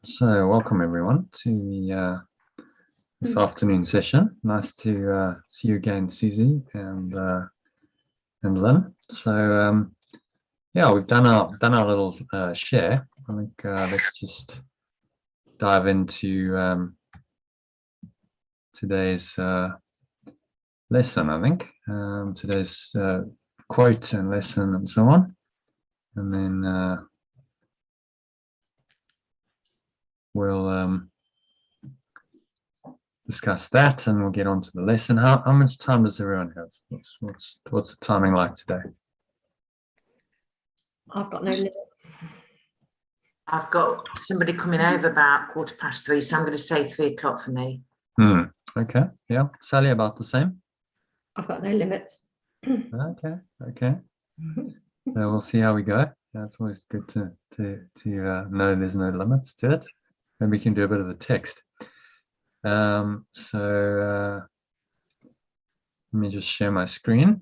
So welcome everyone to the this afternoon session. Nice to see you again, Susie and Lynn. So yeah, we've done our little share. I think let's just dive into today's lesson. I think today's quote and lesson and so on, and then we'll discuss that, and we'll get on to the lesson. How much time does everyone have? What's the timing like today? I've got no limits. I've got somebody coming over about 3:15, so I'm going to say 3 o'clock for me. Okay. Yeah. Sally, about the same? I've got no limits. Okay. So we'll see how we go. That's always good to know there's no limits to it. And we can do a bit of the text. So let me just share my screen.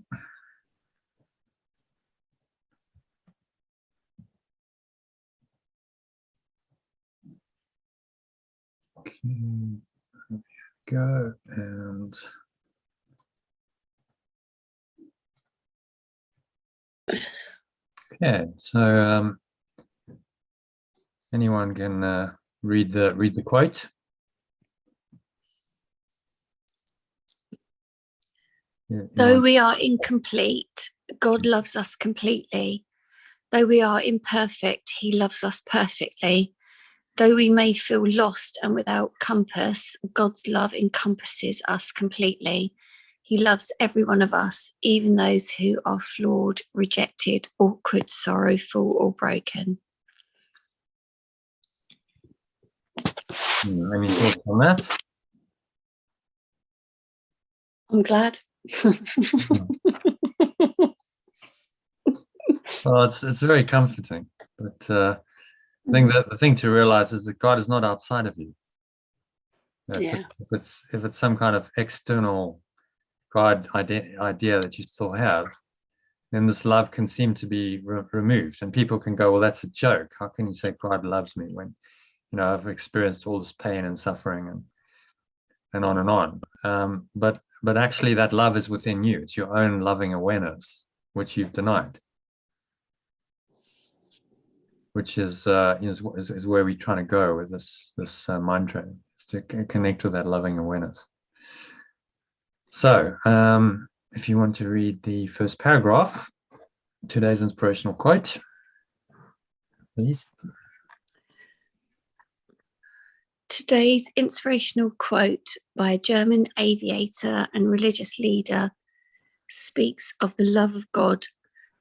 Okay, there we go. And okay, so anyone can read the quote. Though we are incomplete, God loves us completely. Though we are imperfect, he loves us perfectly. Though we may feel lost and without compass, God's love encompasses us completely. He loves every one of us, even those who are flawed, rejected, awkward, sorrowful, or broken. Any thoughts on that? I'm glad. Well, it's very comforting, but I think that the thing to realize is that God is not outside of you. Yeah. If it's some kind of external God idea that you still have, then this love can seem to be removed, and people can go, well, that's a joke. How can you say God loves me when, I've experienced all this pain and suffering and on and on. But actually that love is within you. It's your own loving awareness, which you've denied, which is where we're trying to go with this mind training, is to connect with that loving awareness. So if you want to read the first paragraph, today's inspirational quote, please. Today's inspirational quote by a German aviator and religious leader speaks of the love of God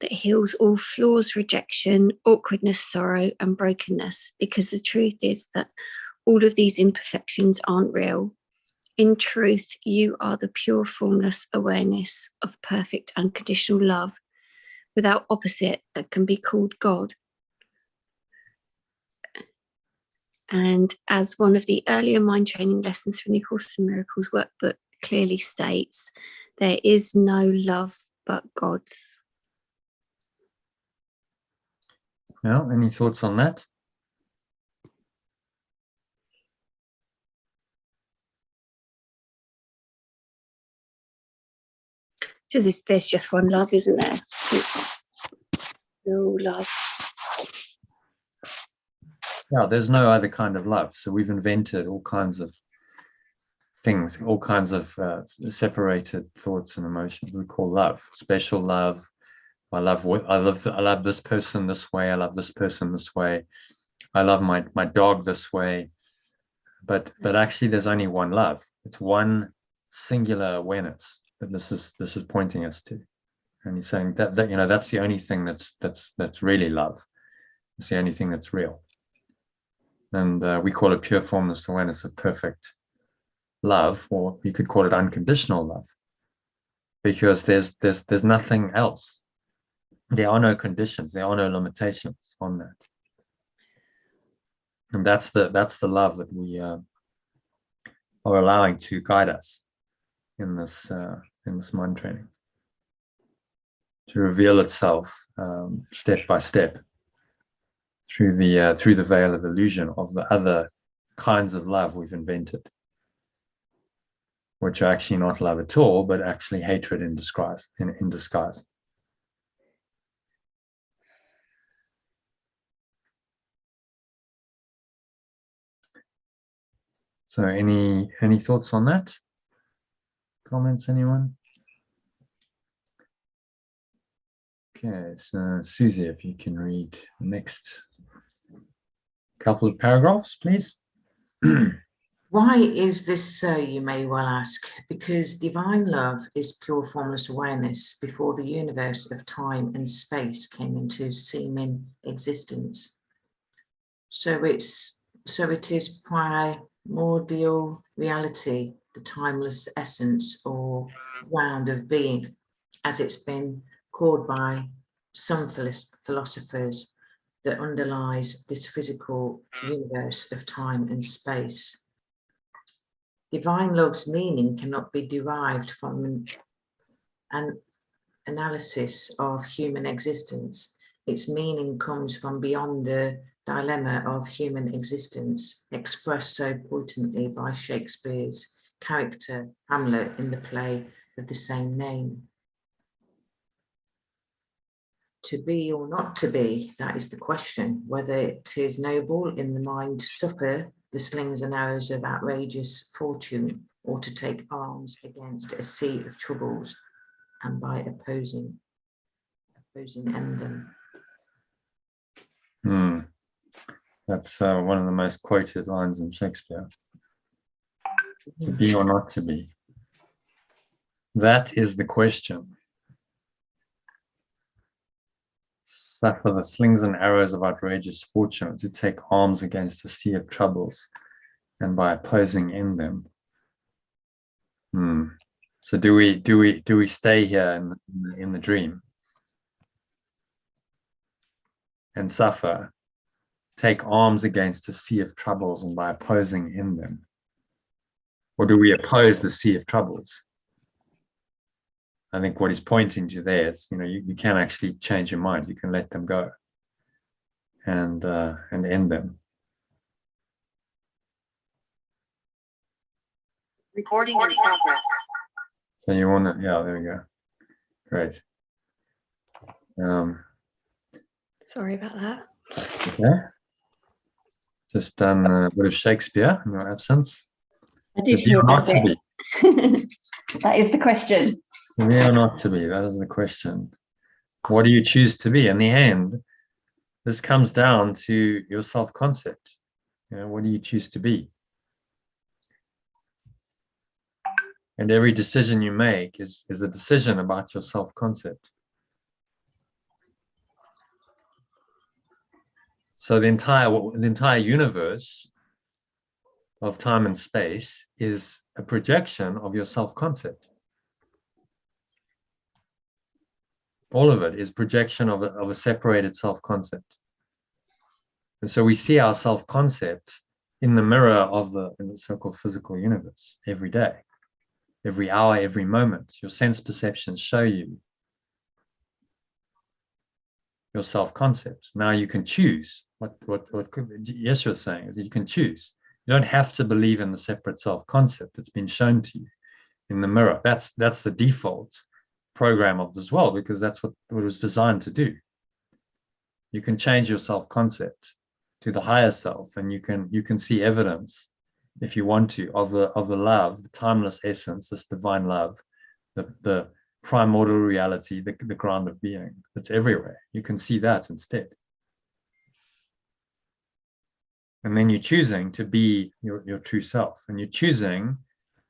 that heals all flaws, rejection, awkwardness, sorrow, and brokenness, because the truth is that all of these imperfections aren't real. In truth, you are the pure, formless awareness of perfect, unconditional love, without opposite, that can be called God. And as one of the earlier mind training lessons from the Course in Miracles workbook clearly states, there is no love but God's. Well, any thoughts on that? So there's just one love, isn't there? No love. Yeah, there's no other kind of love. So we've invented all kinds of things, all kinds of separated thoughts and emotions we call love. Special love. I love this person this way. I love this person this way. I love my dog this way. But actually, there's only one love. It's one singular awareness that this is pointing us to. And he's saying that that's the only thing that's really love. It's the only thing that's real. And we call it pure formless awareness of perfect love, or you could call it unconditional love, because there's nothing else. There are no conditions, there are no limitations on that. And that's the love that we are allowing to guide us in this mind training, to reveal itself step by step through the veil of illusion of the other kinds of love we've invented, which are actually not love at all, but actually hatred in disguise. In disguise. So, any thoughts on that? Comments, anyone? Okay, so Susie, if you can read the next couple of paragraphs, please. Why is this so, you may well ask? Because divine love is pure formless awareness before the universe of time and space came into seeming existence. So it is primordial reality, the timeless essence or ground of being, as it's been called by some philosophers, that underlies this physical universe of time and space. Divine love's meaning cannot be derived from an analysis of human existence. Its meaning comes from beyond the dilemma of human existence, expressed so potently by Shakespeare's character Hamlet in the play of the same name. To be or not to be, that is the question, whether it is noble in the mind to suffer the slings and arrows of outrageous fortune, or to take arms against a sea of troubles, and by opposing end them. That's one of the most quoted lines in Shakespeare. To be or not to be. That is the question. Suffer the slings and arrows of outrageous fortune, to take arms against a sea of troubles, and by opposing end them. So do we stay here in the dream and suffer, take arms against a sea of troubles, and by opposing end them? Or do we oppose the sea of troubles? I think what he's pointing to there is, you can actually change your mind. You can let them go and end them. Recording in progress. So you want to, yeah, there we go. Great. Sorry about that. Okay. Just done a bit of Shakespeare in your absence. I did To be hear or not that to be. bit. That is the question. To be or not to be, that is the question. What do you choose to be? In the end, this comes down to your self-concept. What do you choose to be? And every decision you make is a decision about your self-concept. So the entire universe of time and space is a projection of your self-concept. All of it is projection of a separated self-concept. And so we see our self-concept in the mirror of the so-called physical universe every day, every hour, every moment. Your sense perceptions show you your self-concept. Now you can choose. What Yeshua is saying is that you can choose. You don't have to believe in the separate self-concept that's been shown to you in the mirror. That's the default program of this world, because that's what it was designed to do. You can change your self-concept to the higher self, and you can see evidence, if you want to, of the love, the timeless essence, this divine love, the primordial reality, the ground of being that's everywhere. You can see that instead. And then you're choosing to be your true self, and you're choosing,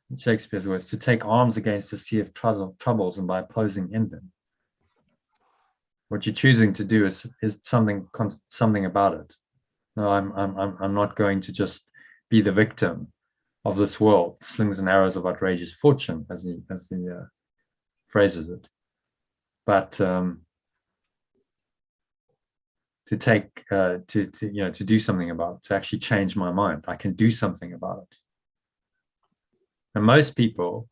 in Shakespeare's words, to take arms against a sea of troubles, and by opposing end them. What you're choosing to do is something about it. No, I'm not going to just be the victim of this world, slings and arrows of outrageous fortune, as he phrases it, but to take to do something about it, to actually change my mind. I can do something about it. And most people,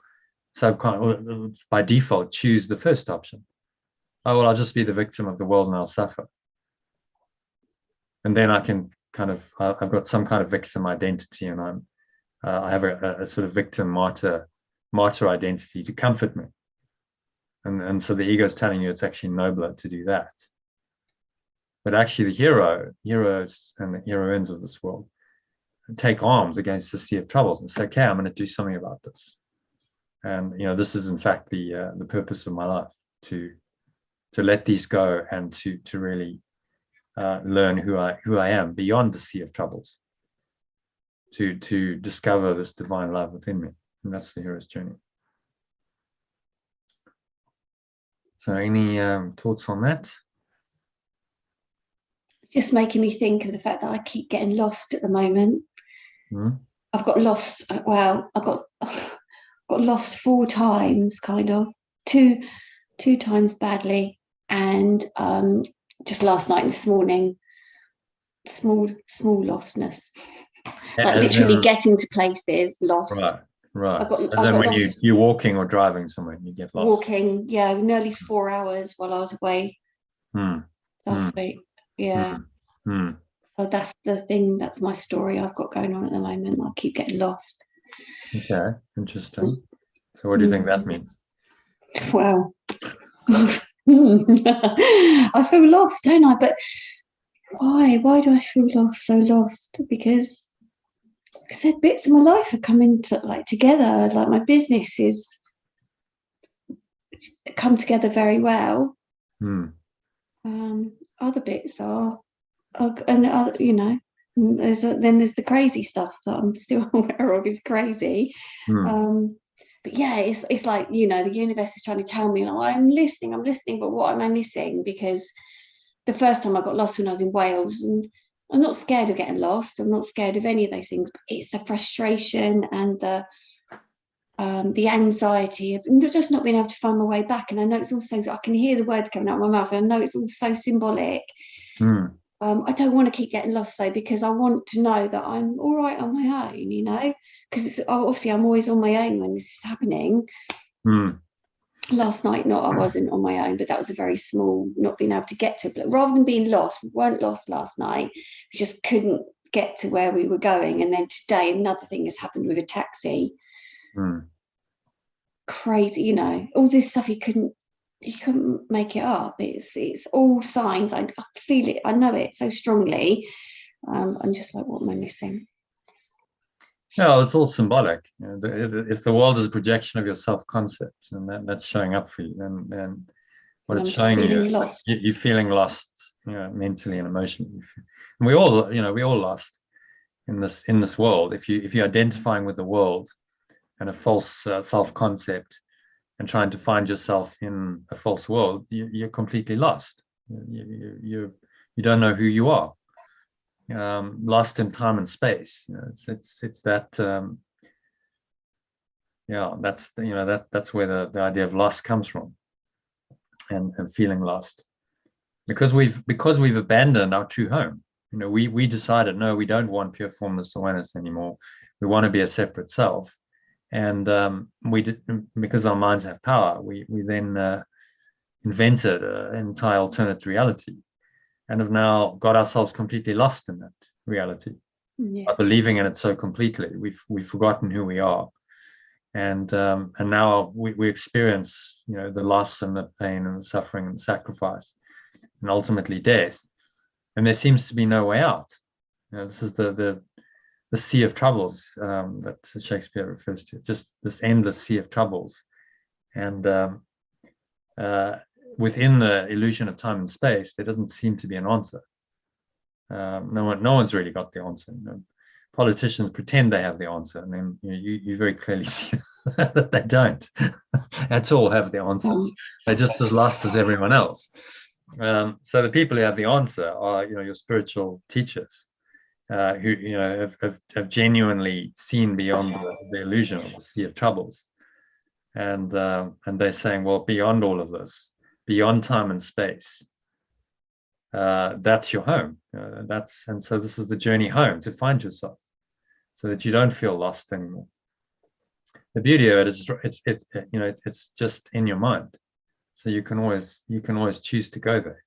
by default, choose the first option. Oh, well, I'll just be the victim of the world and I'll suffer. and then I can kind of, I've got some kind of victim identity, and I have a sort of victim martyr identity to comfort me. And so the ego is telling you it's actually nobler to do that. But actually the heroes and the heroines of this world take arms against the sea of troubles and say, okay, I'm going to do something about this. And this is in fact the purpose of my life, to let these go and to really learn who I am beyond the sea of troubles, to discover this divine love within me. And that's the hero's journey. So any thoughts on that? Just making me think of the fact that I keep getting lost at the moment. I've got lost. Well, I've got lost 4 times, kind of two times badly, and just last night and this morning, small lostness, like literally getting to places lost. Right. I've got when lost. you're walking or driving somewhere, you get lost. Walking, yeah, nearly 4 hours while I was away last week. Yeah. So that's the thing. That's my story I've got going on at the moment. I keep getting lost. Okay, interesting. So what do you think that means? Well, I feel lost, don't I? But why? Why do I feel lost? So lost? Because, like I said, bits of my life are coming together. Like my business is come together very well. Other bits are and other, there's the crazy stuff that I'm still aware of is crazy. But yeah, it's like, the universe is trying to tell me, I'm listening, but what am I missing? Because the first time I got lost when I was in Wales, and I'm not scared of getting lost, I'm not scared of any of those things, but it's the frustration and the anxiety of just not being able to find my way back. And I know it's also, I can hear the words coming out of my mouth, and I know it's all so symbolic. I don't want to keep getting lost though, because I want to know that I'm all right on my own, because obviously I'm always on my own when this is happening. Last night, I wasn't on my own, but that was a very small, not being able to get to, but rather than being lost, we weren't lost last night, we just couldn't get to where we were going. And then today another thing has happened with a taxi. Crazy, all this stuff you couldn't make it up. It's all signs. I feel it, I know it so strongly. I'm just like, what am I missing? No, it's all symbolic. If the world is a projection of your self-concept, and that's showing up for you, and what it's showing you, you're feeling lost, mentally and emotionally. And we all lost in this world. If you're identifying with the world and a false self-concept, and trying to find yourself in a false world, you're completely lost. You don't know who you are. Lost in time and space. It's that. That's where the idea of loss comes from, and feeling lost, because we've abandoned our true home. We decided, no, we don't want pure formless awareness anymore. We want to be a separate self. And we did, because our minds have power, we then invented an entire alternate reality, and have now got ourselves completely lost in that reality. By believing in it so completely, we've forgotten who we are, and now we experience the loss and the pain and the suffering and the sacrifice, and ultimately death. And there seems to be no way out. This is the sea of troubles that Shakespeare refers to, just this endless sea of troubles. And within the illusion of time and space, there doesn't seem to be an answer. No one's really got the answer. Politicians pretend they have the answer, and then you very clearly see that they don't at all have the answers. They're just as lost as everyone else. So the people who have the answer are your spiritual teachers, who have genuinely seen beyond the illusion of the sea of troubles, and they're saying, well, beyond all of this, beyond time and space, that's your home. And so this is the journey home, to find yourself, so that you don't feel lost anymore. The beauty of it is it's just in your mind, so you can always choose to go there.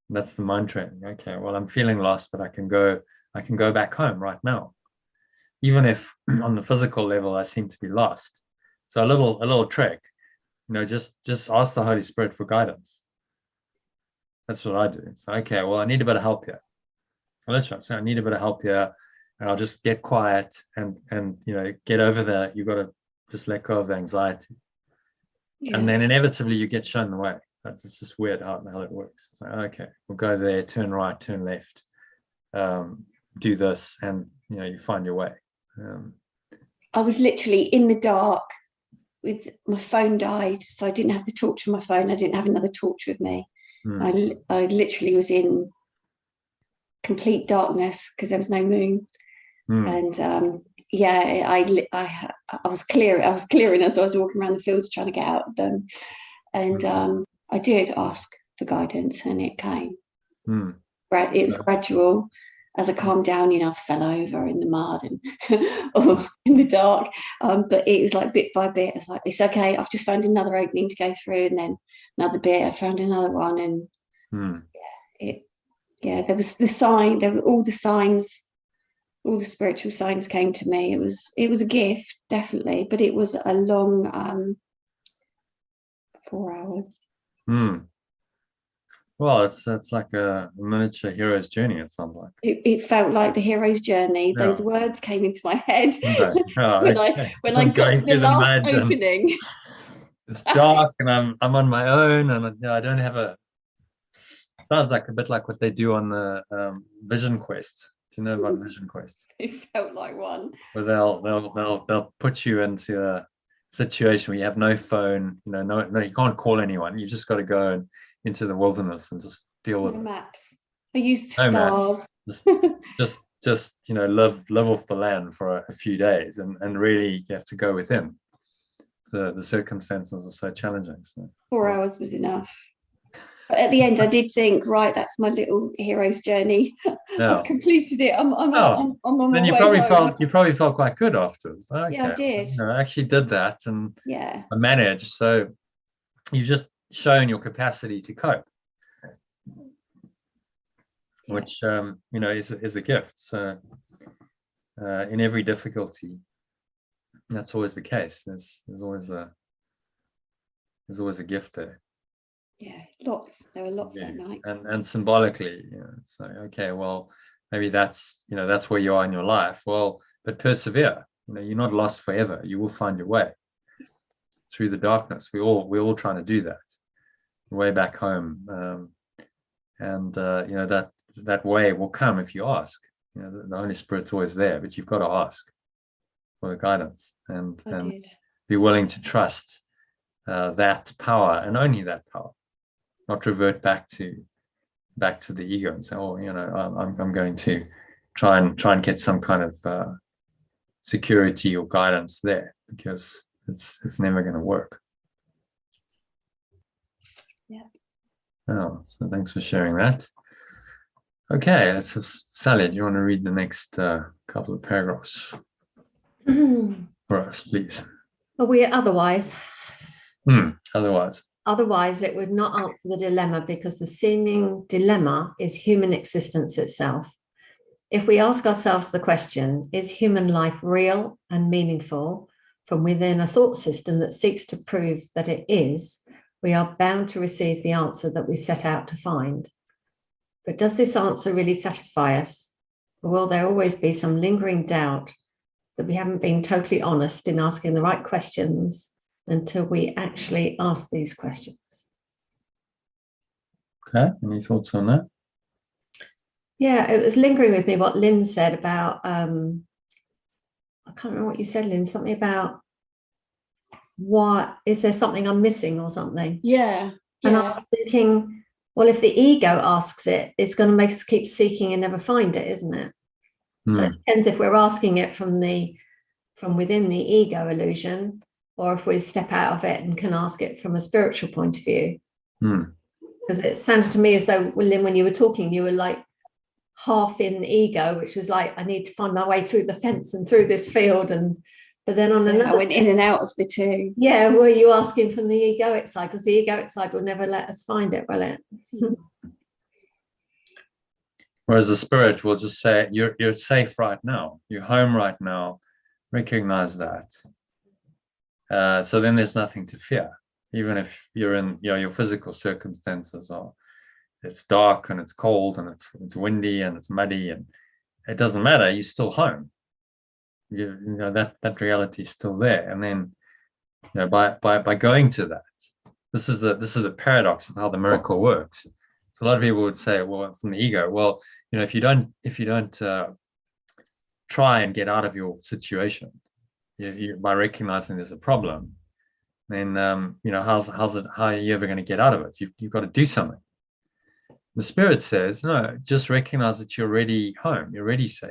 That's the mind training. Okay, well, I'm feeling lost, but I can go back home right now, even if on the physical level I seem to be lost. So a little trick, just ask the Holy Spirit for guidance. That's what I do. So, okay, well, I need a bit of help here. Well, that's right. So I need a bit of help here, and I'll just get quiet and get over there. You've got to just let go of the anxiety. Yeah. And then inevitably you get shown the way. It's just weird how it works. So, okay, we'll go there, turn right, turn left, do this, and you find your way. I was literally in the dark with my phone died, so I didn't have the torch on my phone. I didn't have another torch with me. I literally was in complete darkness because there was no moon. And I was clearing as I was walking around the fields trying to get out of them. And I did ask for guidance, and it came. It was gradual. As I calmed down, I fell over in the mud and or in the dark. But it was like bit by bit. I was like, it's okay. I've just found another opening to go through, and then another bit. I found another one, and there was the sign. There were all the signs. All the spiritual signs came to me. It was a gift, definitely, but it was a long 4 hours. Well, it's like a miniature hero's journey. It sounds like it felt like the hero's journey. Yeah. Those words came into my head okay. when I got to the last opening. It's dark, and I'm on my own, and I don't have a. Sounds like a bit like what they do on the Vision Quest. Do you know about Vision Quest? It felt like one. Where they'll put you into a situation where you have no phone. No, you can't call anyone. You just got to go into the wilderness and just deal with maps. I used the stars. Just live off the land for a few days, and really you have to go within. The circumstances are so challenging. So 4 hours was enough. But at the end, I did think, right, that's my little hero's journey. I've completed it. I'm on my way. Then you probably felt quite good afterwards. Okay. Yeah, I did. I actually did that, and I managed. So you've just shown your capacity to cope, which is a gift. So in every difficulty, that's always the case. There's always a gift there. Yeah, lots. There were lots that night. And symbolically, so okay, well, maybe that's where you are in your life. Well, but persevere. You're not lost forever. You will find your way through the darkness. We're all trying to do that. Way back home, and that way will come if you ask. The Holy Spirit's always there, but you've got to ask for the guidance and be willing to trust that power, and only that power. Not revert back to the ego and say, oh, I'm going to try and get some kind of security or guidance there, because it's never going to work. Yeah. Oh, so thanks for sharing that. Okay, let's have Sally. Do you want to read the next couple of paragraphs for us, please? Well, otherwise. Otherwise, it would not answer the dilemma, because the seeming dilemma is human existence itself. If we ask ourselves the question, is human life real and meaningful from within a thought system that seeks to prove that it is, we are bound to receive the answer that we set out to find. But does this answer really satisfy us? Or will there always be some lingering doubt that we haven't been totally honest in asking the right questions until we actually ask these questions? Okay, any thoughts on that? Yeah, it was lingering with me what Lynn said about, I can't remember what you said, Lynn, something about is there something I'm missing or something? Yeah. And I was thinking, well, if the ego asks it, it's going to make us keep seeking and never find it, isn't it? So it depends if we're asking it from within the ego illusion, or if we step out of it and can ask it from a spiritual point of view. Because it sounded to me as though, Lynn, when you were talking, you were like half in ego, which was like, I need to find my way through the fence and through this field. But then on another, I went in and out of the two. Yeah, were you asking from the egoic side? Because the egoic side will never let us find it, will it? Whereas the spirit will just say, you're safe right now, you're home right now, recognize that. So then there's nothing to fear, even if you're in, your physical circumstances are, it's dark and it's cold and it's windy and it's muddy, and it doesn't matter, you're still home. You know that reality is still there. And then, by going to that, this is the paradox of how the miracle works. So a lot of people would say, well, from the ego, well, if you don't try and get out of your situation, by recognizing there's a problem, then how are you ever going to get out of it? You've got to do something. The spirit says, no, just recognize that you're already home, you're already safe.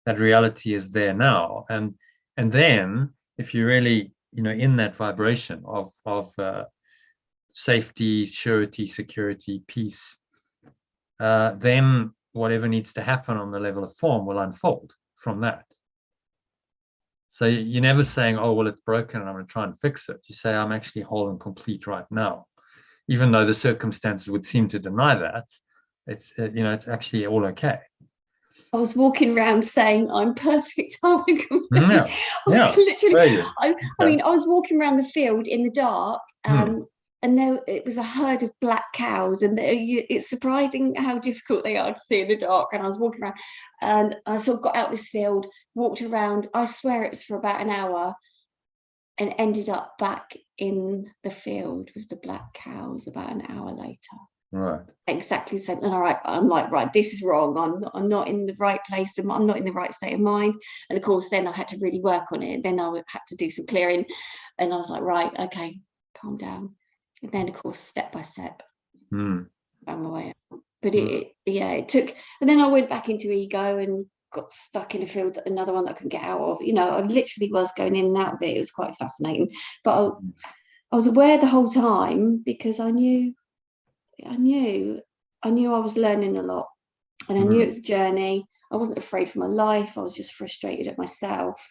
That reality is there now, and then if you really in that vibration of safety, surety, security, peace, then whatever needs to happen on the level of form will unfold from that. So you're never saying, oh, well, it's broken and I'm going to try and fix it. You say, I'm actually whole and complete right now, even though the circumstances would seem to deny that. It's it's actually all okay. I was walking around saying I'm perfect. Oh my God. Yeah. I was literally, I mean, I was walking around the field in the dark, and there it was a herd of black cows, and it's surprising how difficult they are to see in the dark. And I was walking around, and I sort of got out this field, walked around. I swear it was for about an hour, and ended up back in the field with the black cows about an hour later. Right. Exactly the same. And all right, I'm like, right, this is wrong. I'm not in the right place, and I'm not in the right state of mind. And of course, then I had to really work on it. Then I had to do some clearing, and I was like, right, okay, calm down. And then, of course, step by step, found my way out. But it took. And then I went back into ego and got stuck in a field, another one that I couldn't get out of. I literally was going in and out of it. It was quite fascinating. But I was aware the whole time, because I knew I was learning a lot, and I knew it was a journey. I wasn't afraid for my life. I was just frustrated at myself,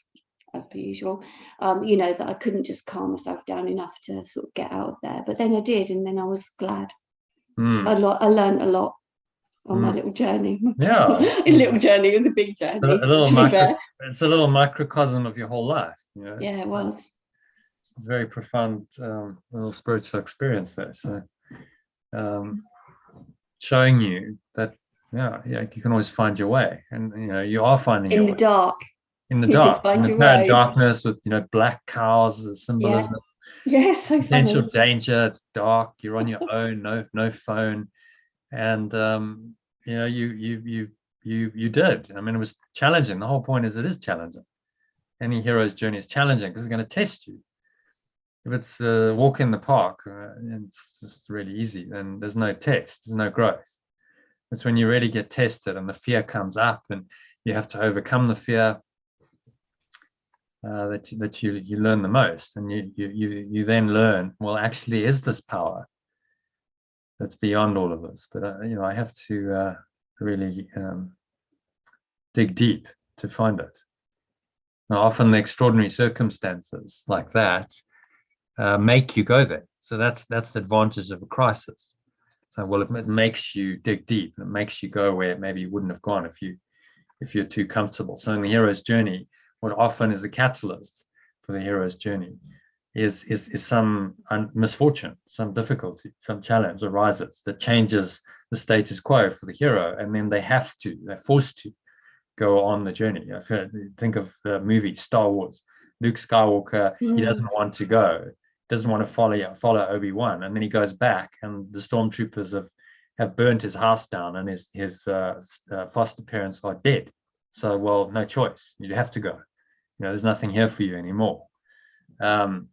as per usual. That I couldn't just calm myself down enough to sort of get out of there. But then I did, and then I was glad. I learned a lot on my little journey. Yeah, A little journey is a big journey. It's a little microcosm of your whole life. Yeah, it was. It's a very profound little spiritual experience there. So. Showing you that you can always find your way, and you are finding in the dark. In the dark, in the darkness, with black cows as symbolism. Yes, so potential funny. danger. It's dark. You're on your own. No phone, and you did. I mean, it was challenging. The whole point is, it is challenging. Any hero's journey is challenging because it's going to test you. If it's a walk in the park, it's just really easy, then there's no test, there's no growth. It's when you really get tested and the fear comes up and you have to overcome the fear, that you learn the most. And you then learn, well, actually, is this power that's beyond all of us? But I have to really dig deep to find it. Now, often the extraordinary circumstances like that make you go there. So that's the advantage of a crisis. So, well, it makes you dig deep. It makes you go where maybe you wouldn't have gone if you're too comfortable. So in the hero's journey, what often is the catalyst for the hero's journey is some misfortune, some difficulty, some challenge arises that changes the status quo for the hero, and then they're forced to go on the journey. Think of the movie Star Wars. Luke Skywalker, he doesn't want to go. Doesn't want to follow Obi-Wan, and then he goes back, and the stormtroopers have burnt his house down, and his foster parents are dead. So, well, no choice, you have to go. There's nothing here for you anymore. So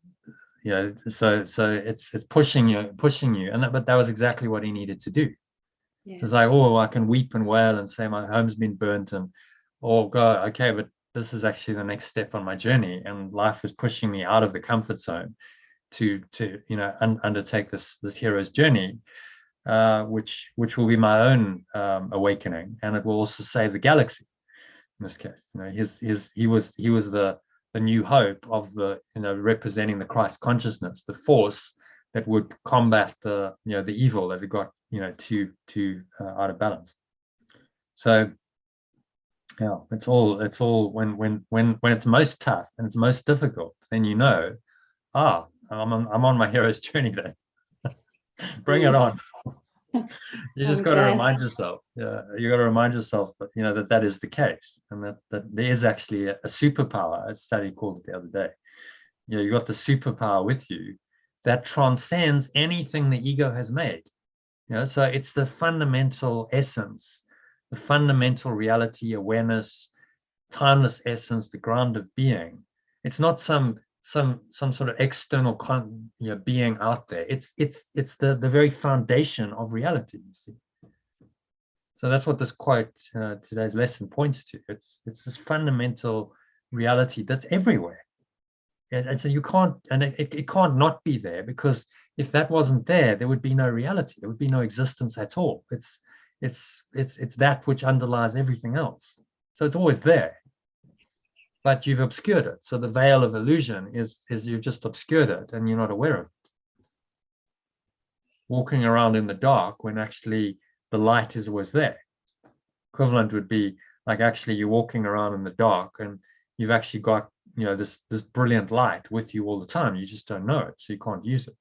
it's pushing you, but that was exactly what he needed to do. So it's like, oh, I can weep and wail and say my home's been burnt, or go, okay, but this is actually the next step on my journey, and life is pushing me out of the comfort zone to undertake this hero's journey, which will be my own awakening, and it will also save the galaxy. In this case, he was the new hope of the representing the Christ consciousness, the force that would combat the evil that had got too out of balance. So yeah, it's all when it's most tough and it's most difficult, then you know, I'm on my hero's journey then. Bring it on. You just got to remind yourself. Yeah, you got to remind yourself that that is the case, and that there is actually a superpower, as Sally called it the other day. You got the superpower with you that transcends anything the ego has made. So it's the fundamental essence, the fundamental reality, awareness, timeless essence, the ground of being. It's not some sort of external being out there. It's the very foundation of reality, you see. So that's what this quote, today's lesson, points to. It's this fundamental reality that's everywhere. And so you can't, and it can't not be there, because if that wasn't there, there would be no reality. There would be no existence at all. It's that which underlies everything else. So it's always there, but you've obscured it. So the veil of illusion is you've just obscured it and you're not aware of it. Walking around in the dark when actually the light is always there. Equivalent would be like actually you're walking around in the dark and you've actually got this brilliant light with you all the time. You just don't know it, so you can't use it.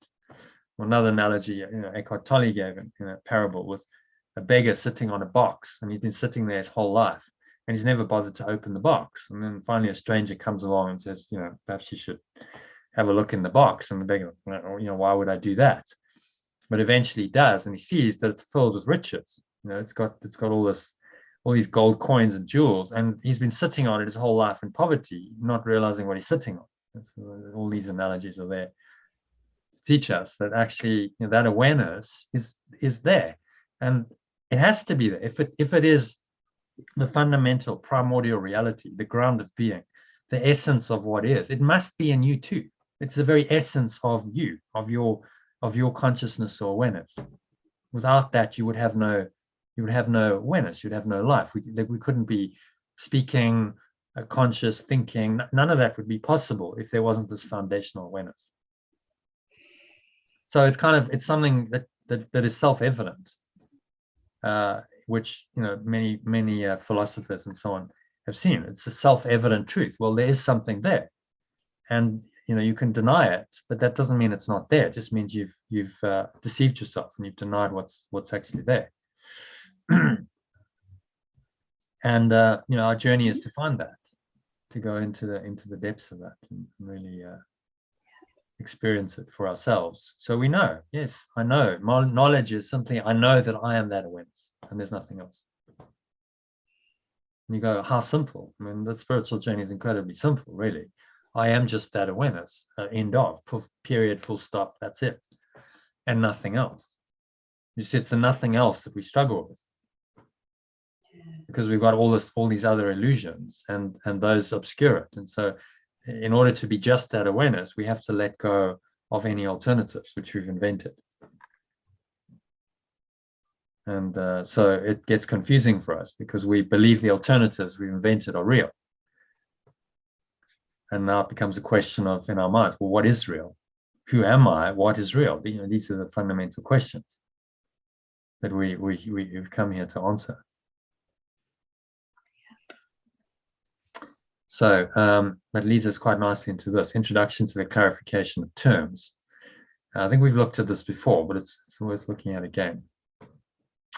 Another analogy, Eckhart Tolle gave in a parable with a beggar sitting on a box, and he's been sitting there his whole life, and he's never bothered to open the box. And then finally a stranger comes along and says, perhaps you should have a look in the box. And the beggar, why would I do that? But eventually he does, and he sees that it's filled with riches. It's got all these gold coins and jewels, and he's been sitting on it his whole life in poverty, not realizing what he's sitting on. All these analogies are there to teach us that actually that awareness is there, and it has to be there. If it is the fundamental primordial reality, the ground of being, the essence of what is, it must be in you too. It's the very essence of you, of your consciousness or awareness. Without that, you would have no awareness, you'd have no life. We couldn't be speaking, conscious, thinking. None of that would be possible if there wasn't this foundational awareness. So it's something that is self-evident, which many philosophers and so on have seen. It's a self-evident truth. Well, there is something there, and you can deny it, but that doesn't mean it's not there. It just means you've deceived yourself and you've denied what's actually there. And our journey is to find that, to go into the depths of that and really experience it for ourselves. So we know, yes, I know. Knowledge is simply, I know that I am that awareness, and there's nothing else. And you go, how simple? I mean, the spiritual journey is incredibly simple, really. I am just that awareness, end of, period, full stop, that's it, and nothing else. You see, it's the nothing else that we struggle with, because we've got all these other illusions, and those obscure it. And so in order to be just that awareness, we have to let go of any alternatives which we've invented. And so it gets confusing for us, because we believe the alternatives we've invented are real. And now it becomes a question of, in our minds, well, what is real? Who am I? What is real? These are the fundamental questions that we've come here to answer. So that leads us quite nicely into this introduction to the clarification of terms. I think we've looked at this before, but it's worth looking at again.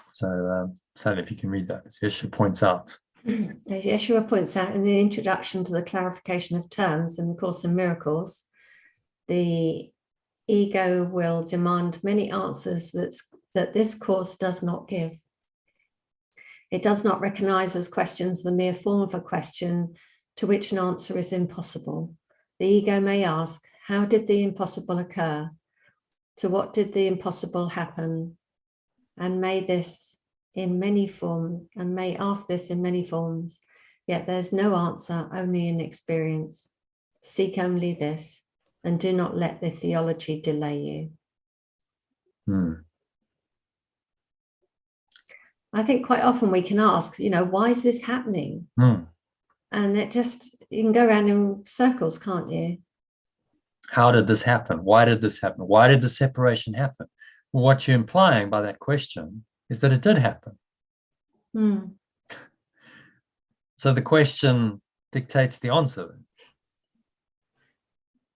So Sally, if you can read that, as Yeshua points out. As Yeshua points out in the introduction to the clarification of terms in the Course in Miracles, the ego will demand many answers that this course does not give. It does not recognize as questions the mere form of a question to which an answer is impossible. The ego may ask, how did the impossible occur? To what did the impossible happen? And may this in many forms, and may ask this in many forms, yet there's no answer, only an experience. Seek only this, and do not let the theology delay you. I think quite often we can ask, why is this happening? And you can go around in circles, can't you? How did this happen? Why did this happen? Why did the separation happen? Well, what you're implying by that question is that it did happen. So the question dictates the answer.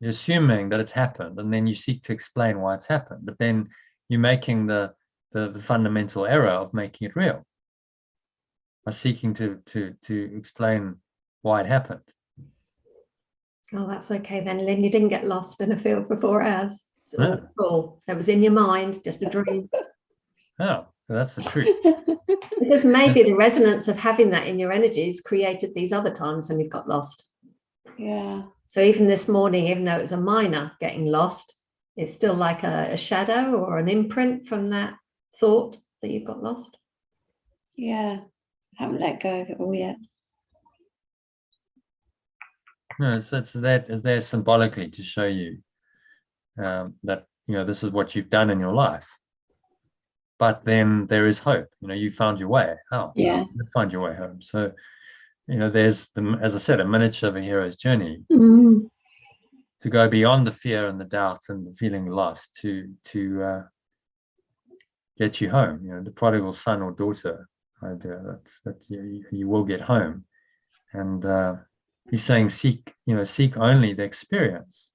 You're assuming that it's happened, and then you seek to explain why it's happened, but then you're making the fundamental error of making it real by seeking to explain why it happened. Oh, that's okay then, Lynn. You didn't get lost in a field for 4 hours. It's all No. cool. That was in your mind, just a dream. Oh, that's the truth. Because maybe the resonance of having that in your energies created these other times when you've got lost. Yeah. So even this morning, even though it was a minor getting lost, it's still like a shadow or an imprint from that thought that you've got lost. Yeah. I haven't let go of it all yet. No, it's there symbolically to show you that, you know, this is what you've done in your life. But then there is hope. You know, you found your way out. Yeah. You find your way home. So, you know, there's, as I said, a miniature of a hero's journey to go beyond the fear and the doubt and the feeling lost to get you home. You know, the prodigal son or daughter idea that you will get home. And he's saying seek only the experience.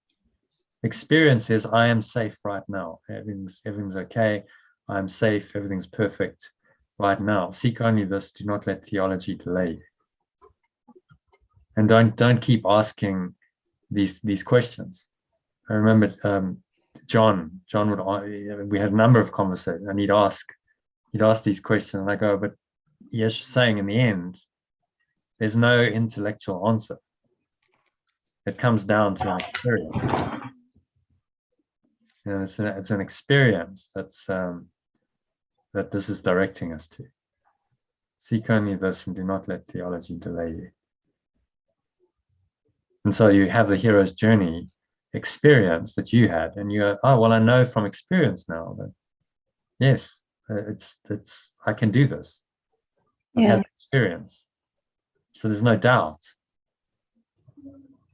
Experience is I am safe right now. Everything's okay. I'm safe. Everything's perfect right now. Seek only this. Do not let theology delay you. And don't keep asking these questions. I remember John would, we had a number of conversations, and he'd ask these questions, and I go, but yes, saying in the end, there's no intellectual answer. It comes down to an experience. You know, it's an experience that's that this is directing us to. Seek only this and do not let theology delay you. And so you have the hero's journey experience that you had, and you go, oh, well, I know from experience now that yes, it's I can do this. I've had experience. So there's no doubt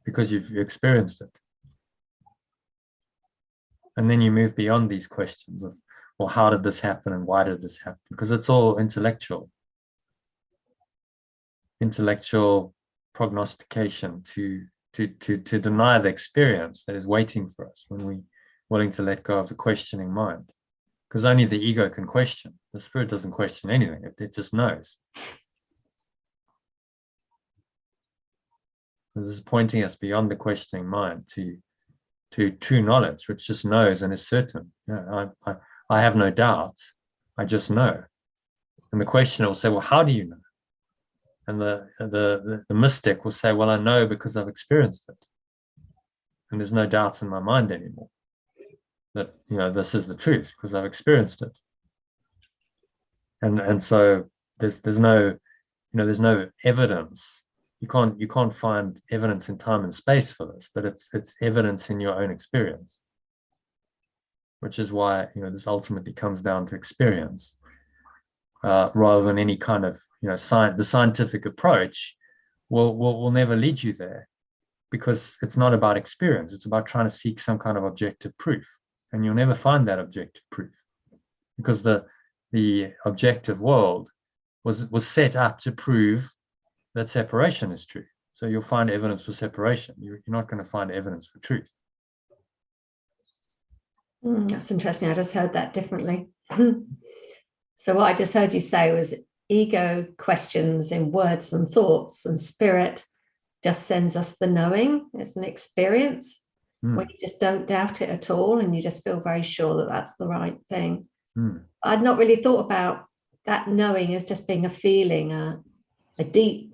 because you've experienced it. And then you move beyond these questions of, well, how did this happen and why did this happen? Because it's all intellectual prognostication to deny the experience that is waiting for us when we're willing to let go of the questioning mind. Because only the ego can question. The spirit doesn't question anything. It just knows. This is pointing us beyond the questioning mind to true knowledge, which just knows and is certain. You know, I have no doubt. I just know. And the questioner will say, well, how do you know? And the mystic will say, well, I know because I've experienced it. And there's no doubt in my mind anymore that, you know, this is the truth because I've experienced it. And so there's no evidence. You can't find evidence in time and space for this, but it's evidence in your own experience, which is why, you know, this ultimately comes down to experience. Rather than any kind of, you know, the scientific approach will never lead you there, because it's not about experience. It's about trying to seek some kind of objective proof, and you'll never find that objective proof, because the objective world was set up to prove that separation is true. So you'll find evidence for separation. You're not going to find evidence for truth. That's interesting. I just heard that differently. So what I just heard you say was ego questions in words and thoughts, and spirit just sends us the knowing. It's an experience where you just don't doubt it at all, and you just feel very sure that that's the right thing. I'd not really thought about that knowing as just being a feeling, a deep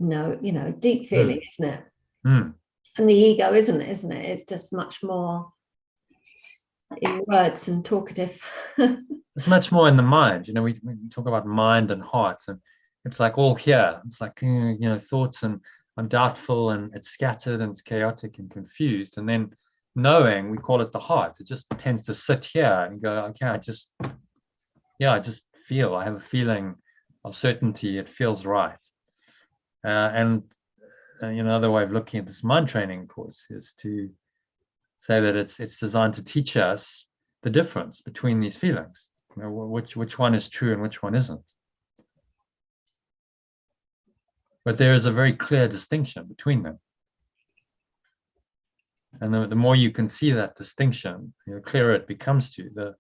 deep feeling, isn't it? And the ego isn't it? It's just much more in words and talkative. It's much more in the mind. You know, we talk about mind and heart, and it's like all here. It's like, you know, thoughts, and I'm doubtful, and it's scattered, and it's chaotic and confused. And then knowing, we call it the heart. It just tends to sit here and go, okay, I just feel. I have a feeling of certainty. It feels right. And another way of looking at this mind training course is to say that it's designed to teach us the difference between these feelings. You know, which one is true and which one isn't. But there is a very clear distinction between them. And the more you can see that distinction, the clearer it becomes to you, the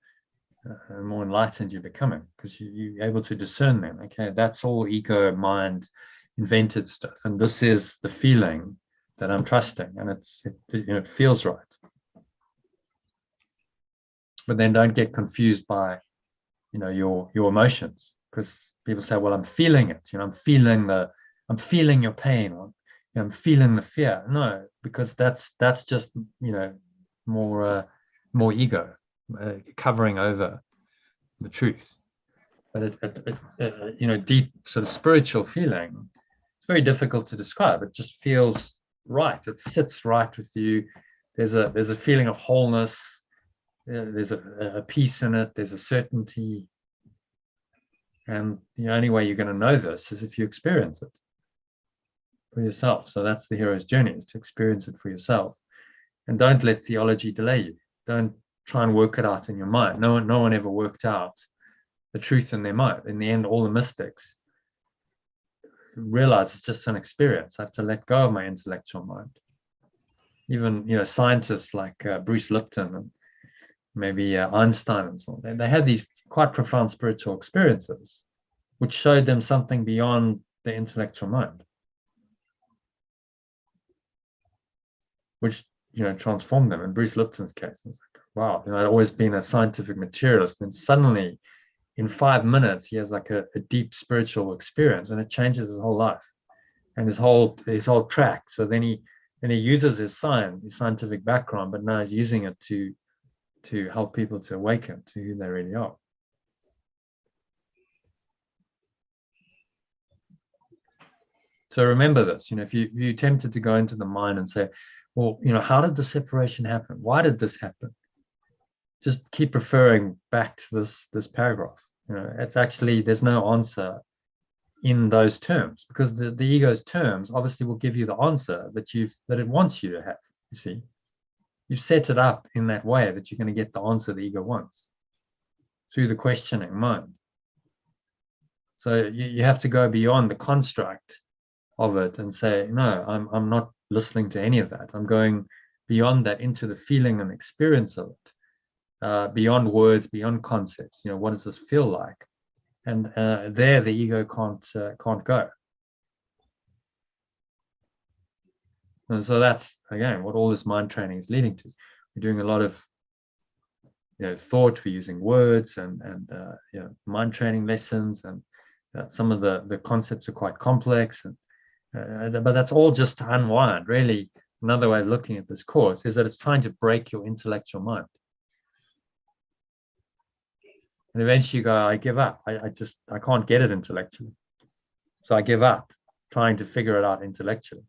more enlightened you're becoming, because you're able to discern them. Okay, that's all ego, mind, invented stuff. And this is the feeling that I'm trusting, and it feels right. But then don't get confused by, your emotions, because people say, well, I'm feeling it. I'm feeling your pain, or I'm feeling the fear. No, because that's just more ego covering over the truth. But deep sort of spiritual feeling, it's very difficult to describe. It just feels right. It sits right with you. There's a feeling of wholeness. There's a peace in it. There's a certainty. And the only way you're going to know this is if you experience it for yourself. So that's the hero's journey, is to experience it for yourself. And don't let theology delay you. Don't try and work it out in your mind. No one ever worked out the truth in their mind. In the end, all the mystics realize it's just an experience. I have to let go of my intellectual mind. Even scientists like Bruce Lipton and maybe Einstein and so on, they had these quite profound spiritual experiences which showed them something beyond the intellectual mind, which transformed them. In Bruce Lipton's case, it's like, wow, I'd always been a scientific materialist, and suddenly in 5 minutes he has like a deep spiritual experience, and it changes his whole life and his whole track. So then he uses his scientific background, but now he's using it to help people to awaken to who they really are. So remember this, if you're tempted to go into the mind and say, well, how did the separation happen? Why did this happen? Just keep referring back to this paragraph. It's actually, there's no answer in those terms, because the ego's terms obviously will give you the answer that it wants you to have. You see, you've set it up in that way that you're going to get the answer the ego wants through the questioning mind. So you have to go beyond the construct of it and say, no, I'm not listening to any of that. I'm going beyond that into the feeling and experience of it, beyond words, beyond concepts. What does this feel like? And there the ego can't go. And so that's, again, what all this mind training is leading to. We're doing a lot of thought. We're using words and mind training lessons, and some of the concepts are quite complex, but that's all just to unwind. Really, another way of looking at this course is that it's trying to break your intellectual mind. And eventually you go, I give up. I can't get it intellectually. So I give up trying to figure it out intellectually.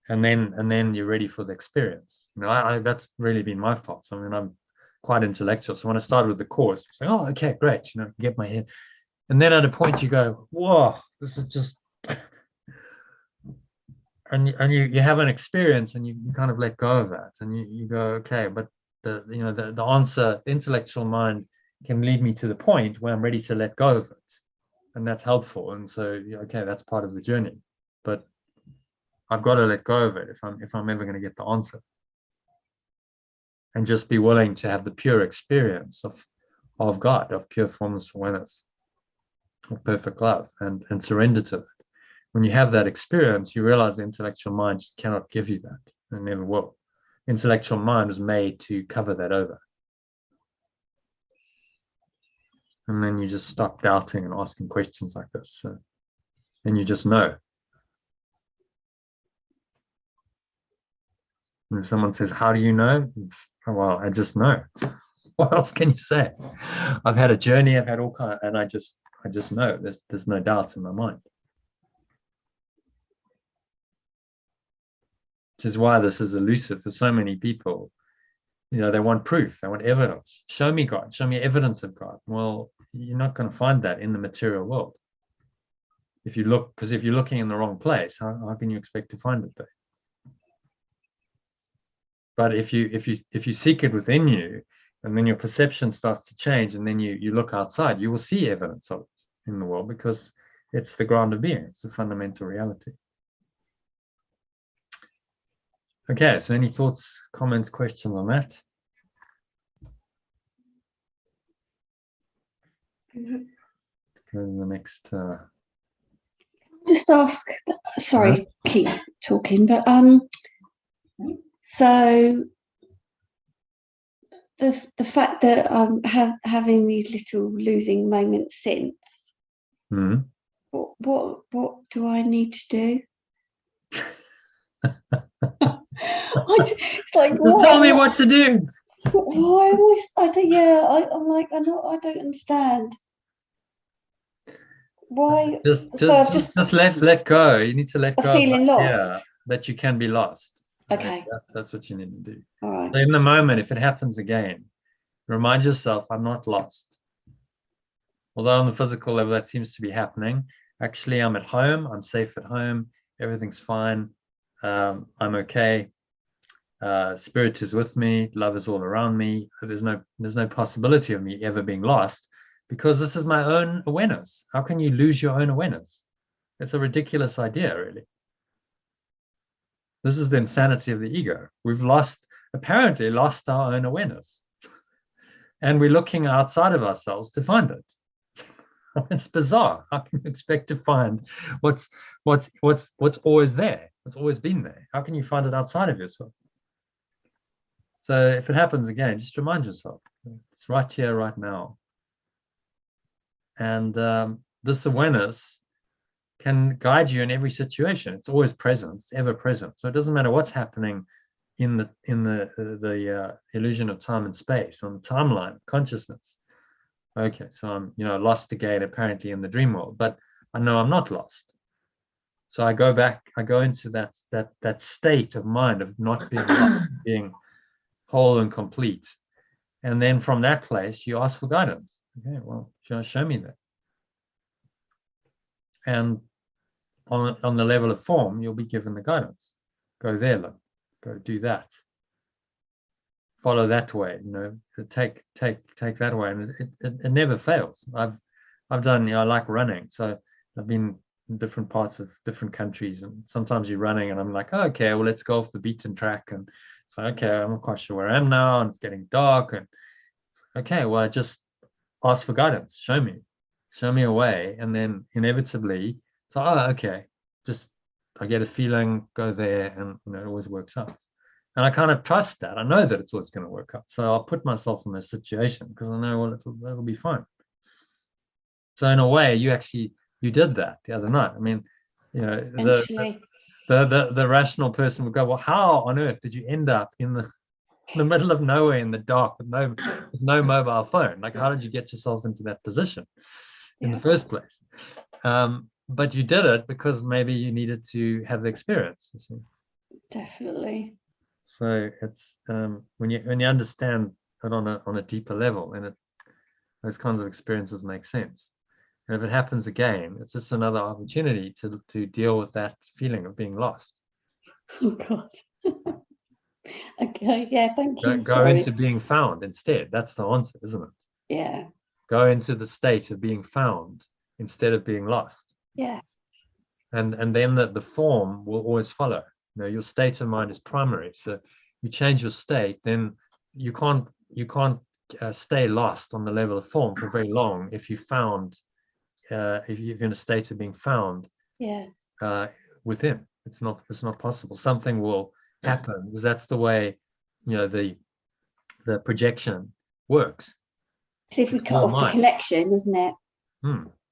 And then you're ready for the experience. That's really been my fault. So, I'm quite intellectual. So when I started with the course, I was like, oh, okay, great, get my head. And then at a point you go, whoa, this is just, and you have an experience, and you kind of let go of that, and you go, okay, but the answer, the intellectual mind can lead me to the point where I'm ready to let go of it, and that's helpful. And so, okay, that's part of the journey, but I've got to let go of it if I'm ever going to get the answer, and just be willing to have the pure experience of God, of pure formless awareness, of perfect love, and surrender to it. When you have that experience, you realize the intellectual mind just cannot give you that, and never will. Intellectual mind was made to cover that over. And then you just stop doubting and asking questions like this. So then you just know. And if someone says, how do you know? Well, I just know. What else can you say? I've had a journey, I've had all kinds, and I just know. There's no doubt in my mind. Which is why this is elusive for so many people. They want proof, they want evidence. Show me God, show me evidence of God. Well, you're not going to find that in the material world. If you're looking in the wrong place, how can you expect to find it there? But if you seek it within you, and then your perception starts to change, and then you look outside, you will see evidence of it in the world, because It's the ground of being. It's the fundamental reality. Okay, so any thoughts, comments, questions on that? Let's go to the next. Just ask, sorry to keep talking, but so the fact that I'm having these little losing moments since, what do I need to do? It's like, just tell me what to do. Why am I'm like, I don't understand. Why? Just let go. You need to let go. Feeling lost. Yeah, that you can be lost. Okay. That's what you need to do. All right. So in the moment, if it happens again, remind yourself, I'm not lost. Although on the physical level that seems to be happening, actually I'm at home, I'm safe at home, everything's fine, I'm okay. Spirit is with me, love is all around me. There's no possibility of me ever being lost, because this is my own awareness. How can you lose your own awareness? It's a ridiculous idea, really. This is the insanity of the ego. We've apparently lost our own awareness, and we're looking outside of ourselves to find it. It's bizarre. How can you expect to find what's always there? What's always been there? How can you find it outside of yourself? So if it happens again, just remind yourself, it's right here, right now. And this awareness can guide you in every situation. It's always present, it's ever present. So it doesn't matter what's happening in the illusion of time and space, on the timeline, consciousness. Okay, so I'm lost again, apparently, in the dream world, but I know I'm not lost. So I go back, I go into that state of mind of not being lost, being whole and complete. And then from that place, you ask for guidance. Okay, well, show me that. And on the level of form, you'll be given the guidance. Go there, look. Go do that. Follow that way. Take that way, and it never fails. I've done. I like running, so I've been in different parts of different countries, and sometimes you're running, and I'm like, oh, okay, well, let's go off the beaten track, and so okay, I'm not quite sure where I am now, and it's getting dark, and okay, well, I just ask for guidance. Show me a way, and then inevitably, it's like, oh, okay, just I get a feeling, go there, and it always works out. And I kind of trust that. I know that it's always going to work out. So I'll put myself in this situation because I know, well, it'll be fine. So in a way, you did that the other night. I mean, the rational person would go, well, how on earth did you end up in the middle of nowhere in the dark with no mobile phone? Like, how did you get yourself into that position in the first place? But you did it because maybe you needed to have the experience. You see? Definitely. So it's when you understand it on a deeper level, and those kinds of experiences make sense. And if it happens again, it's just another opportunity to deal with that feeling of being lost. Oh God. Okay, yeah, thank you. Go into being found instead. That's the answer, isn't it? Yeah. Go into the state of being found instead of being lost. Yeah. And then the form will always follow. Your state of mind is primary. So you change your state, then you can't stay lost on the level of form for very long if you're in a state of being found. Yeah. Within. It's not possible. Something will happen because that's the way the projection works. So if we cut off the connection, isn't it?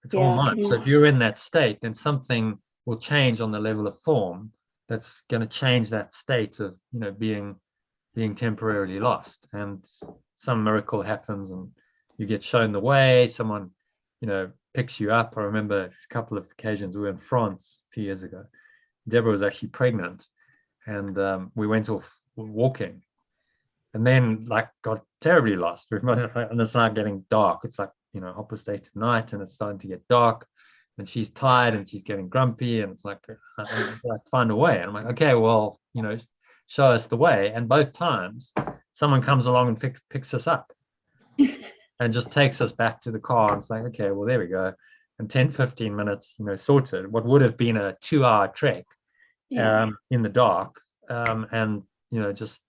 It's all mind. So if you're in that state, then something will change on the level of form that's going to change that state of being temporarily lost, and some miracle happens and you get shown the way. Someone picks you up. I remember a couple of occasions we were in France a few years ago. Deborah was actually pregnant, and we went off walking, and then got terribly lost. And it's not getting dark. It's upper state at night, and it's starting to get dark, and she's tired and she's getting grumpy, and it's like find a way. And I'm like, okay, well, show us the way. And both times someone comes along and picks us up and just takes us back to the car, and it's like, okay, well, there we go. and 10-15 minutes, sorted what would have been a 2-hour trek in the dark, and just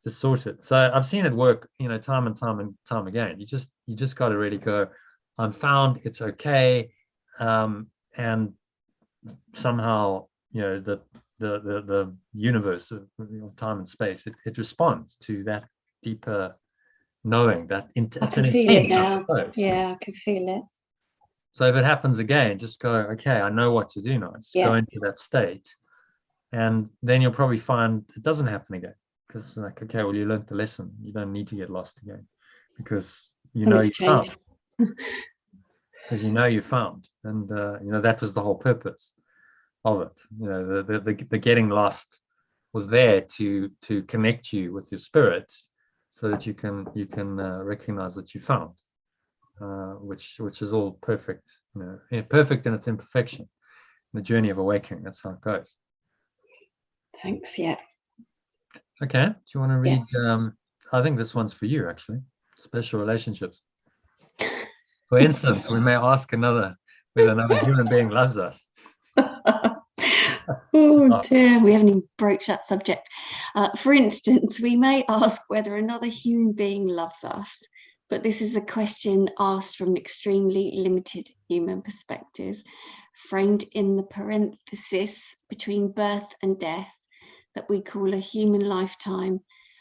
sorted. So I've seen it work, time and time again. You just got to really go, I'm found, it's okay, and somehow the universe of time and space, it responds to that deeper knowing. That I can feel it now. Yeah, I can feel it. So if it happens again, just go, okay, I know what to do now. Just go into that state, and then you'll probably find it doesn't happen again, because like, okay, well, you learned the lesson. You don't need to get lost again, because you found. Because you found, and that was the whole purpose of it. The getting lost was there to connect you with your spirit, so that you can recognize that you found, which is all perfect, perfect in its imperfection. The journey of awakening, that's how it goes. Thanks. Yeah. Okay, do you want to read? I think this one's for you, actually. Special relationships. For instance, we may ask whether another human being loves us. Oh dear, we haven't even broached that subject. For instance, we may ask whether another human being loves us, but this is a question asked from an extremely limited human perspective, framed in the parenthesis between birth and death that we call a human lifetime,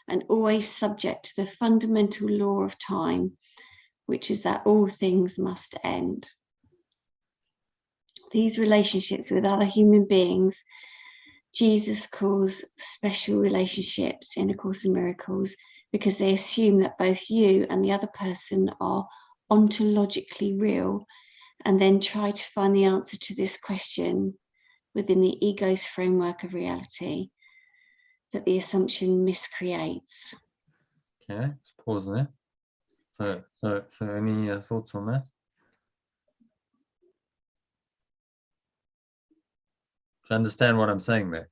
and always subject to the fundamental law of time, which is that all things must end. These relationships with other human beings, Jesus calls special relationships in A Course in Miracles, because they assume that both you and the other person are ontologically real, and then try to find the answer to this question within the ego's framework of reality that the assumption miscreates. Okay, let's pause there. So any thoughts on that? Do you understand what I'm saying there?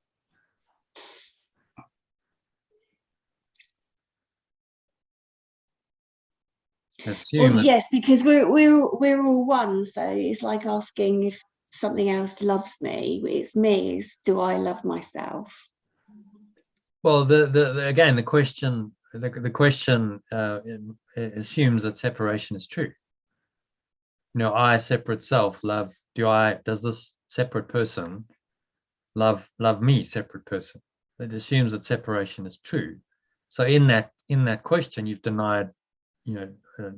Well, yes, because we're all one. So it's like asking if something else loves me. It's me. It's, do I love myself? Well, again, the question assumes that separation is true. I, separate self, love. Does this separate person love me, separate person? It assumes that separation is true. So in that question, you've denied,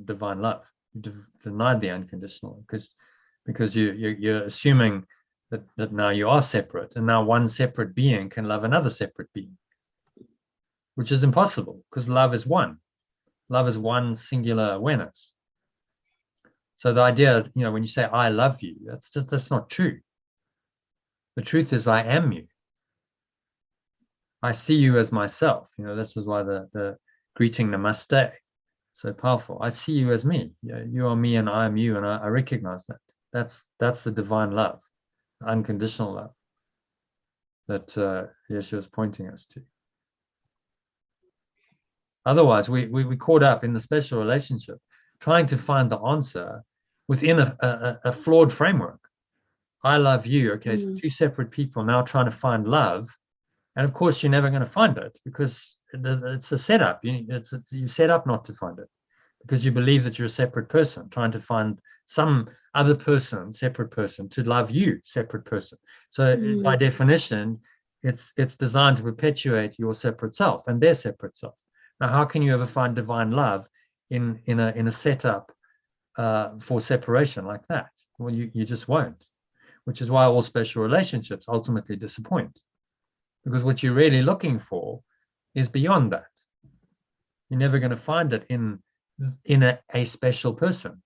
divine love. You've denied the unconditional, because you're assuming that now you are separate, and now one separate being can love another separate being, which is impossible, because love is one. Love is one singular awareness. So the idea, when you say I love you, that's not true. The truth is I am you. I see you as myself. This is why the greeting namaste, so powerful. I see you as me. You are me and I am you, and I recognize that. That's the divine love, unconditional love that Yeshua is pointing us to. Otherwise, we caught up in the special relationship, trying to find the answer within a flawed framework. I love you. Okay, it's two separate people now trying to find love, and of course you're never going to find it, because it's a setup. You set up not to find it, because you believe that you're a separate person trying to find some other person, separate person, to love you, separate person. So by definition, it's designed to perpetuate your separate self and their separate self. Now, how can you ever find divine love in a setup for separation like that? Well, you just won't. Which is why all special relationships ultimately disappoint, because what you're really looking for is beyond that. You're never going to find it in a special person,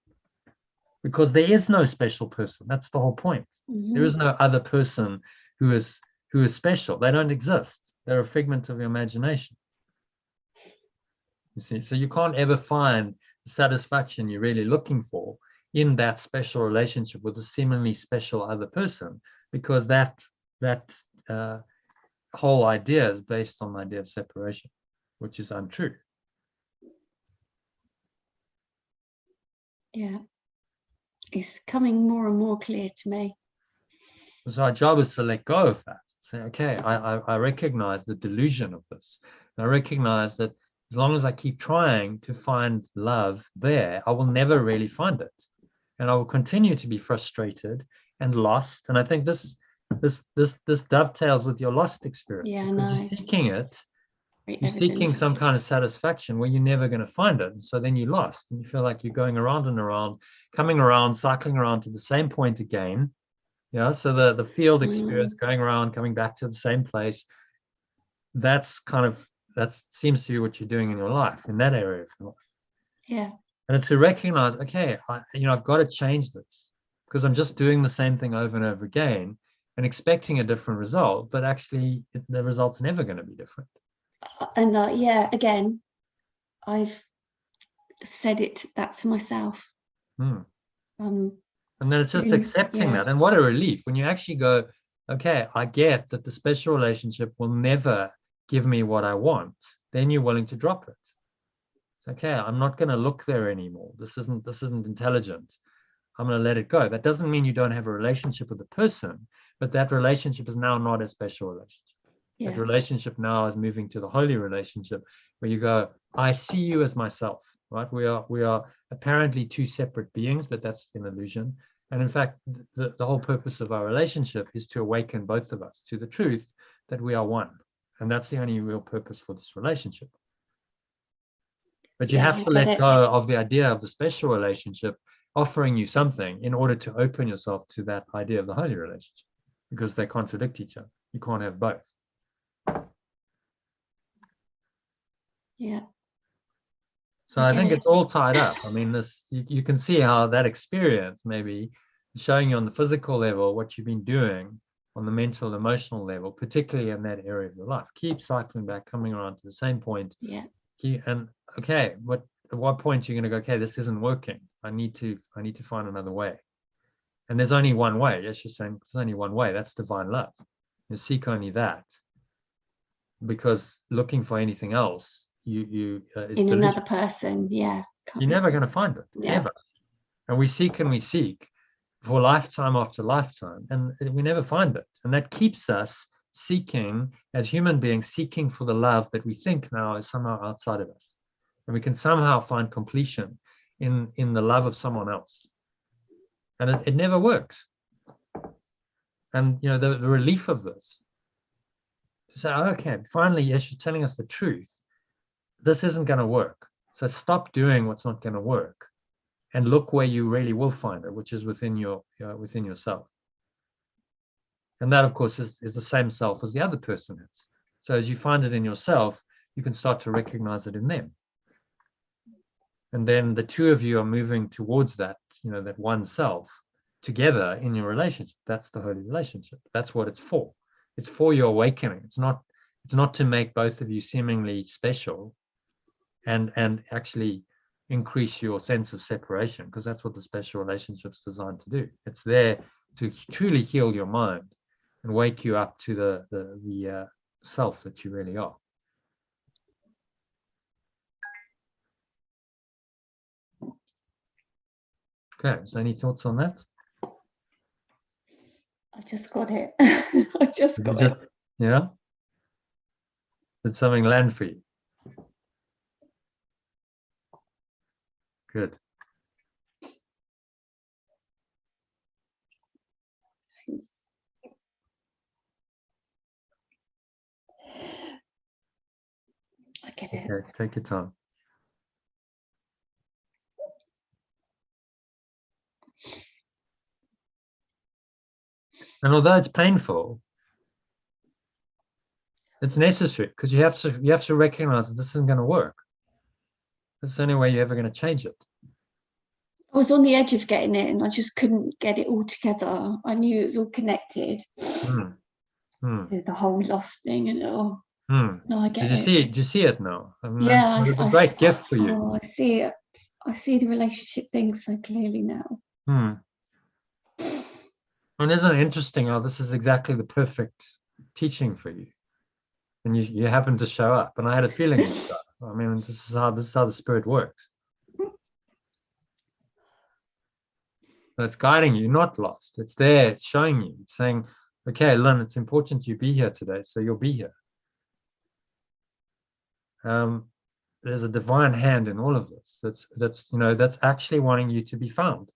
because there is no special person. That's the whole point. There is no other person who is special. They don't exist. They're a figment of your imagination. You see, so you can't ever find the satisfaction you're really looking for in that special relationship with a seemingly special other person, because that whole idea is based on the idea of separation, which is untrue. Yeah. It's coming more and more clear to me. So our job is to let go of that. Say, okay, I recognize the delusion of this. And I recognize that as long as I keep trying to find love there, I will never really find it. And I will continue to be frustrated and lost. And I think this dovetails with your lost experience. Yeah, I because know. you're seeking it. Very You're evident. seeking some kind of satisfaction where you're never going to find it. And so then you're lost and you feel like you're going around and around, coming around, cycling around to the same point again. Yeah. So the field experience, going around, coming back to the same place, that seems to be what you're doing in your life, in that area of your life. Yeah. And it's to recognize, okay, I've got to change this because I'm just doing the same thing over and over again and expecting a different result, but actually the result's never going to be different. And yeah, again, I've said that to myself. And then it's just accepting that. And what a relief when you actually go, okay, I get that the special relationship will never give me what I want. Then you're willing to drop it. It's okay, I'm not going to look there anymore. This isn't intelligent. I'm going to let it go. That doesn't mean you don't have a relationship with the person, but that relationship is now not a special relationship. Yeah. That relationship now is moving to the holy relationship where you go, I see you as myself, right? We are apparently two separate beings, but that's an illusion. And in fact, the whole purpose of our relationship is to awaken both of us to the truth that we are one. And that's the only real purpose for this relationship. But you have to let go of the idea of the special relationship offering you something in order to open yourself to that idea of the holy relationship, because they contradict each other. You can't have both. Yeah. So I think it's all tied up. I mean, you can see how that experience maybe is showing you on the physical level what you've been doing on the mental, emotional level, particularly in that area of your life. Keep cycling back, coming around to the same point. Yeah. And okay, at what point you're going to go, okay, this isn't working. I need to find another way. And there's only one way. Yes, you're saying there's only one way. That's divine love. You seek only that. Because looking for anything else, is in another person, yeah. You're never going to find it, ever. And we seek for lifetime after lifetime, and we never find it. And that keeps us seeking, as human beings, seeking for the love that we think now is somehow outside of us. And we can somehow find completion in the love of someone else. And it never works. And the relief of this, to say, okay, finally, yes, she's telling us the truth. This isn't going to work. So stop doing what's not going to work and look where you really will find it, which is within yourself. And that, of course, is the same self as the other person is. So as you find it in yourself, you can start to recognize it in them. And then the two of you are moving towards that, that one self together in your relationship. That's the holy relationship. That's what it's for. It's for your awakening. It's not to make both of you seemingly special and actually increase your sense of separation, because that's what the special relationship's designed to do. It's there to truly heal your mind and wake you up to the self that you really are. Okay, so any thoughts on that? I just got it. I just got it. Yeah? Did something land for you? Good. Thanks. I get it. Okay, take your time. And although it's painful, it's necessary, because you have to recognize that this isn't going to work. That's the only way you're ever going to change it. I was on the edge of getting it and I just couldn't get it all together. I knew it was all connected. The whole lost thing and no, I get it. Did you see it now? I mean, yeah, it's a great gift for you. Oh, I see it. I see the relationship thing so clearly now. And isn't it interesting how this is exactly the perfect teaching for you? And you happen to show up. And I had a feeling you show up. I mean, this is how the spirit works. That's guiding you, not lost. It's there, it's showing you, it's saying, okay, Lynn, it's important you be here today, so you'll be here. There's a divine hand in all of this. That's actually wanting you to be found,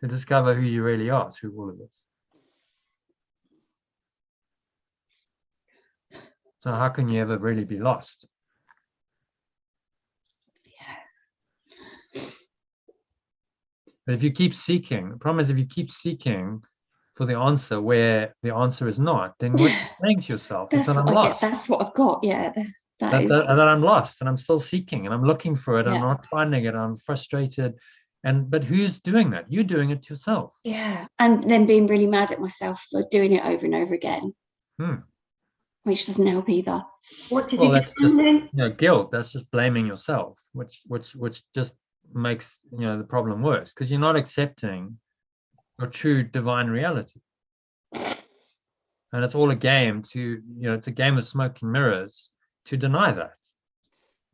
to discover who you really are through all of this. So how can you ever really be lost? But if you keep seeking, the problem is if you keep seeking for the answer where the answer is not, then what you're saying to yourself is that I'm lost. That's what I've got. Yeah, That I'm lost and I'm still seeking and I'm looking for it. Yeah. I'm not finding it. I'm frustrated. But who's doing that? You're doing it to yourself. Yeah, and then being really mad at myself for doing it over and over again, which doesn't help either. What did Well, you that's do just then? guilt. That's just blaming yourself, which just makes the problem worse, because you're not accepting your true divine reality. And it's all a game to, it's a game of smoke and mirrors to deny that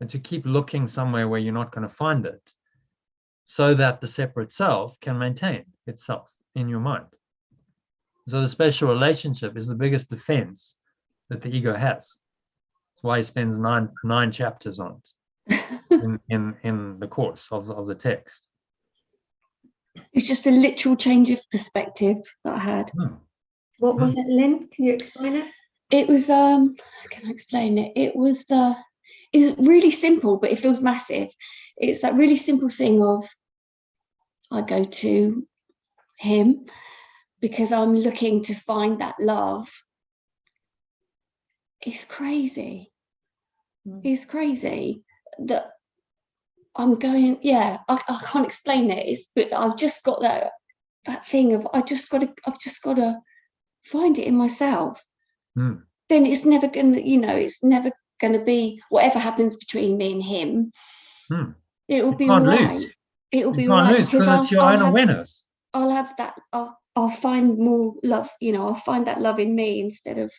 and to keep looking somewhere where you're not going to find it, so that the separate self can maintain itself in your mind. So the special relationship is the biggest defense that the ego has. That's why he spends nine chapters on it in the course of the text. It's just a literal change of perspective that I had. What was it, Lynn? Can you explain it? It was how can I explain it? It was really simple, but it feels massive. It's that really simple thing of I go to him because I'm looking to find that love. It's crazy. It's crazy that I'm going, I can't explain it. But I've just got that thing of I've just got to find it in myself. Then it's never gonna, it's never gonna be whatever happens between me and him. It will be all right. It will be all right because it's your own awareness. I'll have that. I'll find more love. I'll find that love in me instead of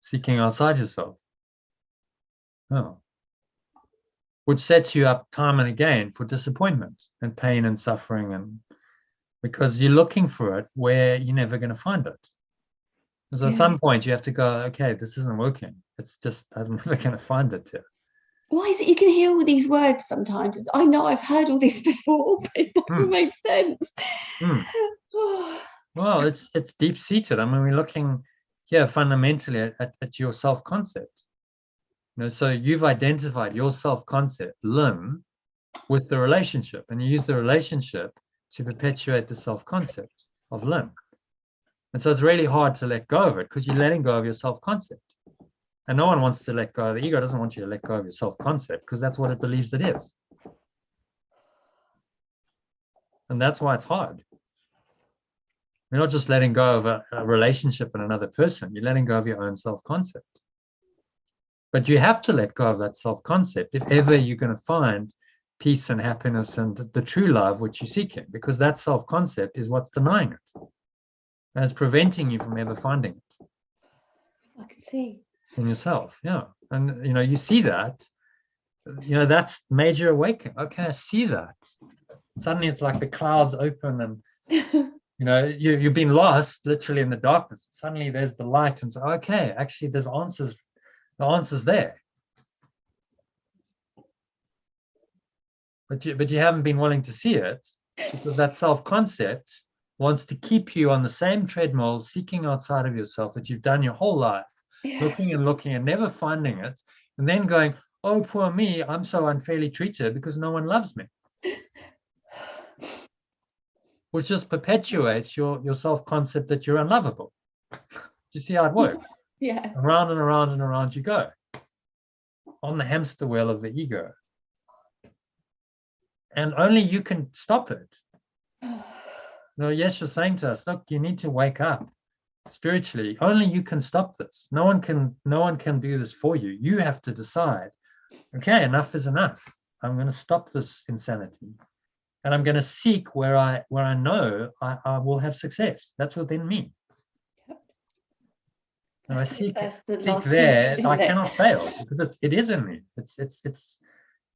seeking outside yourself. Which sets you up time and again for disappointment and pain and suffering, and because you're looking for it where you're never going to find it. Because at some point you have to go, okay, this isn't working. It's just, I'm never going to find it here. Why is it you can hear all these words sometimes? I know I've heard all this before, but it never makes sense. Well, it's deep-seated. I mean, we're looking here fundamentally at your self-concept. So you've identified your self-concept, Lynn, with the relationship, and you use the relationship to perpetuate the self-concept of Lynn. And so it's really hard to let go of it because you're letting go of your self-concept. And no one wants to let go. The ego doesn't want you to let go of your self-concept because that's what it believes it is. And that's why it's hard. You're not just letting go of a relationship and another person. You're letting go of your own self-concept. But you have to let go of that self-concept if ever you're going to find peace and happiness and the true love which you're seeking, because that self-concept is what's denying it. And it's preventing you from ever finding it. I can see. In yourself, yeah. And, you see that, that's major awakening. Okay, I see that. Suddenly it's like the clouds open and, you've been lost literally in the darkness. Suddenly there's the light and so, okay, actually there's answers. The answer's there. But you haven't been willing to see it because that self-concept wants to keep you on the same treadmill, seeking outside of yourself that you've done your whole life, looking and never finding it, and then going, oh, poor me, I'm so unfairly treated because no one loves me. Which just perpetuates your self-concept that you're unlovable. Do you see how it works? Yeah. Around and around and around you go on the hamster wheel of the ego. And only you can stop it. Yes, you're saying to us, look, you need to wake up spiritually. Only you can stop this. No one can do this for you. You have to decide, okay, enough is enough. I'm going to stop this insanity. And I'm going to seek where I know I will have success. That's within me. And I seek there, I cannot fail because it is in me. It's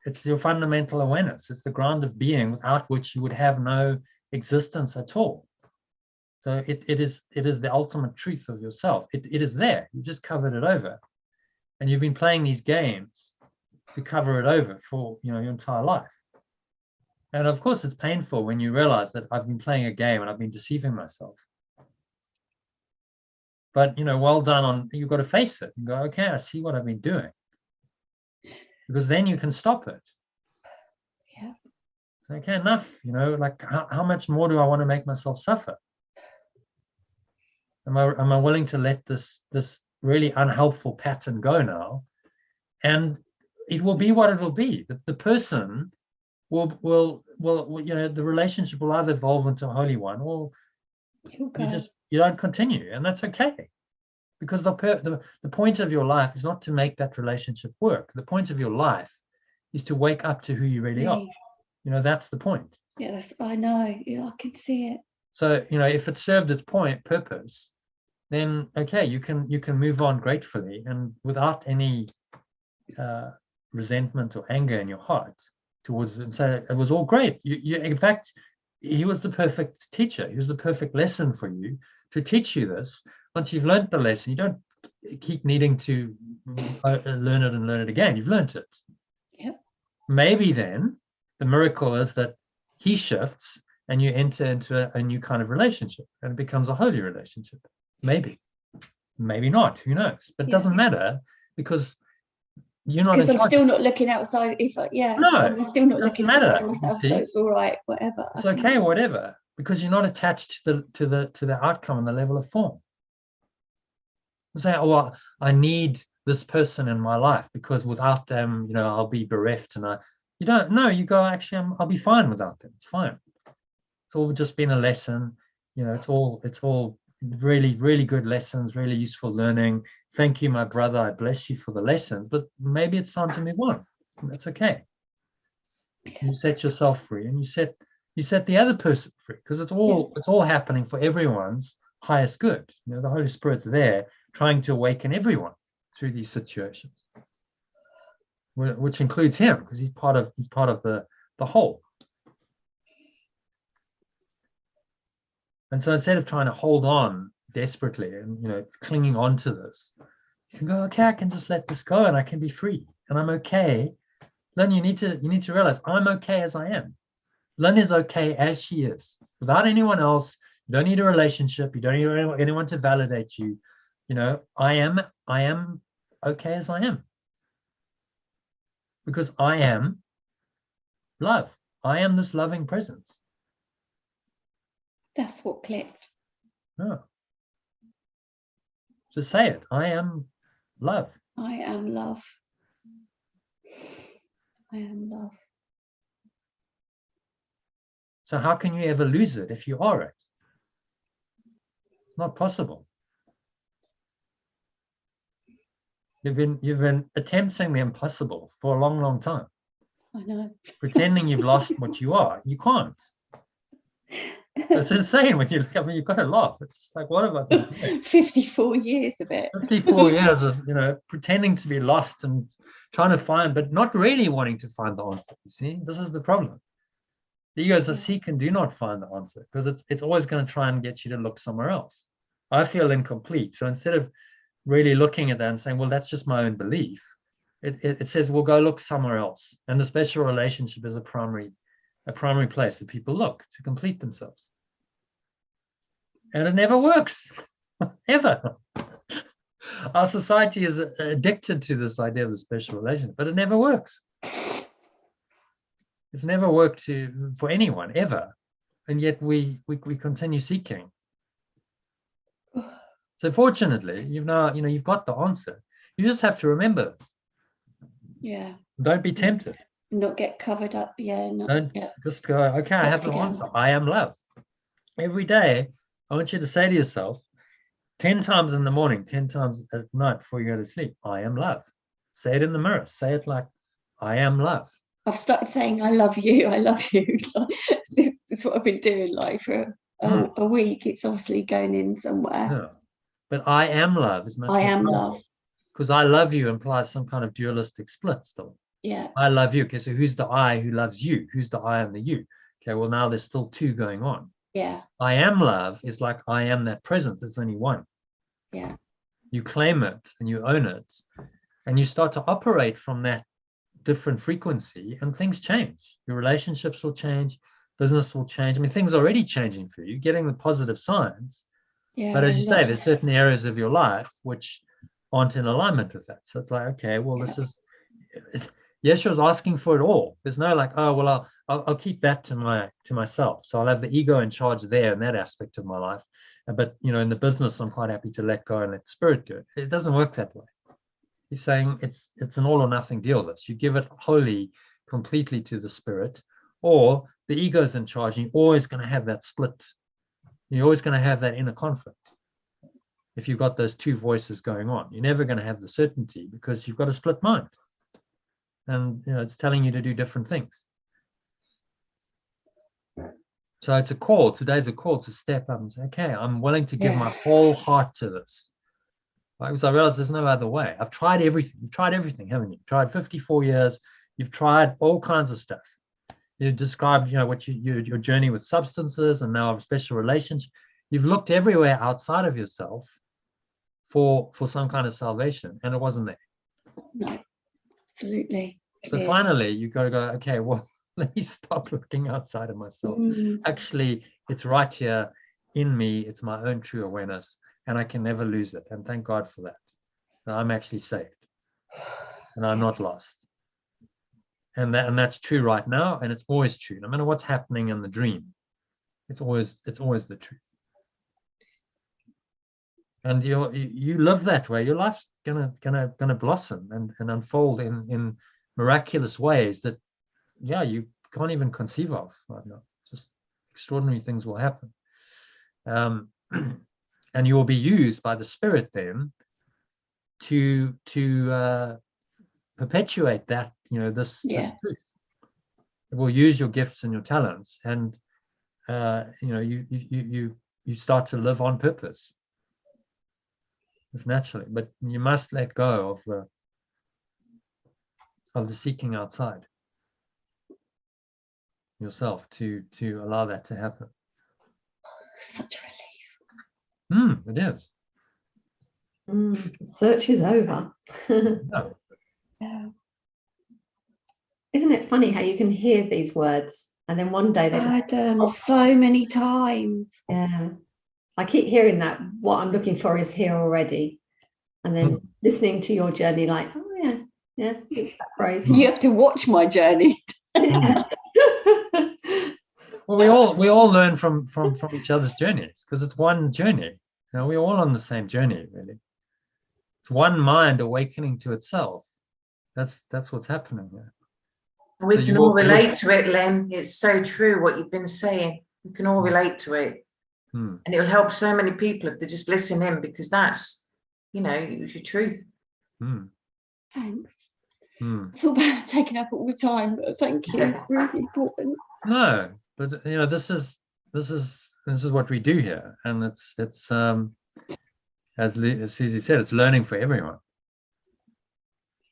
It's your fundamental awareness. It's the ground of being without which you would have no existence at all. So it is the ultimate truth of yourself. It is there. You just covered it over. And you've been playing these games to cover it over for your entire life. And of course, it's painful when you realize that I've been playing a game and I've been deceiving myself. But well done on, you've got to face it and go, okay, I see what I've been doing. Because then you can stop it. Yeah. Okay, enough. Like how much more do I want to make myself suffer? Am I willing to let this really unhelpful pattern go now? And it will be what it will be. The person will the relationship will either evolve into a holy one, or you don't continue, and that's okay. Because the point of your life is not to make that relationship work. The point of your life is to wake up to who you really are. That's the point. Yeah, I know. Yeah, I can see it. So, if it served its purpose, then okay, you can move on gratefully and without any resentment or anger in your heart towards it, and say it was all great. In fact, he was the perfect teacher. He was the perfect lesson for you to teach you this. Once you've learned the lesson, you don't keep needing to learn it again. You've learned it. Yep. Maybe then the miracle is that he shifts and you enter into a new kind of relationship and it becomes a holy relationship. Maybe not. Who knows? But it doesn't matter because you're not. Because I'm still not looking outside. I'm still not looking outside of myself. So it's all right. Whatever. It's okay. Whatever. Because you're not attached to the outcome and the level of form. Say, well, I need this person in my life because without them, I'll be bereft. And you don't know. You go, actually, I'll be fine without them. It's fine. It's all just been a lesson. It's all really, really good lessons, really useful learning. Thank you, my brother. I bless you for the lessons. But maybe it's time to move on. That's okay. You set yourself free, and you set the other person free, because it's all happening for everyone's highest good. The Holy Spirit's there trying to awaken everyone through these situations, which includes him, because he's part of the whole. And so instead of trying to hold on desperately and clinging on to this, you can go, okay, I can just let this go and I can be free and I'm okay. Then you need to realize I'm okay as I am. Lynn is okay as she is, without anyone else. You don't need a relationship. You don't need anyone to validate you. I am okay as I am. Because I am love. I am this loving presence. That's what clicked. Oh. Just say it. I am love. I am love. I am love. So how can you ever lose it if you are it? It's not possible. You've been attempting the impossible for a long, long time. I know. Pretending you've lost what you are. You can't. It's insane when you look at me. You've got to laugh. It's just like, what have I been doing? 54 years of it. 54 years of pretending to be lost and trying to find, but not really wanting to find the answer. You see, this is the problem. The ego is a seek and do not find the answer, because it's always going to try and get you to look somewhere else. I feel incomplete. So instead of really looking at that and saying, well, that's just my own belief, it says, well, go look somewhere else. And the special relationship is a primary place that people look to complete themselves. And it never works, ever. Our society is addicted to this idea of the special relationship, but it never works. It's never worked for anyone, ever. And yet we continue seeking. So fortunately, you've got the answer. You just have to remember this. Yeah. Don't be tempted. Not get covered up. Just go, okay, I have the answer. I am love. Every day, I want you to say to yourself 10 times in the morning, 10 times at night before you go to sleep, I am love. Say it in the mirror. Say it like, I am love. I've started saying, I love you. I love you. This is what I've been doing for a week. It's obviously going in somewhere. Yeah. But I am love is much I am love. Because I love you implies some kind of dualistic split still. Yeah. I love you. Okay, so who's the I who loves you? Who's the I and the you? Okay, well, now there's still two going on. Yeah. I am love is like I am that presence. There's only one. Yeah. You claim it and you own it, and you start to operate from that different frequency, and things change. Your relationships will change, business will change. I mean, things are already changing for you, getting the positive signs. Yeah. But as you say, there's certain areas of your life which aren't in alignment with that. So it's like, okay, well, this is, Yeshua's asking for it all. There's no like, oh, well, I'll keep that to myself. So I'll have the ego in charge there in that aspect of my life. But, you know, in the business, I'm quite happy to let go and let spirit do it. It doesn't work that way. He's saying it's an all or nothing deal. This, you give it wholly, completely to the spirit, or the ego's in charge, and you're always going to have that split. You're always going to have that inner conflict. If you've got those two voices going on, you're never going to have the certainty because you've got a split mind. And you know, it's telling you to do different things. So it's a call. Today's a call to step up and say, okay, I'm willing to give my whole heart to this. Because I realize there's no other way. I've tried everything. You've tried everything, haven't you? You've tried 54 years. You've tried all kinds of stuff. You described, you know, what your journey with substances and now a special relationship. You've looked everywhere outside of yourself for some kind of salvation, and it wasn't there. No, absolutely. So finally, you got to go, okay, well, let me stop looking outside of myself. Actually, it's right here in me. It's my own true awareness, and I can never lose it. And thank God for that. I'm actually saved, and I'm not lost. And that's true right now, and it's always true. No matter what's happening in the dream, it's always the truth. And you live that way. Your life's gonna blossom and unfold in miraculous ways that, yeah, you can't even conceive of right now. Just extraordinary things will happen, and you will be used by the Spirit then to perpetuate that, you know, this truth. It will use your gifts and your talents, and you know, you start to live on purpose. It's naturally, but you must let go of the seeking outside yourself to allow that to happen. Such a relief. It is. The search is over. Yeah. Isn't it funny how you can hear these words and then one day they just... I've done so many times. Yeah. I keep hearing that what I'm looking for is here already. And then listening to your journey like, oh yeah, it's that phrase. You have to watch my journey. Well, we all learn from each other's journeys, because it's one journey. You know, we're all on the same journey, really. It's one mind awakening to itself. That's what's happening here. And we can all relate to it, Len. It's so true what you've been saying. We can all relate to it. And it'll help so many people if they just listen in, because that's, you know, it was your truth. Thanks. I feel bad taking up all the time, but thank you. It's really important. No, but you know, this is what we do here, and it's as Susie said, it's learning for everyone.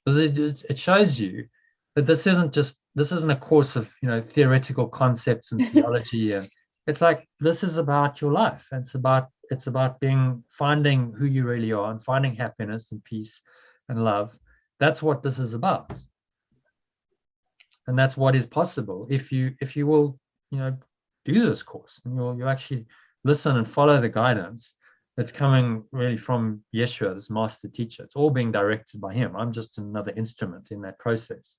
Because it shows you that this isn't a course of, you know, theoretical concepts and theology, and it's like, this is about your life. It's about finding who you really are and finding happiness and peace and love. That's what this is about, and that's what is possible if you will, you know, do this course, and you actually listen and follow the guidance that's coming really from Yeshua, this master teacher. It's all being directed by him. I'm just another instrument in that process.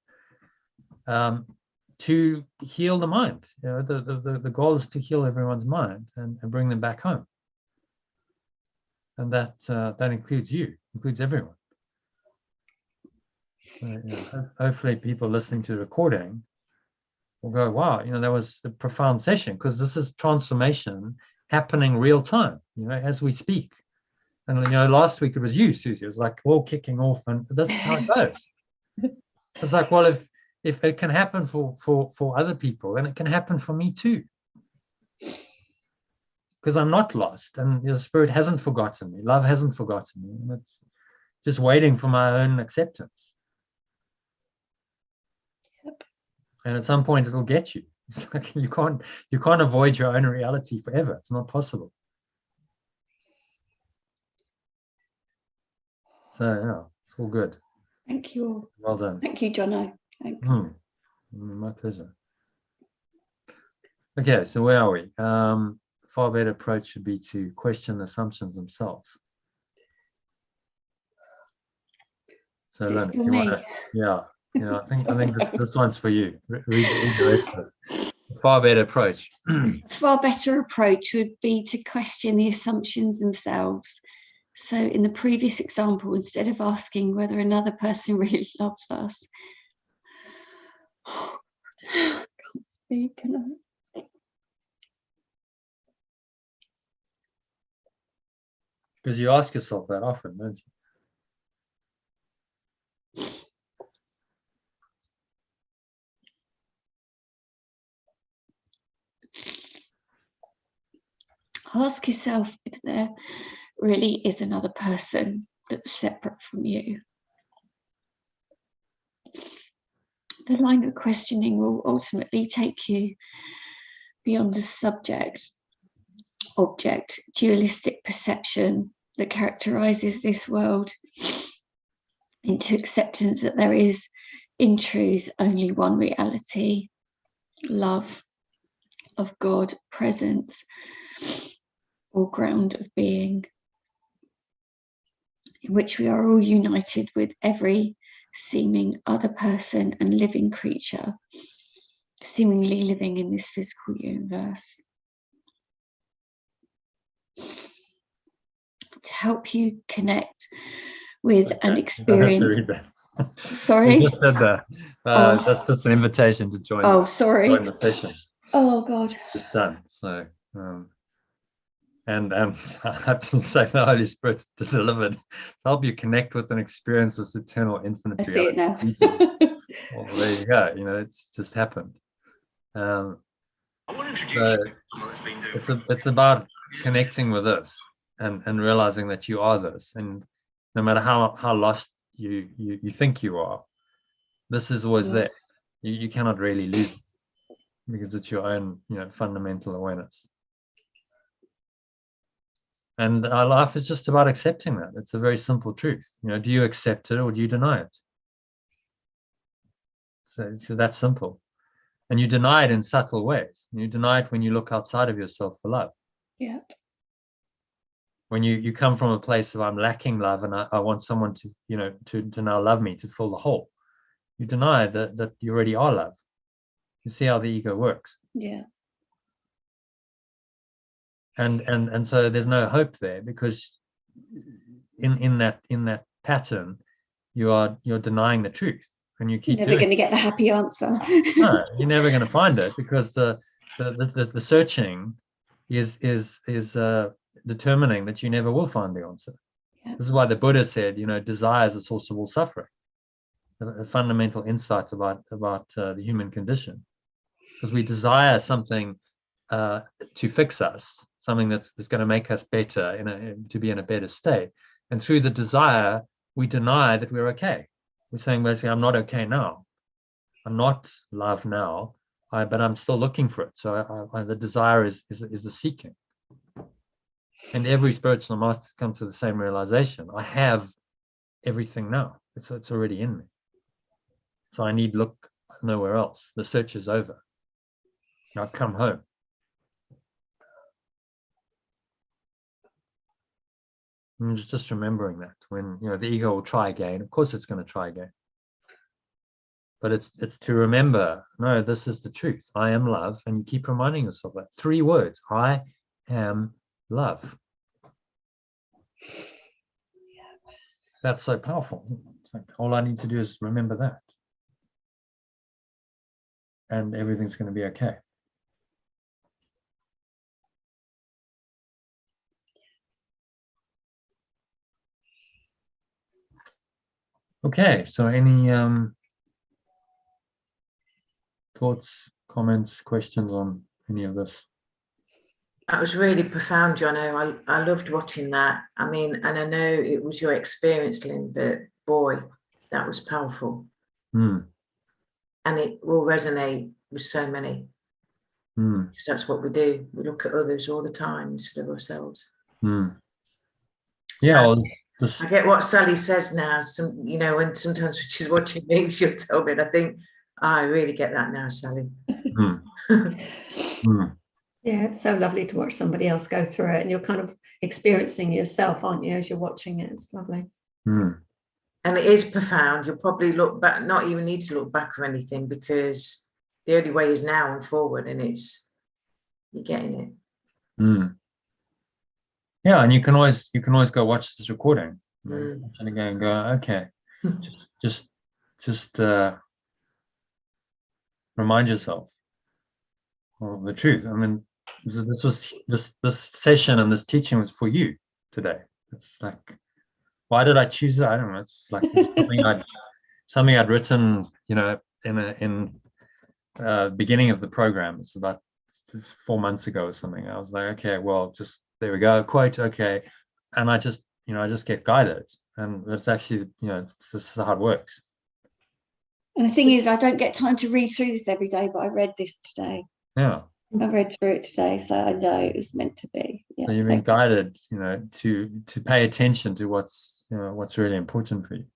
To heal the mind. You know, the goal is to heal everyone's mind and bring them back home. And that includes you, includes everyone. You know, hopefully people listening to the recording will go, wow, you know, that was a profound session, because this is transformation happening real time, you know, as we speak. And you know, last week it was you, Susie. It was like all kicking off, and this is how it goes. It's like, well, if it can happen for other people, then it can happen for me too. Because I'm not lost, and the Spirit hasn't forgotten me. Love hasn't forgotten me, and it's just waiting for my own acceptance. And at some point it'll get you. It's like you can't avoid your own reality forever. It's not possible. So yeah, it's all good. Thank you. Well done. Thank you, Jono. Thanks. My pleasure. Okay, so where are we? Far better approach should be to question the assumptions themselves. So Is it Lynn, still you me? wanna, yeah, I think this one's for you. Read the rest of it. Far better approach. A far better approach would be to question the assumptions themselves. So in the previous example, instead of asking whether another person really loves us, I can't speak, can I? Because you ask yourself that often, don't you? Ask yourself if there really is another person that's separate from you. The line of questioning will ultimately take you beyond the subject-object dualistic perception that characterizes this world into acceptance that there is, in truth, only one reality, love of God, presence, or ground of being, in which we are all united with every seeming other person and living creature, seemingly living in this physical universe. To help you connect with and experience. Sorry? You just did that. That's just an invitation to join. Oh, sorry. Join the session. Oh, God. It's done. So, and I have to say, the Holy Spirit delivered to help you connect with and experience this eternal, infinite I see reality. it now. Well, there you go. You know, it's just happened. So it's about connecting with this and realizing that you are this, and no matter how lost you think you are, this is always there. You cannot really lose it because it's your own, fundamental awareness. And our life is just about accepting that. It's a very simple truth. Do you accept it or do you deny it? So that's simple. And you deny it in subtle ways. You deny it when you look outside of yourself for love. Yeah. When you come from a place of I'm lacking love and I want someone to now love me, to fill the hole. You deny that you already are love. You see how the ego works. Yeah. And so there's no hope there, because in that pattern you're denying the truth, and you keep You're never going to get the happy answer. No, you're never going to find it, because the searching is determining that you never will find the answer. Yeah. This is why the Buddha said, desire is the source of all suffering. The fundamental insights about the human condition, because we desire something to fix us, something that's going to make us better, to be in a better state. And through the desire, we deny that we're okay. We're saying basically, I'm not okay now. I'm not love now, but I'm still looking for it. So the desire is the seeking. And every spiritual master comes to the same realization. I have everything now. It's already in me. So I need look nowhere else. The search is over. Now come home. And just remembering that when the ego will try again. Of course, it's going to try again. But it's to remember, no, this is the truth. I am love, and you keep reminding yourself that. 3 words: I am love. That's so powerful. It's like all I need to do is remember that, and everything's going to be okay. Okay, so any thoughts, comments, questions on any of this? That was really profound, Jono. I loved watching that. I mean, and I know it was your experience, Lynn, but boy, that was powerful. and it will resonate with so many. Because that's what we do. We look at others all the time instead of ourselves. Yeah, I get what Sally says now. You know, when sometimes when she's watching me, she'll tell me, and I think, I really get that now, Sally. Yeah, it's so lovely to watch somebody else go through it, and you're kind of experiencing yourself, aren't you, as you're watching it? It's lovely. And it is profound. You'll probably look back, not even need to look back or anything, because the only way is now and forward, and you're getting it. Yeah, and you can always go watch this recording, watch it again and go, okay, just remind yourself of the truth. I mean, this session and this teaching was for you today. It's like, why did I choose it? I don't know. It's like something I'd written, you know, in beginning of the program. It's about 4 months ago or something. I was like, okay, well, just there we go, quote, okay, and I just get guided, and that's actually, you know, this is how it works. And the thing is, I don't get time to read through this every day, but I read this today. Yeah, I read through it today, so I know it's meant to be. Yeah, so you've been guided, you know, to pay attention to what's really important for you,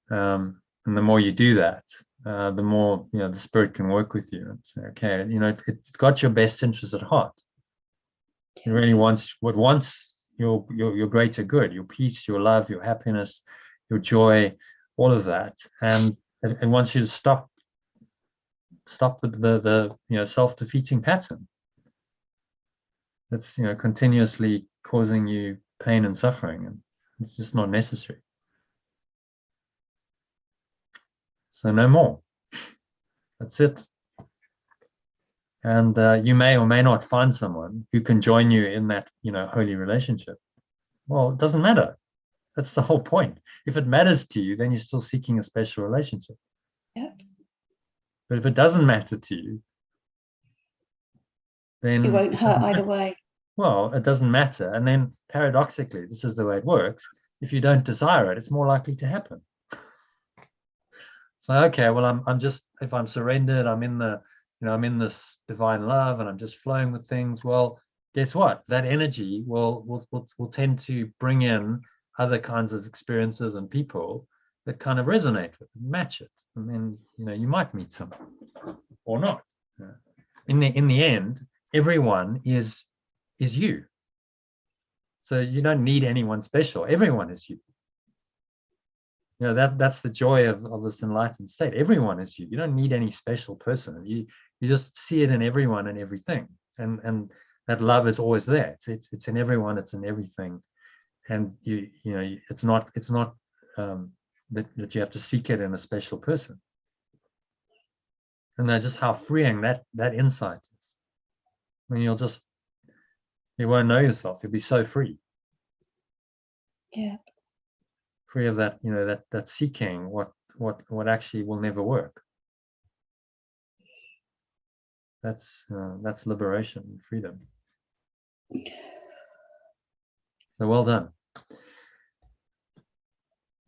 and the more you do that, the more, you know, the spirit can work with you and say, okay, you know, it's got your best interest at heart. It really wants your greater good, your peace, your love, your happiness, your joy, all of that, and it wants you to stop the you know, self-defeating pattern that's, you know, continuously causing you pain and suffering, and it's just not necessary. So no more. That's it. And you may or may not find someone who can join you in that, you know, holy relationship. Well, it doesn't matter. That's the whole point. If it matters to you, then you're still seeking a special relationship. Yeah. But if it doesn't matter to you, then it won't hurt either way. Well, it doesn't matter. And then paradoxically, this is the way it works. If you don't desire it, it's more likely to happen. So, okay, well, I'm just, if I'm surrendered, I'm in the, you know, I'm in this divine love and I'm just flowing with things. Well, guess what? That energy will tend to bring in other kinds of experiences and people that kind of resonate with it, match it. And then, you know, you might meet someone or not. In the end, everyone is you. So you don't need anyone special. Everyone is you. You know, that's the joy of this enlightened state. Everyone is you. You don't need any special person. You just see it in everyone and everything. And that love is always there. It's in everyone, it's in everything. And you know, it's not that you have to seek it in a special person. And that's just how freeing that insight is. I mean, you won't know yourself. You'll be so free. Yeah. Free of that, you know, that seeking what actually will never work. That's liberation and freedom. So well done.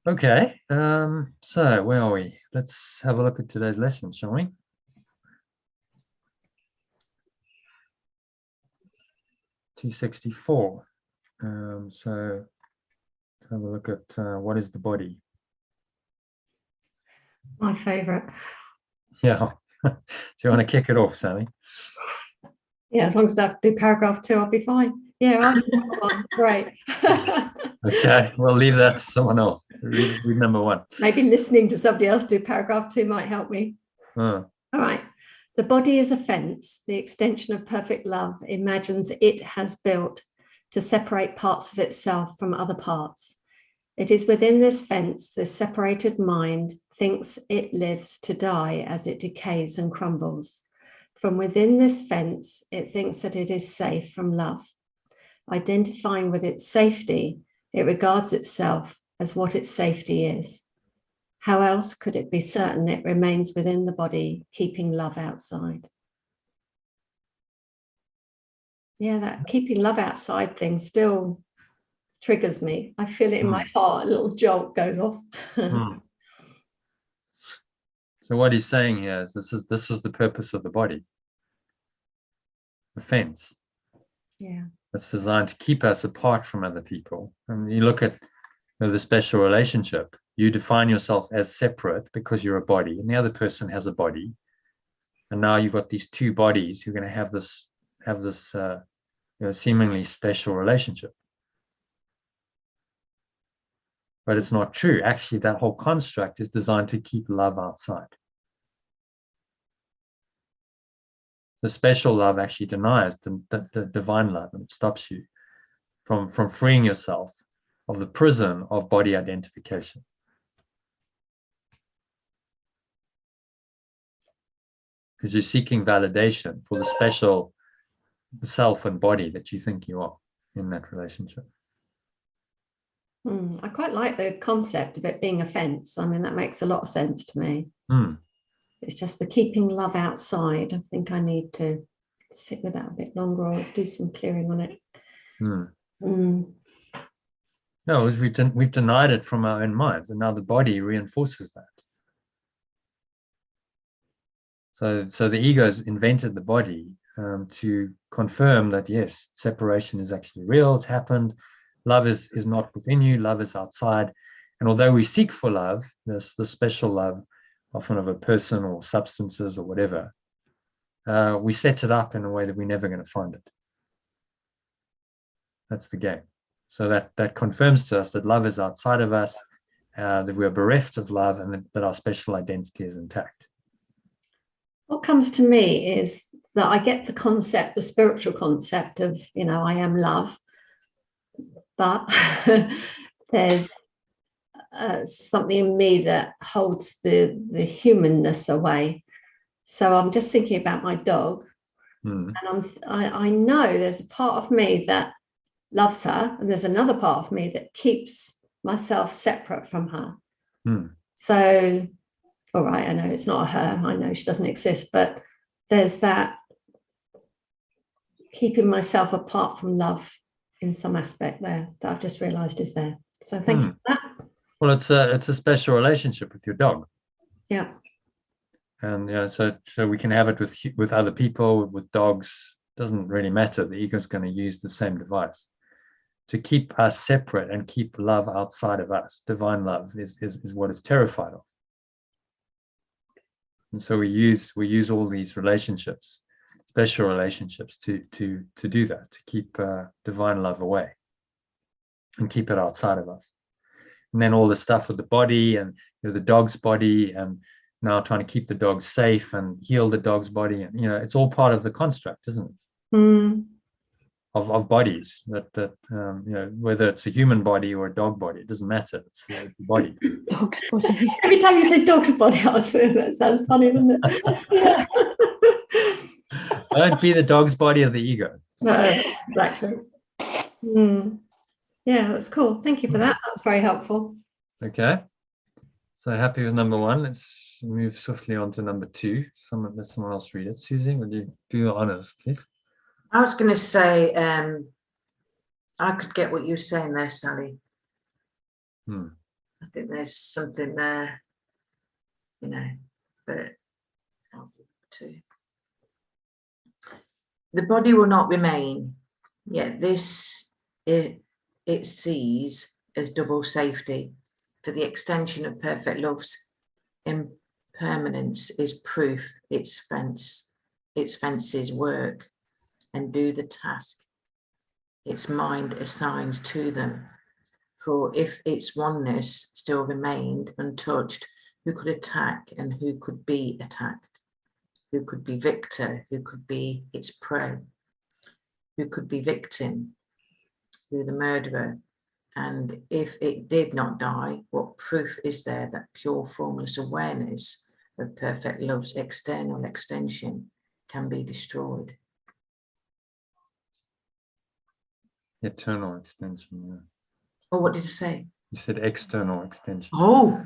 Okay, so where are we? Let's have a look at today's lesson, shall we? (264). So let's have a look at what is the body. My favorite. Yeah. Do you want to kick it off, Sally? Yeah, as long as I have to do paragraph 2, I'll be fine. Yeah, I'll do number 1. Great. Okay, we'll leave that to someone else. Read number 1. Maybe listening to somebody else do paragraph 2 might help me. All right. The body is a fence. The extension of perfect love imagines it has built to separate parts of itself from other parts. It is within this fence, this separated mind thinks it lives to die as it decays and crumbles. From within this fence, it thinks that it is safe from love. Identifying with its safety, it regards itself as what its safety is. How else could it be certain it remains within the body, keeping love outside? Yeah, that keeping love outside thing still triggers me. I feel it in my heart, a little jolt goes off. So So what he's saying here is this was the purpose of the body. The fence. Yeah. It's designed to keep us apart from other people. And you look at the special relationship. You define yourself as separate because you're a body, and the other person has a body. And now you've got these two bodies who are going to have this seemingly special relationship. But it's not true. Actually, that whole construct is designed to keep love outside. The special love actually denies the divine love, and it stops you from freeing yourself of the prison of body identification. Because you're seeking validation for the special self and body that you think you are in that relationship. I quite like the concept of it being a fence. I mean, that makes a lot of sense to me. It's just the keeping love outside. I think I need to sit with that a bit longer or do some clearing on it. No, we've denied it from our own minds, and now the body reinforces that. So the ego's invented the body to confirm that, yes, separation is actually real, it's happened. Love is not within you, love is outside. And although we seek for love, this the special love, often of a person or substances or whatever, we set it up in a way that we're never going to find it. That's the game. So that confirms to us that love is outside of us, that we are bereft of love, and that our special identity is intact. What comes to me is that I get the concept, the spiritual concept of, I am love, but there's something in me that holds the humanness away. So I'm just thinking about my dog, and I know there's a part of me that loves her, and there's another part of me that keeps myself separate from her. So, all right, I know it's not her, I know she doesn't exist, but there's that keeping myself apart from love in some aspect there that I've just realized is there. So thank you for that. Well, it's a special relationship with your dog. Yeah. And so we can have it with other people, with dogs. Doesn't really matter. The ego is going to use the same device to keep us separate and keep love outside of us. Divine love is what it's terrified of. And so we use all these relationships, special relationships, to do that, to keep divine love away and keep it outside of us. And then all the stuff with the body and the dog's body, and now trying to keep the dog safe and heal the dog's body, and it's all part of the construct, isn't it? Of bodies that whether it's a human body or a dog body, it doesn't matter. It's the body. Dog's body. Every time you say dog's body, that sounds funny, doesn't it? Don't be the dog's body of the ego. No, exactly. Yeah, that's cool. Thank you for that. That's very helpful. Okay. So happy with number one. Let's move swiftly on to number two. Let someone else read it. Susie, would you do the honors, please? I was going to say, I could get what you're saying there, Sally. I think there's something there, but the body will not remain, yet this it sees as double safety, for the extension of perfect love's impermanence is proof its fences work and do the task its mind assigns to them. For if its oneness still remained untouched, who could attack and who could be attacked? Who could be victor? Who could be its prey? Who could be victim? Who the murderer? And if it did not die, what proof is there that pure formless awareness of perfect love's external extension can be destroyed? Eternal extension. Yeah. Oh, what did I say? You said external extension. Oh,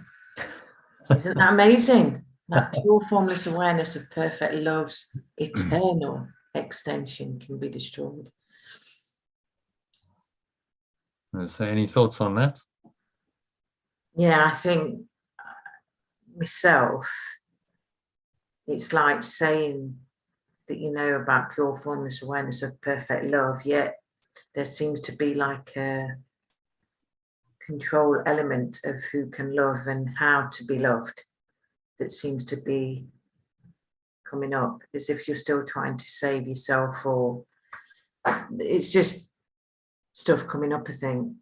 isn't that amazing? That pure formless awareness of perfect love's eternal extension can be destroyed. So any thoughts on that? Yeah, I think myself, it's like saying that you know about pure formless awareness of perfect love, yet there seems to be like a control element of who can love and how to be loved that seems to be coming up, as if you're still trying to save yourself, or it's just stuff coming up, I think.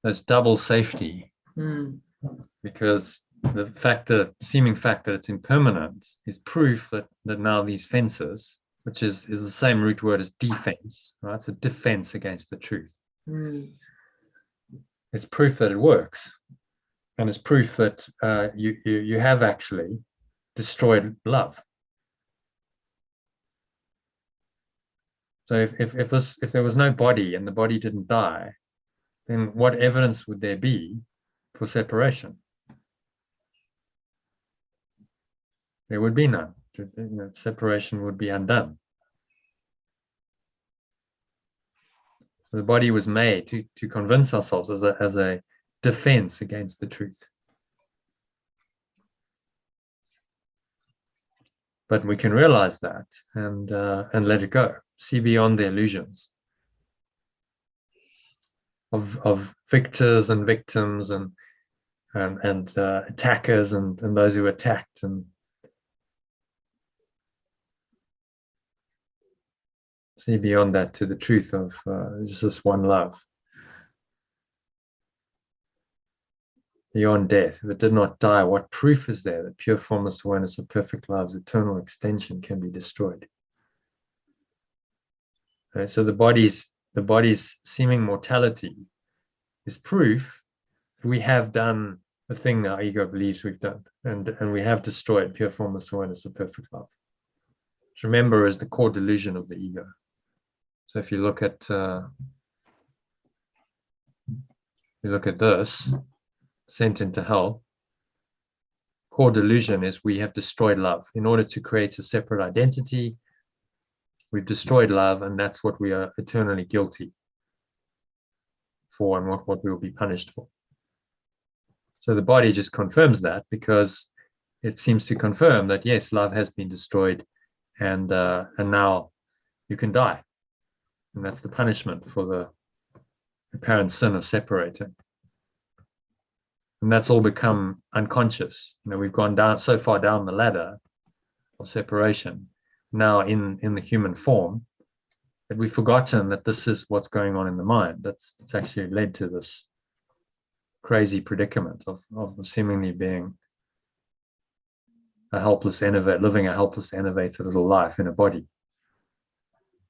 There's double safety, because the seeming fact that it's impermanent is proof that now these fences, which is the same root word as defense, right? It's a defense against the truth. It's proof that it works, and it's proof that you have actually destroyed love. So if there was no body and the body didn't die, then what evidence would there be for separation? There would be none. Separation would be undone. The body was made to convince ourselves as a defense against the truth. But we can realize that and let it go. See beyond the illusions of victors and victims and attackers and those who attacked, and see beyond that to the truth of just this one love. Beyond death, if it did not die, what proof is there that pure formless awareness of perfect love's eternal extension can be destroyed? Right, so the body's seeming mortality is proof that we have done the thing that our ego believes we've done, and we have destroyed pure formless awareness of perfect love, which, remember, is the core delusion of the ego. So if you look at this, sent into hell, core delusion is we have destroyed love. In order to create a separate identity, we've destroyed love, and that's what we are eternally guilty for, and what we will be punished for. So the body just confirms that, because it seems to confirm that yes, love has been destroyed, and now you can die, and that's the punishment for the apparent sin of separating. And that's all become unconscious. We've gone down so far down the ladder of separation now in the human form that we've forgotten that this is what's going on in the mind. It's actually led to this crazy predicament of seemingly being a helpless innovator, living a helpless innovator little life in a body,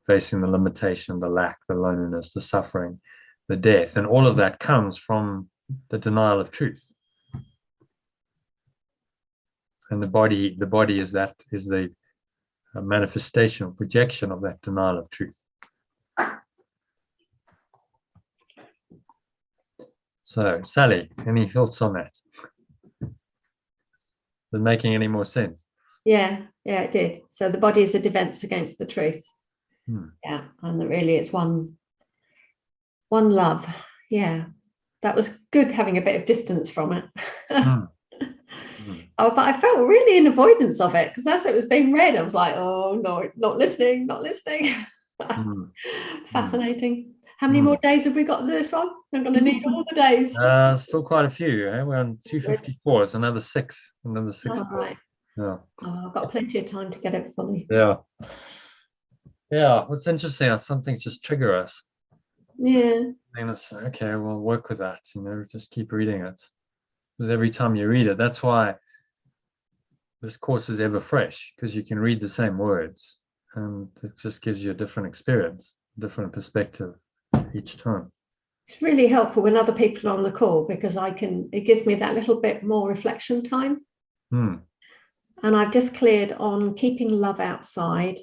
facing the limitation, the lack, the loneliness, the suffering, the death, and all of that comes from the denial of truth. And the body is the manifestation or projection of that denial of truth. So, Sally, any thoughts on that? Is it making any more sense? Yeah, it did. So the body is a defense against the truth. Yeah, and really it's one love. Yeah, that was good, having a bit of distance from it. Oh, but I felt really in avoidance of it, because as it was being read, I was like, oh no, not listening. Fascinating. How many more days have we got to this one? I'm going to need all the days. Still quite a few. We're on 254. It's another six. Right. Yeah. I've got plenty of time to get it fully. Yeah. What's interesting is some things just trigger us. Yeah. And it's okay, we'll work with that. Just keep reading it, because every time you read it, that's why this course is ever fresh, because you can read the same words and it just gives you a different experience, different perspective each time. It's really helpful when other people are on the call, because it gives me that little bit more reflection time. And I've just cleared on keeping love outside.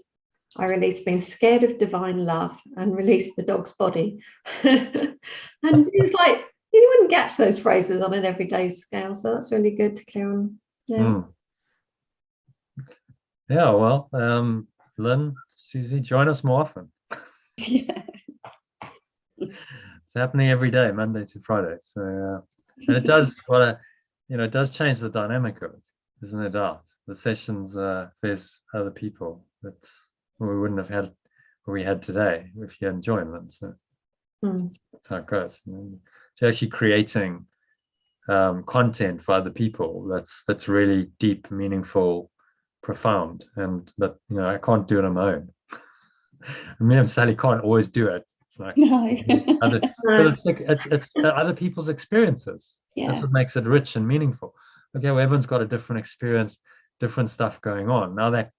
I released being scared of divine love and released the dog's body. And it was like, you wouldn't catch those phrases on an everyday scale. So that's really good to clear on. Yeah. Yeah, well, Lynn, Susie, join us more often. Yeah. It's happening every day, Monday to Friday. So, and it does, it does change the dynamic of it. There's no doubt. The sessions, there's other people that we wouldn't have had what we had today if you hadn't joined them. So that's how it goes. So actually creating content for other people that's really deep, meaningful, profound, and that I can't do it on my own. Me and Sally can't always do it. It's like it's other people's experiences. Yeah. That's what makes it rich and meaningful. Okay, well, everyone's got a different experience, different stuff going on. Now that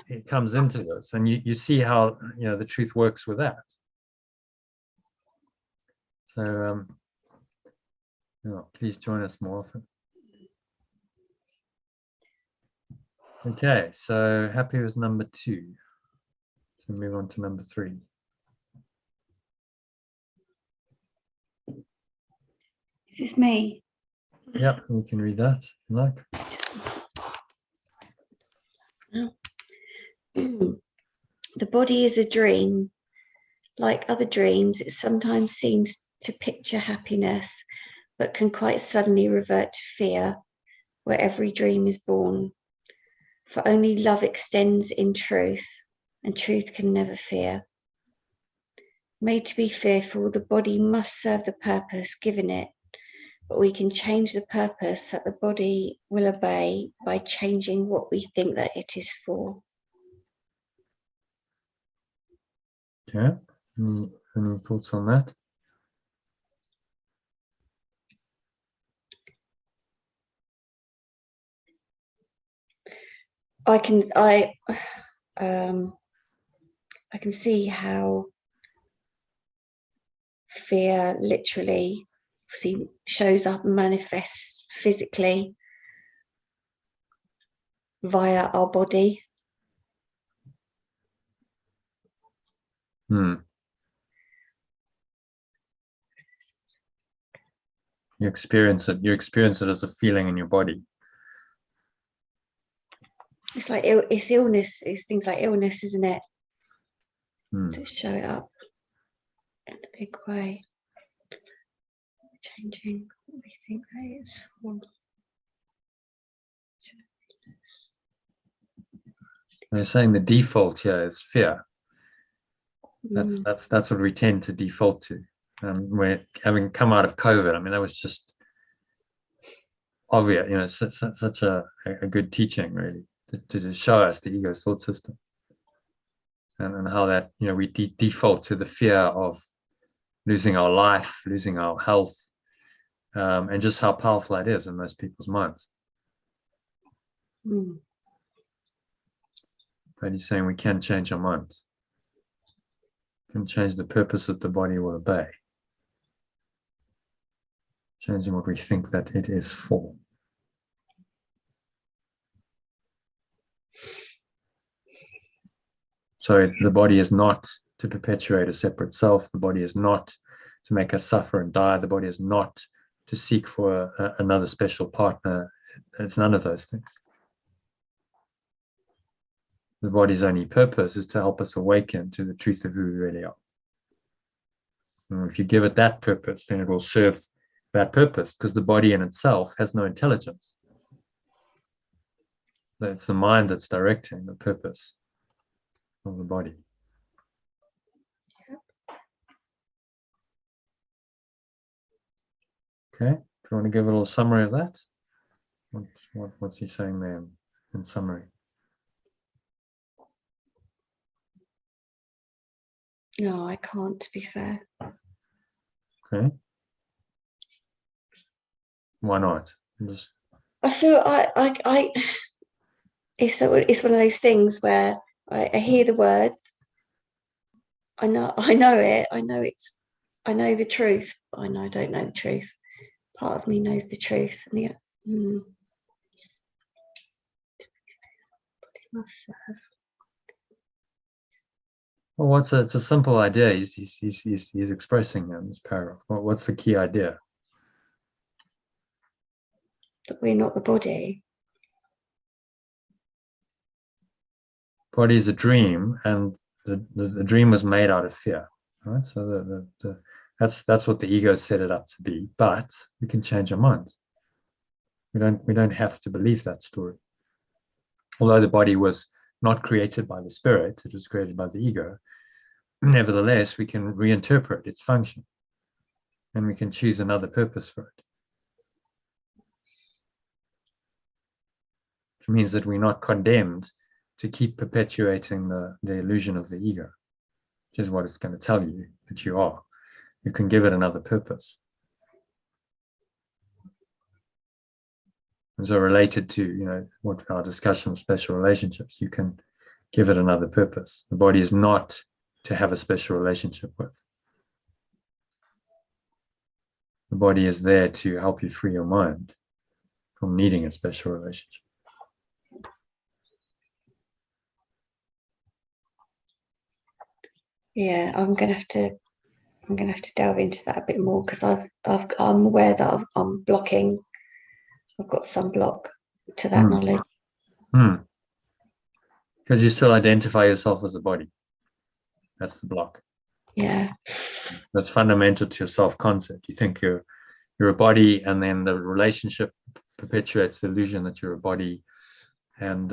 it comes into this, and you see how the truth works with that. So please join us more often. Okay, so happy with number 2. So move on to number 3. Is this me? Yep, you can read that if you like. The body is a dream. Like other dreams, it sometimes seems to picture happiness, but can quite suddenly revert to fear, where every dream is born. For only love extends in truth, and truth can never fear. Made to be fearful, the body must serve the purpose given it, but we can change the purpose that the body will obey by changing what we think that it is for. Okay, any thoughts on that? I can see how fear literally shows up and manifests physically via our body. You experience it as a feeling in your body. It's like it's illness. It's things like illness, isn't it? To show it up in a big way, changing what we think that is. They're saying the default here is fear. That's what we tend to default to. We're having come out of COVID. I mean, that was just obvious. Such a good teaching, really, to show us the ego's thought system, and how that we default to the fear of losing our life, losing our health, and just how powerful that is in most people's minds. But he's saying we can change our minds. We can change the purpose that the body will obey. Changing what we think that it is for. So the body is not to perpetuate a separate self. The body is not to make us suffer and die. The body is not to seek for another special partner. It's none of those things. The body's only purpose is to help us awaken to the truth of who we really are. And if you give it that purpose, then it will serve that purpose, because the body in itself has no intelligence. It's the mind that's directing the purpose of the body. Okay, do you want to give a little summary of that? What's he saying there in summary? No, I can't, to be fair. Okay. Why not? I feel it's one of those things where I hear the words. I know it. I know the truth. I know I don't know the truth. Part of me knows the truth. And yeah, Well, it's a simple idea. He's expressing in this paragraph. What's the key idea? that we're not the body. Body is a dream, and the dream was made out of fear. Right? So that's what the ego set it up to be. But we can change our minds. We don't have to believe that story. Although the body was not created by the spirit, it was created by the ego. Nevertheless, we can reinterpret its function, and we can choose another purpose for it. Which means that we're not condemned to keep perpetuating the illusion of the ego, which is what it's going to tell you that you are. You can give it another purpose. And so related to, what our discussion of special relationships, you can give it another purpose. The body is not to have a special relationship with. The body is there to help you free your mind from needing a special relationship. Yeah, I'm gonna have to delve into that a bit more, because I'm aware that I'm blocking. I've got some block to that knowledge. Because you still identify yourself as a body. That's the block. Yeah. That's fundamental to your self-concept. You think you're a body, and then the relationship perpetuates the illusion that you're a body. And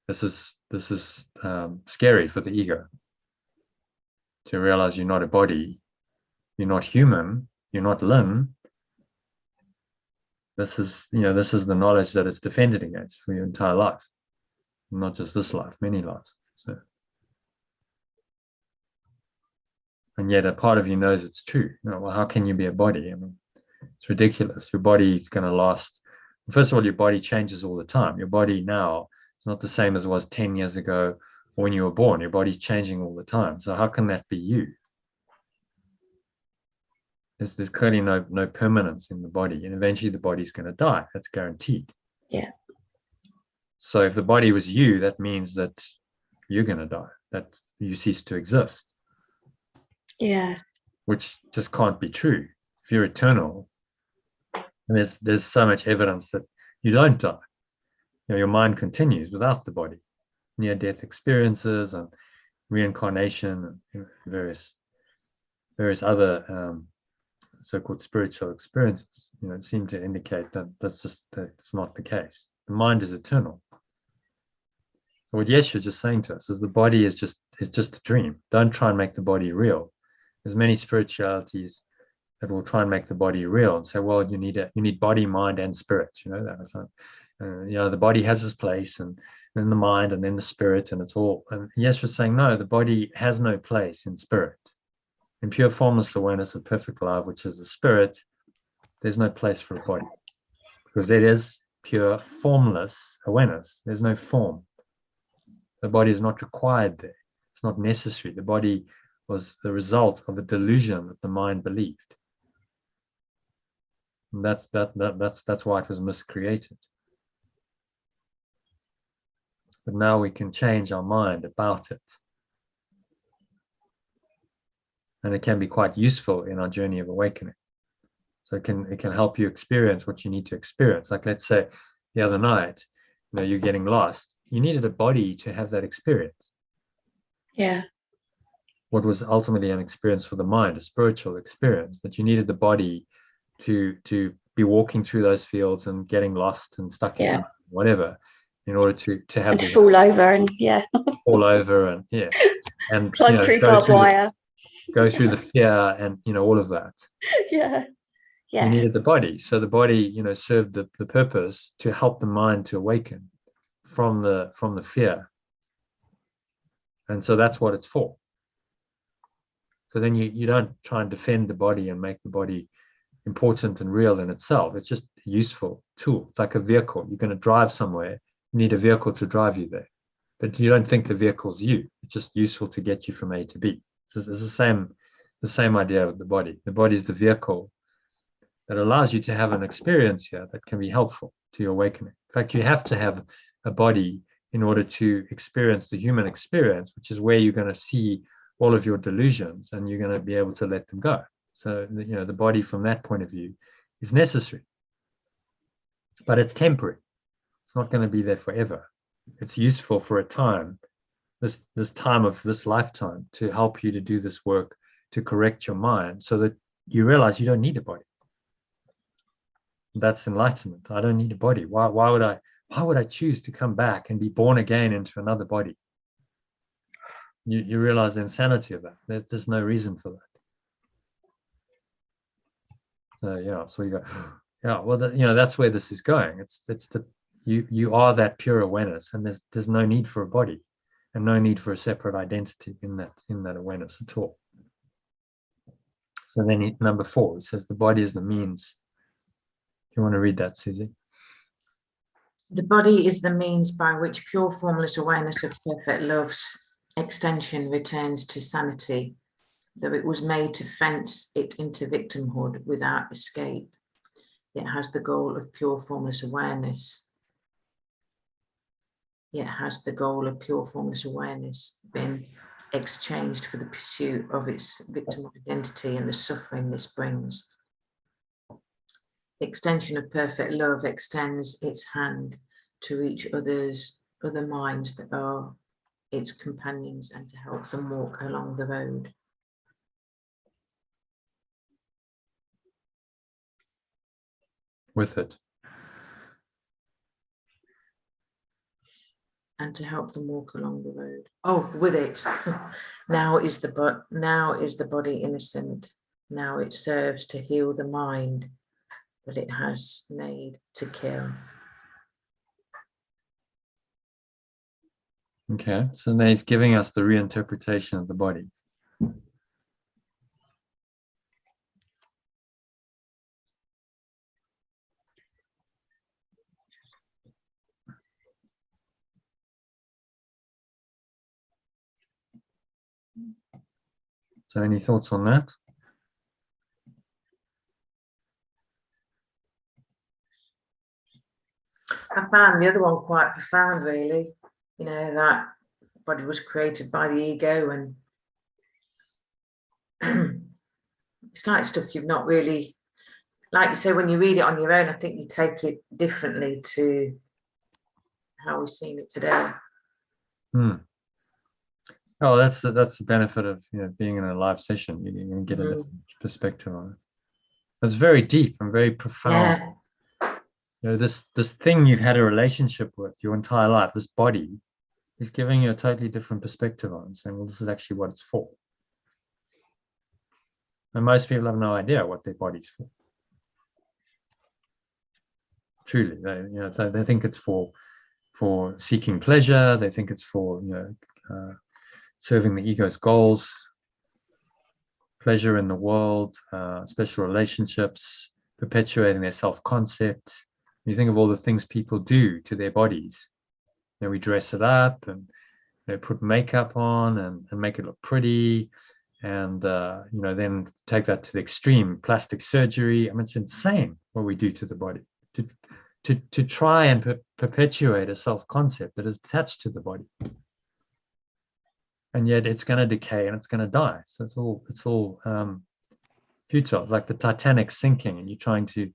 this is scary for the ego, to realize you're not a body, you're not human, you're not Lynn. This is the knowledge that it's defended against for your entire life, not just this life, many lives. So, and yet a part of you knows it's true. Well, how can you be a body? I mean, it's ridiculous. Your body is going to last. First of all, your body changes all the time. Your body now is not the same as it was 10 years ago when you were born. Your body's changing all the time. So how can that be you? There's clearly no permanence in the body, and eventually the body's going to die. That's guaranteed. Yeah. So if the body was you, that means that you're going to die, that you cease to exist. Yeah. Which just can't be true. If you're eternal, and there's so much evidence that you don't die. Your mind continues without the body. Near-death experiences and reincarnation and various other so-called spiritual experiences, seem to indicate that that's not the case. The mind is eternal. So what Yeshua is just saying to us is the body is just a dream. Don't try and make the body real. There's many spiritualities that will try and make the body real and say, well, you need body, mind, and spirit. The body has its place, and then the mind, and then the spirit, and it's all. And Yeshua is saying, no, the body has no place in spirit. In pure formless awareness of perfect love, which is the spirit, there's no place for a body, because it is pure formless awareness. There's no form. The body is not required there. It's not necessary. The body was the result of a delusion that the mind believed. And that's why it was miscreated. But now we can change our mind about it. And it can be quite useful in our journey of awakening. So it can help you experience what you need to experience. Like, let's say the other night, you're getting lost. You needed a body to have that experience. Yeah. What was ultimately an experience for the mind, a spiritual experience, but you needed the body to be walking through those fields and getting lost and stuck in whatever, in order to have and to fall over and fall over and climb through barbed wire. Go through the fear and all of that. Yeah. You needed the body. So the body, served the purpose to help the mind to awaken from the fear. And so that's what it's for. So then you don't try and defend the body and make the body important and real in itself. It's just a useful tool. It's like a vehicle. You're going to drive somewhere. You need a vehicle to drive you there. But you don't think the vehicle's you. It's just useful to get you from A to B. So it's the same idea with the body. The body is the vehicle that allows you to have an experience here that can be helpful to your awakening. In fact, you have to have a body in order to experience the human experience, which is where you're going to see all of your delusions and you're going to be able to let them go. So, the body from that point of view is necessary, but it's temporary. It's not going to be there forever. It's useful for a time, this time of this lifetime, to help you to do this work, to correct your mind so that you realize you don't need a body. That's enlightenment. I don't need a body. Why would I choose to come back and be born again into another body? You realize the insanity of that. There's no reason for that. So yeah, so you go, yeah, well, that's where this is going. It's the you are that pure awareness, and there's no need for a body, and no need for a separate identity in that awareness at all. So then number 4, it says the body is the means. Do you want to read that, Susie? The body is the means by which pure formless awareness of perfect love's extension returns to sanity, though it was made to fence it into victimhood without escape. It has the goal of pure formless awareness. It has the goal of pure formless awareness been exchanged for the pursuit of its victim identity and the suffering this brings. The extension of perfect love extends its hand to reach other minds that are its companions and to help them walk along the road. With it. And to help them walk along the road. Oh, with it. Now is the body innocent. Now it serves to heal the mind that it has made to kill. Okay, so now he's giving us the reinterpretation of the body. So any thoughts on that? I found the other one quite profound, really. You know, that body was created by the ego, and it's like stuff you've not really, like you say, when you read it on your own, I think you take it differently to how we've seen it today. Oh, that's the benefit of being in a live session. You can get a different perspective on it. It's very deep and very profound. Yeah. This thing you've had a relationship with your entire life, this body, is giving you a totally different perspective on it, saying, well, this is actually what it's for. And most people have no idea what their body's for. Truly, they think it's for seeking pleasure. They think it's for serving the ego's goals, pleasure in the world, special relationships, perpetuating their self-concept. You think of all the things people do to their bodies. We dress it up and they put makeup on and make it look pretty, and then take that to the extreme, plastic surgery. I mean, it's insane what we do to the body to try and perpetuate a self-concept that is attached to the body. And yet it's going to decay and it's going to die. So it's all futile. It's like the Titanic sinking, and you're trying to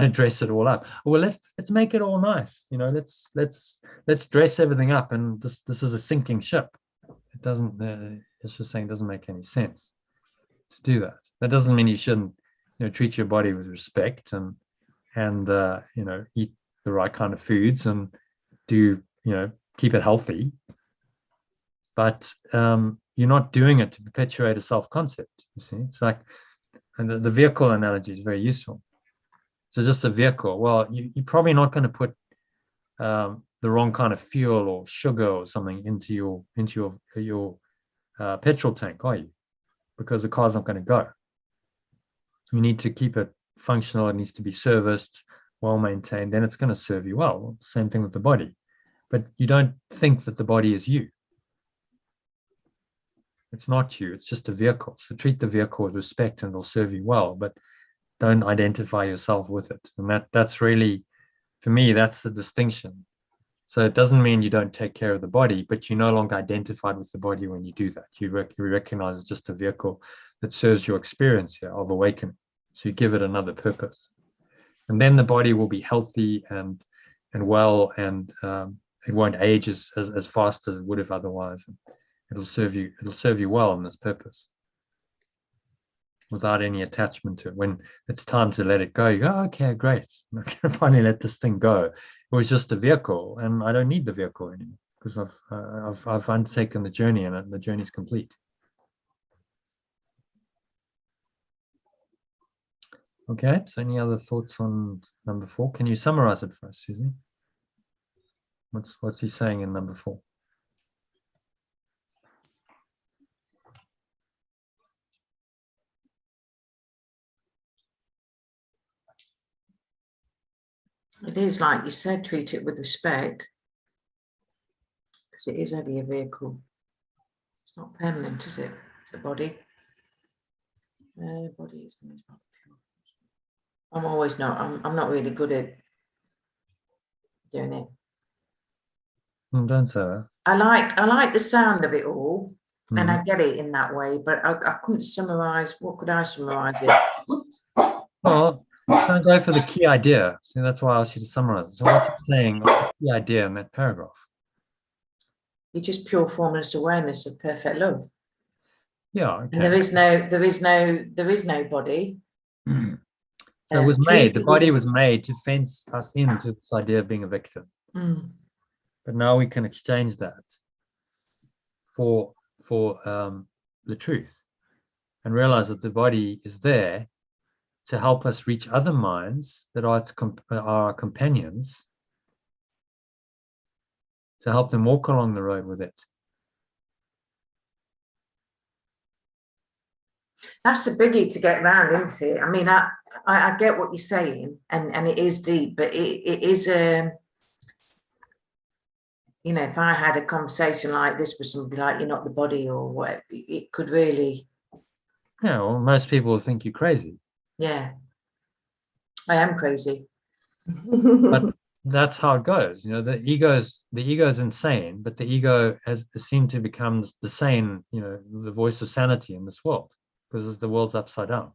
dress it all up. Well, let's make it all nice. Let's dress everything up, and this is a sinking ship. It doesn't. It's just saying it doesn't make any sense to do that. That doesn't mean you shouldn't treat your body with respect and eat the right kind of foods and do keep it healthy. But you're not doing it to perpetuate a self-concept. You see, it's like, and the vehicle analogy is very useful. So just a vehicle. Well, you're probably not going to put the wrong kind of fuel or sugar or something into your petrol tank, are you? Because the car's not going to go. You need to keep it functional. It needs to be serviced, well maintained. Then it's going to serve you well. Same thing with the body. But you don't think that the body is you. It's not you. It's just a vehicle. So treat the vehicle with respect, and it'll serve you well. But don't identify yourself with it. And that's really, for me, that's the distinction. So it doesn't mean you don't take care of the body, but you're no longer identified with the body when you do that. You recognize it's just a vehicle that serves your experience here of awakening. So you give it another purpose. And then the body will be healthy and well, and it won't age as fast as it would have otherwise. It'll serve you well in this purpose. without any attachment to it. When it's time to let it go, you go, okay, great. I can finally let this thing go. It was just a vehicle, and I don't need the vehicle anymore because I've undertaken the journey, and the journey is complete. Okay, so any other thoughts on number 4? Can you summarize it for us, Susie? What's he saying in number 4? It is like you said, treat it with respect, because it is only a vehicle. It's not permanent, is it? The body. Body is the most pure. I'm always not. I'm not really good at doing it. Don't say that. I like the sound of it all, and I get it in that way. But I couldn't summarize. What could I summarize it? Well, don't go for the key idea. So that's why I asked you to summarize it. So what's it saying? What's the key idea in that paragraph? You're just pure formless awareness of perfect love. Yeah. Okay. And there is no body. So it was made. The body was made to fence us into this idea of being a victim. But now we can exchange that for the truth, and realize that the body is there to help us reach other minds that are our companions, to help them walk along the road with it. That's a biggie to get around, isn't it? I mean, I get what you're saying, and it is deep, but it is you know, if I had a conversation like this with somebody like you're not the body or what, it could really. Yeah, well, most people will think you're crazy. Yeah, I am crazy. But that's how it goes. You know, the ego is insane, but the ego has seemed to become the sane, you know, the voice of sanity in this world, because the world's upside down.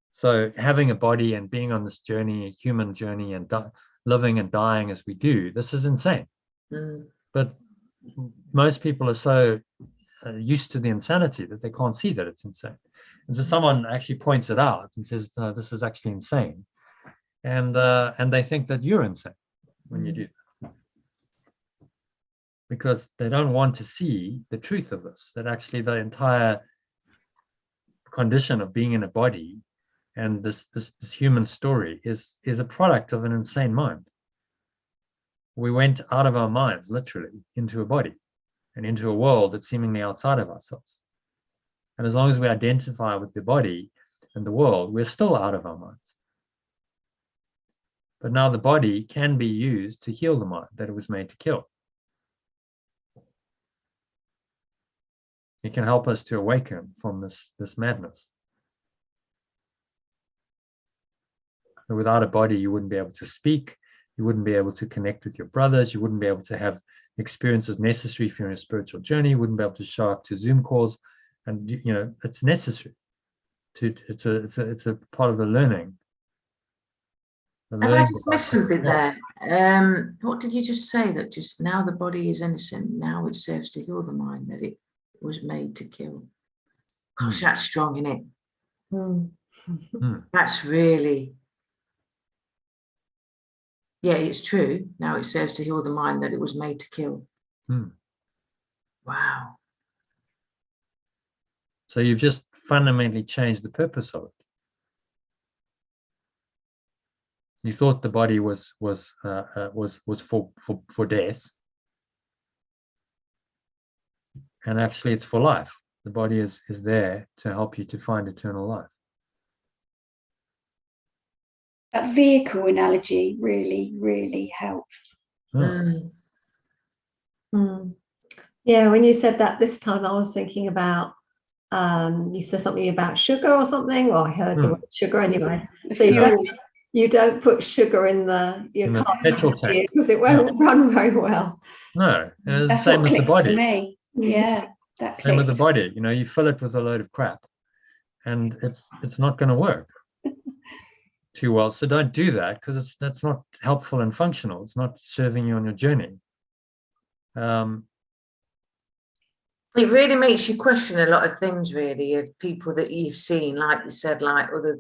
So having a body and being on this journey, a human journey, and living and dying as we do, this is insane. But most people are so used to the insanity that they can't see that it's insane. And so someone actually points it out and says, no, this is actually insane. And they think that you're insane when you do that. Because they don't want to see the truth of this, that actually the entire condition of being in a body and this human story is a product of an insane mind. We went out of our minds, literally, into a body and into a world that's seemingly outside of ourselves. And as long as we identify with the body and the world, we're still out of our minds. But now the body can be used to heal the mind that it was made to kill. It can help us to awaken from this madness. But without a body, you wouldn't be able to speak. You wouldn't be able to connect with your brothers. You wouldn't be able to have experiences necessary for your spiritual journey. You wouldn't be able to show up to Zoom calls. And, you know, it's necessary. It's a part of the learning. Have I just missed something there? What did you just say? That just now the body is innocent. Now it serves to heal the mind that it was made to kill. Gosh, that's strong, isn't it? That's really. Yeah, it's true. Now it serves to heal the mind that it was made to kill. Wow. So you've just fundamentally changed the purpose of it. You thought the body was for death, and actually it's for life. The body is there to help you to find eternal life. That vehicle analogy really, really helps. Yeah, when you said that this time, I was thinking about, you said something about sugar or something. Well, I heard the word sugar anyway. So you don't put sugar in your car because it won't run very well. No, it's That's the same what with the clicks body. for me. Yeah, that Same with the clicks. body. You know, you fill it with a load of crap, and it's not going to work too well. So don't do that, because that's not helpful and functional. It's not serving you on your journey. It really makes you question a lot of things, really, of people that you've seen, like you said, like other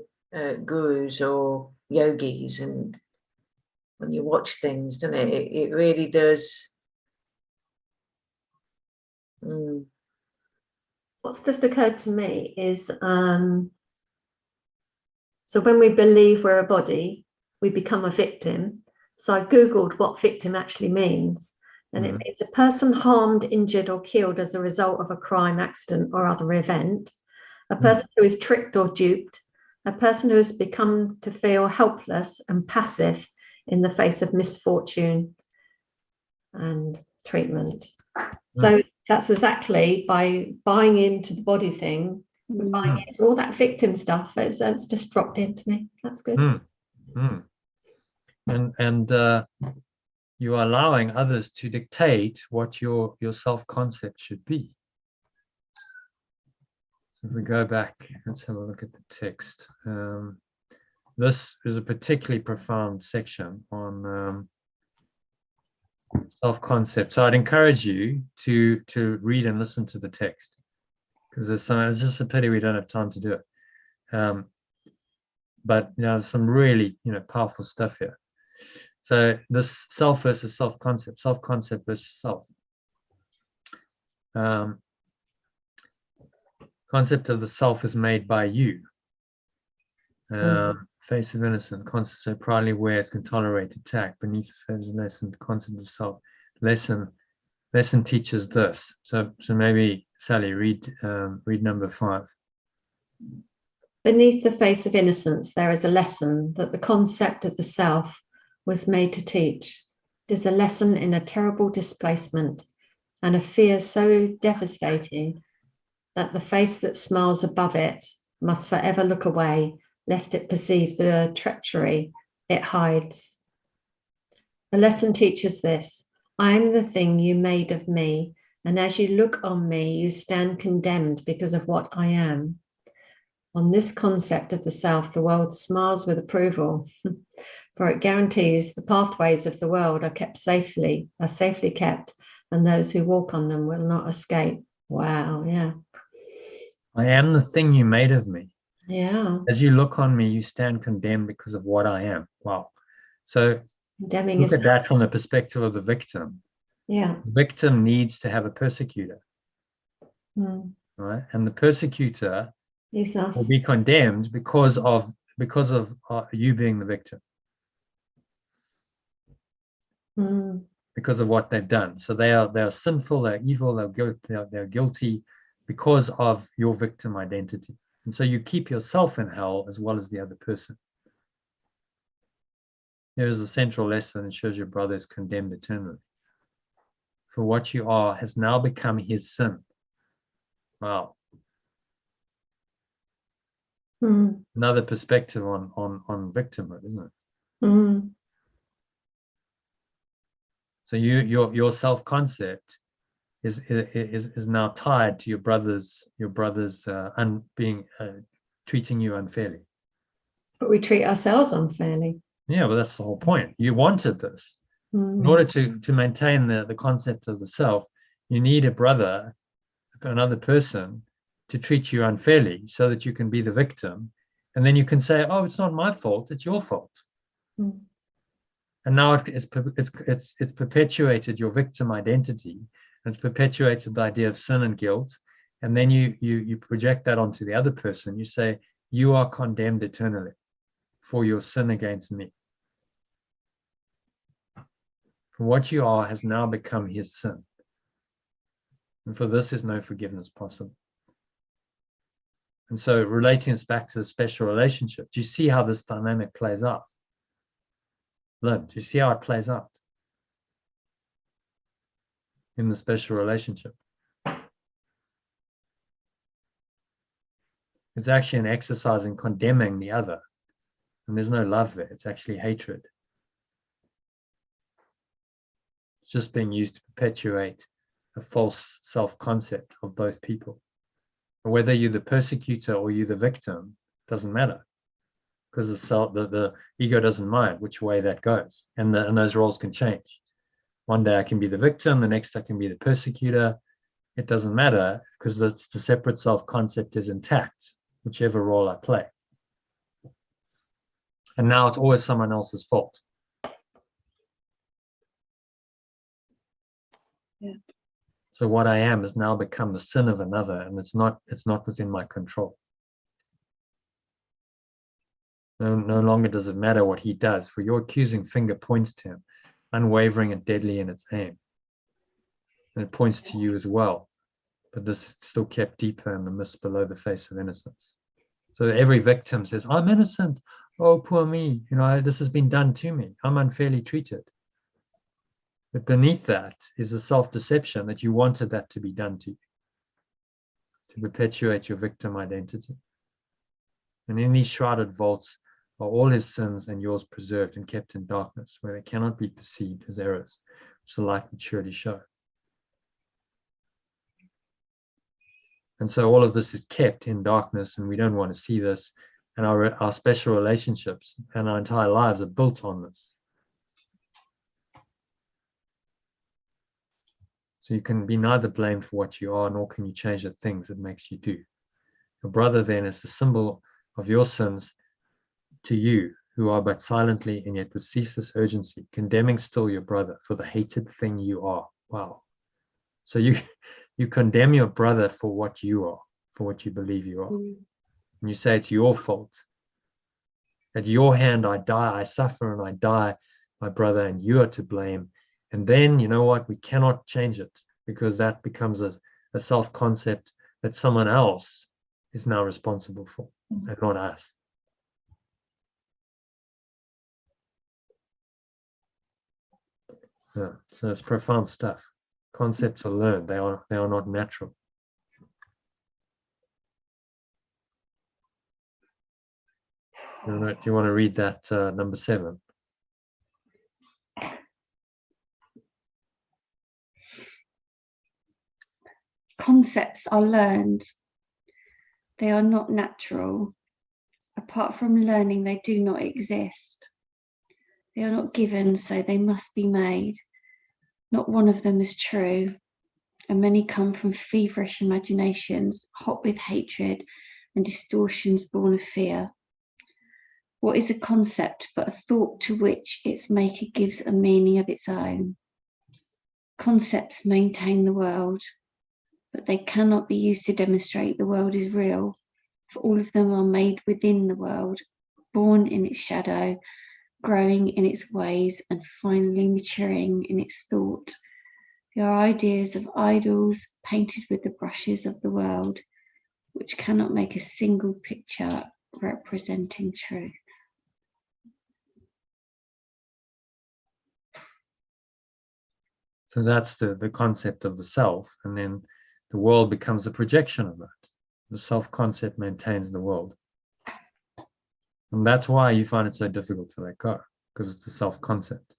gurus or yogis, and when you watch things, doesn't it? It really does. What's just occurred to me is, so when we believe we're a body, we become a victim. So I Googled what victim actually means. And it means a person harmed, injured, or killed as a result of a crime, accident, or other event, a person who is tricked or duped, a person who has become to feel helpless and passive in the face of misfortune and treatment. So that's exactly, by buying into the body thing, buying into all that victim stuff. It's just dropped into me. That's good. And you are allowing others to dictate what your self-concept should be. So if we go back, let's have a look at the text. This is a particularly profound section on self-concept. So I'd encourage you to read and listen to the text, because it's just a pity we don't have time to do it. But there's some really powerful stuff here. So this self versus self-concept, self-concept versus self. Concept of the self is made by you. Face of innocence, concept so proudly wears can tolerate attack. Beneath the face of lesson, concept of self. Lesson teaches this. So maybe Sally, read number 5. Beneath the face of innocence, there is a lesson that the concept of the self was made to teach. It is a lesson in a terrible displacement and a fear so devastating that the face that smiles above it must forever look away, lest it perceive the treachery it hides. The lesson teaches this: I am the thing you made of me, and as you look on me, you stand condemned because of what I am. On this concept of the self, the world smiles with approval, for it guarantees the pathways of the world are safely kept, and those who walk on them will not escape. Wow, yeah. I am the thing you made of me. Yeah. As you look on me, you stand condemned because of what I am. Wow. So condemning look at that from the perspective of the victim. Yeah. The victim needs to have a persecutor. Right? And the persecutor will be condemned because of you being the victim. Because of what they've done. So they are sinful, they're evil, they're guilty because of your victim identity. And so you keep yourself in hell as well as the other person. There is a central lesson that shows your brother is condemned eternally. For what you are has now become his sin. Wow. Another perspective on victimhood, isn't it? So your self-concept is now tied to your brother's treating you unfairly. But we treat ourselves unfairly. Yeah, well, that's the whole point. You wanted this. In order to maintain the concept of the self, you need a brother, another person, to treat you unfairly so that you can be the victim. And then you can say, oh, it's not my fault, it's your fault. And now it's perpetuated your victim identity, and it's perpetuated the idea of sin and guilt. And then you project that onto the other person. You say, you are condemned eternally for your sin against me. For what you are has now become his sin. And for this is no forgiveness possible. And so relating us back to the special relationship, do you see how this dynamic plays out? Lynn, do you see how it plays out in the special relationship? It's actually an exercise in condemning the other. And there's no love there. It's actually hatred. It's just being used to perpetuate a false self-concept of both people. Whether you're the persecutor or you're the victim, doesn't matter. Because the ego doesn't mind which way that goes. And those roles can change. One day I can be the victim, the next I can be the persecutor. it doesn't matter because the separate self concept is intact, whichever role I play. And now it's always someone else's fault. Yeah. So what I am has now become the sin of another, and it's not within my control. No longer does it matter what he does, for your accusing finger points to him, unwavering and deadly in its aim. And it points to you as well, but this is still kept deeper in the mist below the face of innocence. So every victim says, I'm innocent. Oh, poor me. You know, this has been done to me. I'm unfairly treated. But beneath that is the self-deception that you wanted that to be done to you, to perpetuate your victim identity. And in these shrouded vaults are all his sins and yours preserved and kept in darkness, where they cannot be perceived as errors, which the light would surely show. And so all of this is kept in darkness, and we don't want to see this. And our special relationships and our entire lives are built on this. So you can be neither blamed for what you are, nor can you change the things that makes you do. Your brother then is the symbol of your sins to you, who are but silently and yet with ceaseless urgency, condemning still your brother for the hated thing you are. Wow. So you condemn your brother for what you are, for what you believe you are. And you say it's your fault. At your hand I die, I suffer and I die, my brother, and you are to blame. And then, you know what, we cannot change it, because that becomes a self-concept that someone else is now responsible for, and not us. Yeah, so it's profound stuff. Concepts are learned, they are not natural. Do you want to read that number 7? Concepts are learned. They are not natural. Apart from learning, they do not exist. They are not given, so they must be made. Not one of them is true, and many come from feverish imaginations, hot with hatred and distortions born of fear. What is a concept but a thought to which its maker gives a meaning of its own? Concepts maintain the world, but they cannot be used to demonstrate the world is real, for all of them are made within the world, born in its shadow, growing in its ways, and finally maturing in its thought. They are ideas of idols painted with the brushes of the world, which cannot make a single picture representing truth. So that's the concept of the self, and then the world becomes a projection of that. The self-concept maintains the world. And that's why you find it so difficult to let go, because it's the self-concept.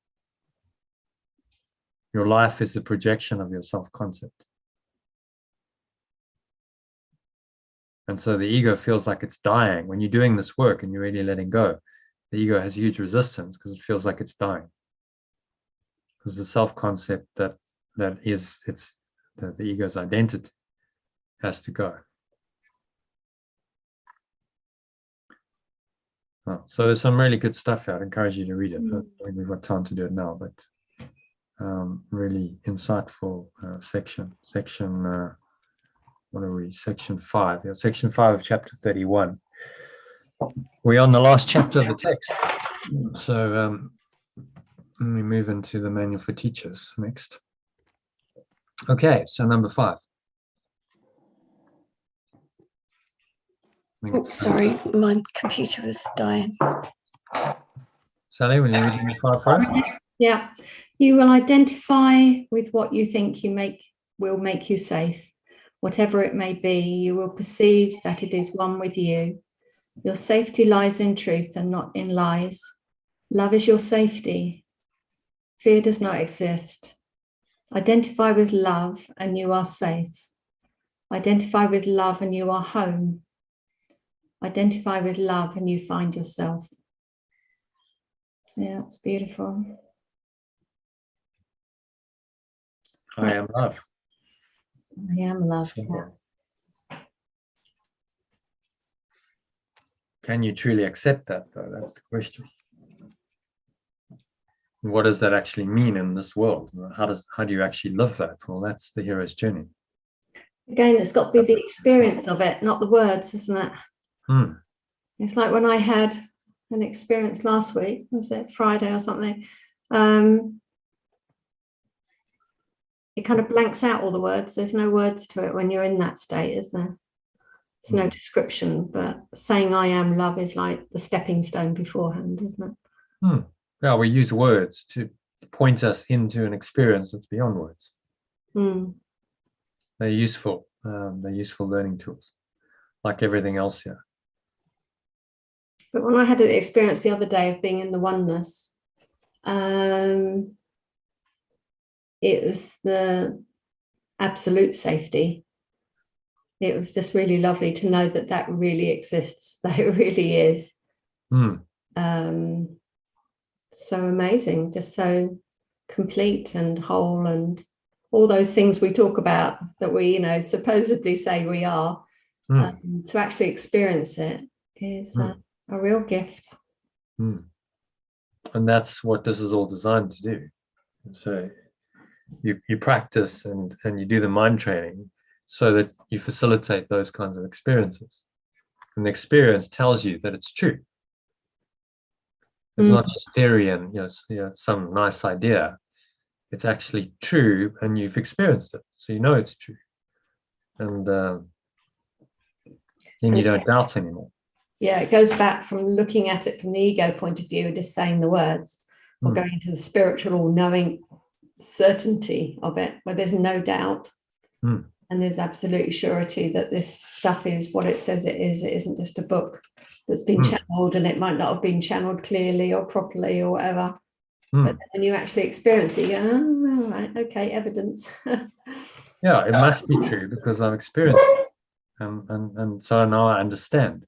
Your life is the projection of your self-concept. And so the ego feels like it's dying. When you're doing this work and you're really letting go, the ego has huge resistance because it feels like it's dying. Because the self-concept that is the ego's identity has to go. Oh, so there's some really good stuff here. I'd encourage you to read it. I don't think we've got time to do it now, but really insightful section. What are we? Section 5. Yeah, section 5 of chapter 31. We're on the last chapter of the text. So let me move into the manual for teachers next. Okay, so number 5. Oops, sorry, my computer was dying. Sally, will you read number 5 for us? Yeah. You will identify with what you think will make you safe. Whatever it may be, you will perceive that it is one with you. Your safety lies in truth and not in lies. Love is your safety. Fear does not exist. Identify with love and you are safe. Identify with love and you are home. Identify with love and you find yourself. Yeah, it's beautiful. I am love. I am love. So, Yeah. can you truly accept that, though? That's the question. What does that actually mean in this world? How do you actually live that? Well, that's the hero's journey. Again, it's got to be the experience of it, not the words, isn't it? It's like when I had an experience last week, was it Friday or something? It kind of blanks out all the words. There's no words to it when you're in that state, is there? There's no description, but saying I am love is like the stepping stone beforehand, isn't it? Yeah, we use words to point us into an experience that's beyond words. They're useful. They're useful learning tools, like everything else here. But when I had the experience the other day of being in the oneness, it was the absolute safety. It was just really lovely to know that that really exists, that it really is. So amazing, just so complete and whole, and all those things we talk about that we, supposedly say we are. To actually experience it is a real gift. And that's what this is all designed to do. So you practice and you do the mind training so that you facilitate those kinds of experiences. And the experience tells you that it's true. It's not just theory and some nice idea. It's actually true, and you've experienced it, so you know it's true. And then you don't doubt anymore. Yeah, it goes back from looking at it from the ego point of view and just saying the words, or going into the spiritual or knowing certainty of it, where there's no doubt. And there's absolute surety that this stuff is what it says it is. It isn't just a book that's been channeled, and it might not have been channeled clearly or properly or whatever. But when you actually experience it, you go, oh, right, okay, evidence. Yeah, it must be true because I've experienced it. And so now I understand.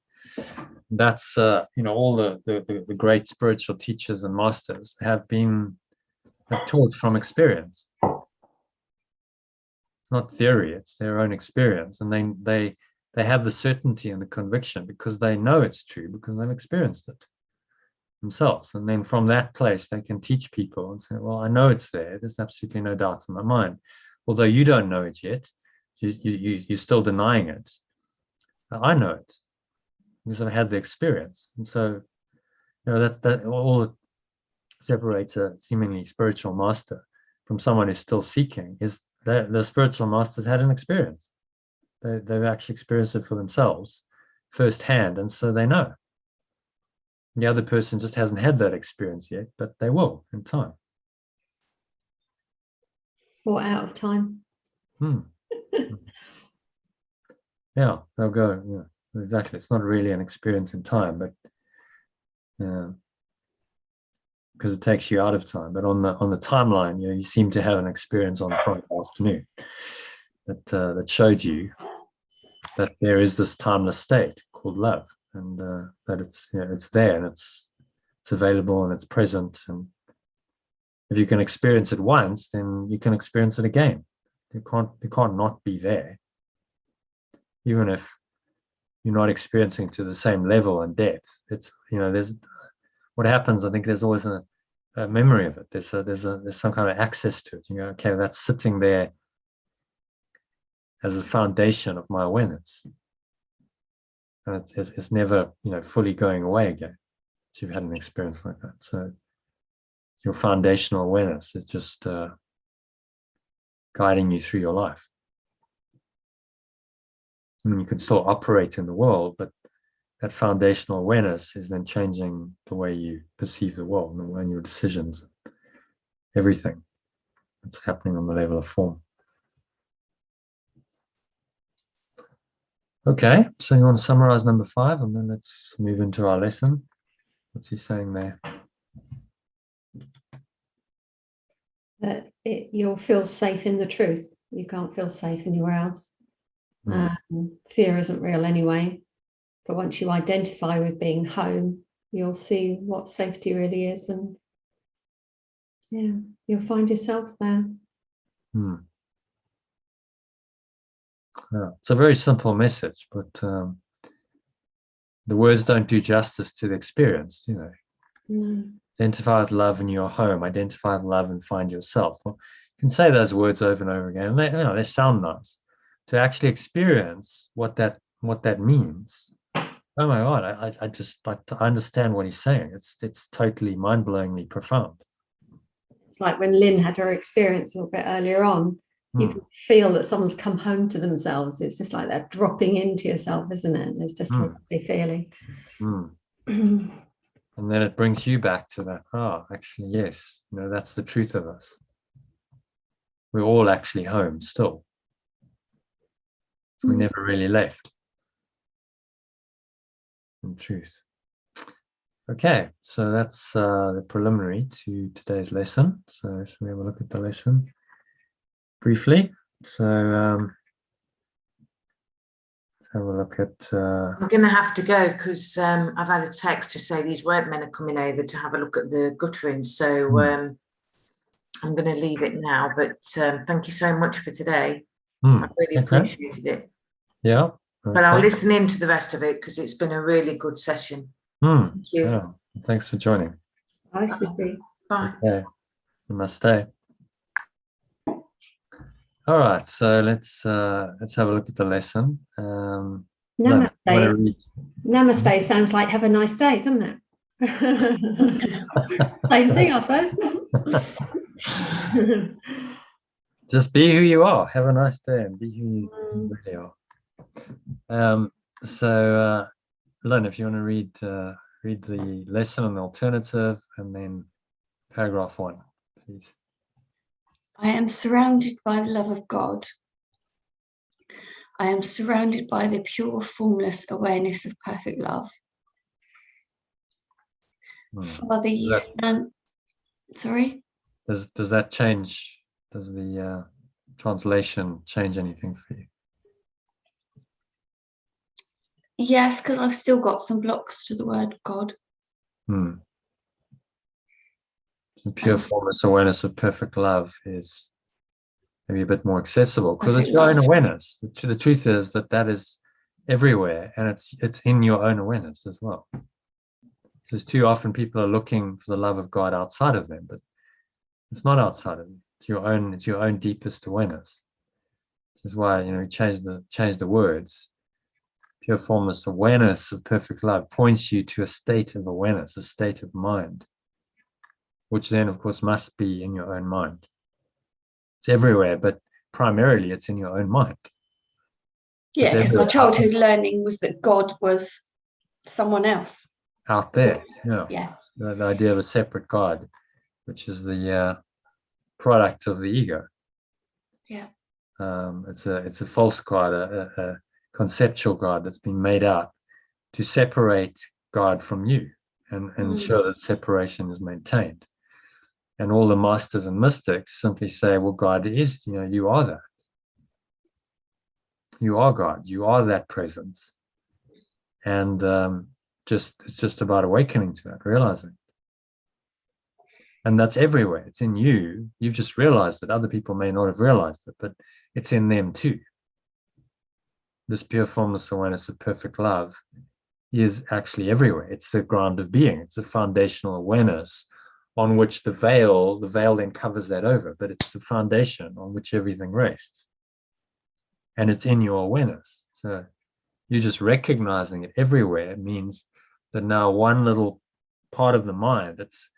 That's all the great spiritual teachers and masters have taught from experience. It's not theory, it's their own experience, and they have the certainty and the conviction because they know it's true, because they've experienced it themselves. And then from that place they can teach people and say, well, I know it's there's absolutely no doubt in my mind, although you don't know it yet. You're still denying it. I know it because I've had the experience. And so that all that separates a seemingly spiritual master from someone who's still seeking is the spiritual masters had an experience. They've actually experienced it for themselves firsthand, and so they know. The other person just hasn't had that experience yet, but they will in time. Or out of time. Yeah, they'll go. Yeah, exactly. It's not really an experience in time, but because it takes you out of time. But on the timeline, you seem to have an experience on Friday afternoon that showed you that there is this timeless state called love, and that it's there and it's available and it's present. And if you can experience it once, then you can experience it again. You can't not be there, even if you're not experiencing to the same level and depth. It's there's what happens. I think there's always a memory of it. There's some kind of access to it. Okay, that's sitting there as a foundation of my awareness, and it's never fully going away again. So you've had an experience like that. So your foundational awareness is just guiding you through your life. I mean, you can still operate in the world, but that foundational awareness is then changing the way you perceive the world and your decisions, everything that's happening on the level of form. Okay, so you want to summarize number 5, and then let's move into our lesson. What's he saying there? That you'll feel safe in the truth. You can't feel safe anywhere else. Fear isn't real anyway. But once you identify with being home, you'll see what safety really is, and you'll find yourself there. Yeah. It's a very simple message, but the words don't do justice to the experience, do they? No. Identify with love in your home. Identify with love and find yourself. Well, you can say those words over and over again. And they sound nice. To actually experience what that means. Oh my God! I understand what he's saying. It's totally mind-blowingly profound. It's like when Lynn had her experience a little bit earlier on. You can feel that someone's come home to themselves. It's just like that dropping into yourself, isn't it? It's just a lovely feeling. And then it brings you back to that. Actually, yes. That's the truth of us. We're all actually home still. We never really left. In truth. Okay, so that's the preliminary to today's lesson. So should we have a look at the lesson briefly? So let's have a look at... I'm going to have to go because I've had a text to say these workmen are coming over to have a look at the guttering. So I'm going to leave it now. But thank you so much for today. I really appreciated it. Yeah. Okay. But I'll listen in to the rest of it because it's been a really good session. Thank you. Yeah. Thanks for joining. I should be. Bye. Okay. Namaste. All right, so let's have a look at the lesson. Namaste. Namaste Sounds like have a nice day, doesn't it? Same thing, I suppose. Just be who you are. Have a nice day and be who you really are. So, Lynn, if you want to read the lesson on the alternative and then paragraph 1, please. I am surrounded by the love of God. I am surrounded by the pure, formless awareness of perfect love. Father, you stand... Sorry? Does that change? Does the translation change anything for you? Yes, because I've still got some blocks to the word God. The pure formless awareness of perfect love is maybe a bit more accessible because it's your own awareness. The truth is that is everywhere, and it's in your own awareness as well. Because too often people are looking for the love of God outside of them, but it's not outside of you. It's your own deepest awareness. This is why we change the words. Pure formless awareness of perfect love points you to a state of awareness, a state of mind, which then, of course, must be in your own mind. It's everywhere, but primarily it's in your own mind. Yeah, because my childhood learning was that God was someone else. Out there, yeah. The idea of a separate God, which is the product of the ego. Yeah. It's a false God, a conceptual God that's been made out to separate God from you and ensure that separation is maintained. And all the masters and mystics simply say, well, God is, you are that. You are God. You are that presence. And it's just about awakening to that, realizing. And that's everywhere. It's in you. You've just realized it. Other people may not have realized it, but it's in them too. This pure formless awareness of perfect love is actually everywhere. It's the ground of being. It's a foundational awareness on which the veil then covers that over, but it's the foundation on which everything rests. And it's in your awareness. So you're just recognizing it everywhere. It means that now one little part of the mind that's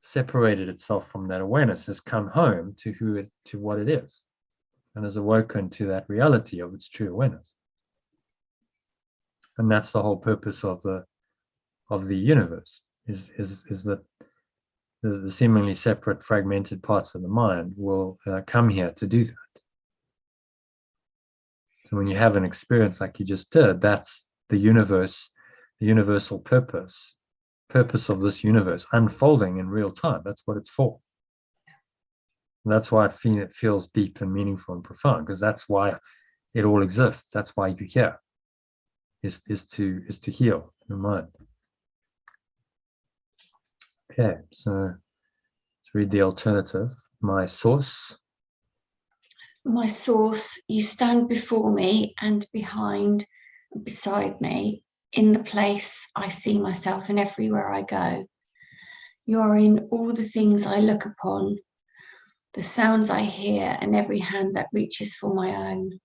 separated itself from that awareness has come home to what it is and has awoken to that reality of its true awareness. And that's the whole purpose of the universe is that the seemingly separate, fragmented parts of the mind will come here to do that. So when you have an experience like you just did, that's the universe, the universal purpose of this universe unfolding in real time. That's what it's for. And that's why it feels deep and meaningful and profound, because that's why it all exists. That's why you're here, is to heal your mind. Okay, so let's read the alternative. My source. my source, you stand before me and behind and beside me, in the place I see myself and everywhere I go. You are in all the things I look upon, the sounds I hear, and every hand that reaches for my own.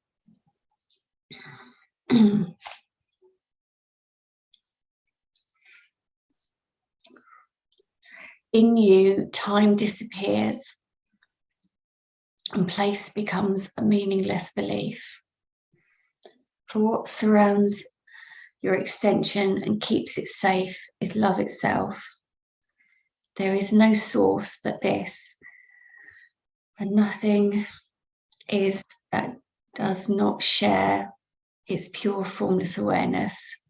In you, time disappears and place becomes a meaningless belief. For what surrounds your extension and keeps it safe is love itself. There is no source but this, and nothing is that does not share its pure formless awareness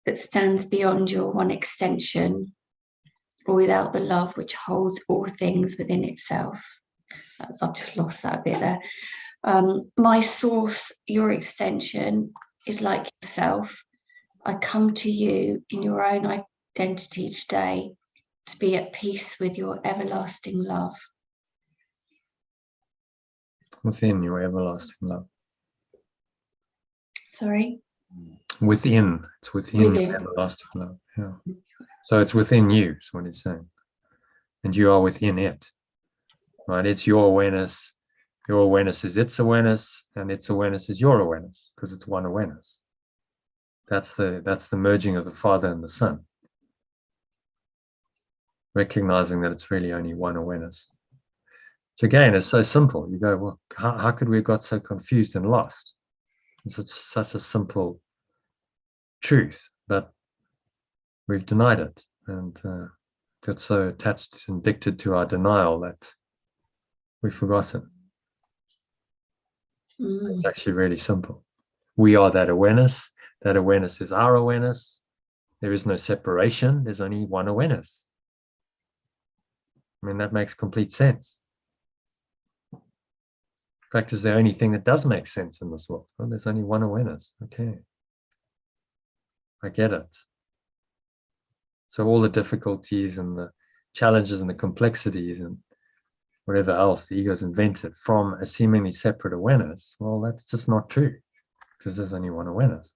that stands beyond your one extension, or without the love which holds all things within itself. I've just lost that bit there. My source, your extension, is like yourself. I come to you in your own identity today to be at peace with your everlasting love. Within your everlasting love. Sorry? Within. It's within your everlasting love. Yeah. So it's within you, is what it's saying. And you are within it. Right? It's your awareness. Your awareness is its awareness, and its awareness is your awareness, because it's one awareness. That's the merging of the Father and the Son. Recognizing that it's really only one awareness. So again, it's so simple. You go, well, how could we have got so confused and lost? It's such a simple truth, but we've denied it and got so attached and addicted to our denial that we've forgotten. It's actually really simple. We are that awareness. That awareness is our awareness. There is no separation. There's only one awareness. I mean, that makes complete sense. In fact, it's the only thing that does make sense in this world. Well, there's only one awareness. Okay. I get it. So all the difficulties and the challenges and the complexities and whatever else the ego's invented from a seemingly separate awareness, well, that's just not true, because there's only one awareness.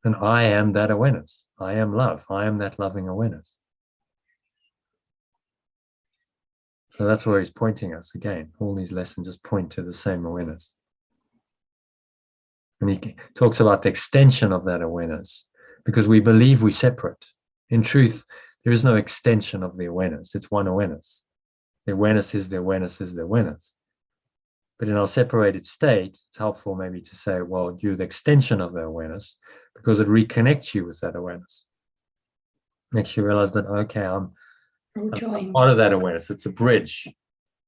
And I am that awareness. I am love. I am that loving awareness. So that's where he's pointing us again. All these lessons just point to the same awareness. And he talks about the extension of that awareness, because we believe we're separate. In truth, there is no extension of the awareness. It's one awareness. The awareness is the awareness is the awareness. But in our separated state, it's helpful maybe to say, well, you're the extension of the awareness, because it reconnects you with that awareness. Makes you realize that, okay, I'm part of that awareness. It's a bridge.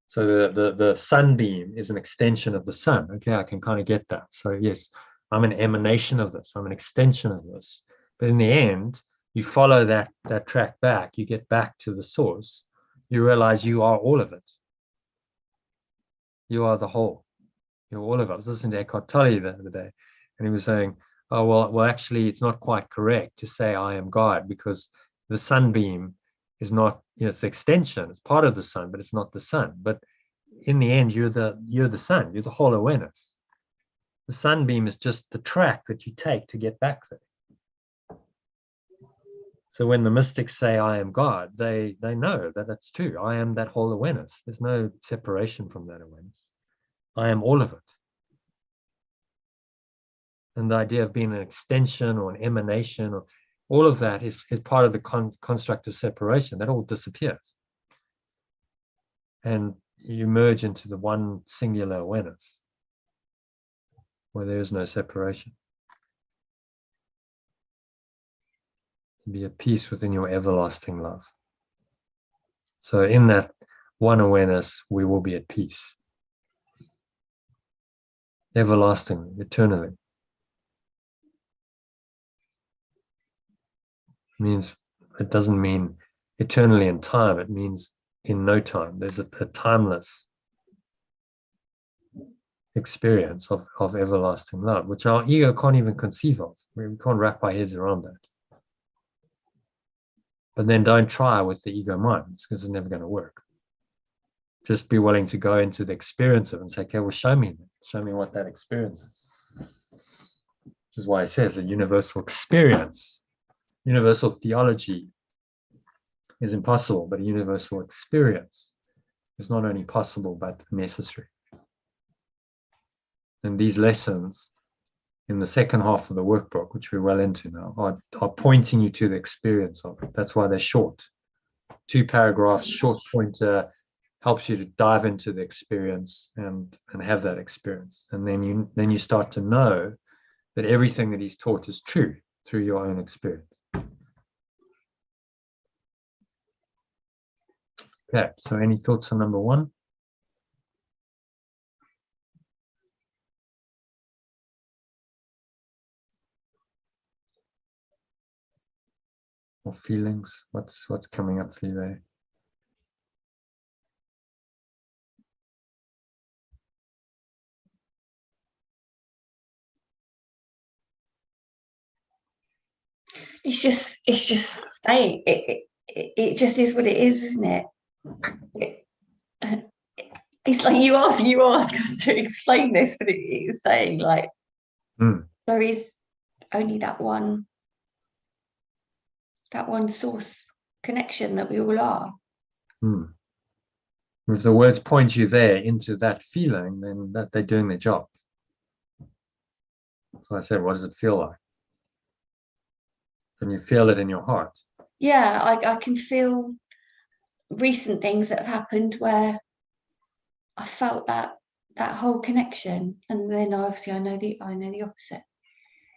So the sunbeam is an extension of the sun. Okay, I can kind of get that. So yes, I'm an emanation of this. I'm an extension of this. But in the end, you follow that track back, you get back to the source, you realize you are all of it. You are the whole. You're all of it. I was listening to Eckhart Tolle the other day, and he was saying, oh, well, actually, it's not quite correct to say I am God, because the sunbeam is not, it's the extension. It's part of the sun, but it's not the sun. But in the end, you're the sun. You're the whole awareness. The sunbeam is just the track that you take to get back there. So when the mystics say I am God, they know that that's true. I am that whole awareness. There's no separation from that awareness. I am all of it. And the idea of being an extension or an emanation, or all of that is part of the construct of separation. That all disappears. And you merge into the one singular awareness where there is no separation. Be at peace within your everlasting love. So in that one awareness, we will be at peace. Everlastingly, eternally. It doesn't mean eternally in time, it means in no time. There's a timeless experience of everlasting love, which our ego can't even conceive of. We can't wrap our heads around that. But then don't try with the ego mind, because it's never going to work. just be willing to go into the experience of it and say, okay, well, show me what that experience is. Which is why it says a universal experience. Universal theology is impossible, but a universal experience is not only possible, but necessary. And these lessons in the second half of the workbook, which we're well into now, are pointing you to the experience of it. That's why they're short. 2 paragraphs, short pointer, helps you to dive into the experience and have that experience. And then you start to know that everything that he's taught is true through your own experience. Okay, so any thoughts on number 1? Or feelings? What's coming up for you there? It's just saying it just is what it is, isn't it? It's like you ask us to explain this, but it is saying like there is only that one source connection that we all are. If the words point you there into that feeling, then that they're doing their job. So I said, what does it feel like? Can you feel it in your heart? Yeah, I can feel recent things that have happened where I felt that whole connection, and then obviously I know the opposite.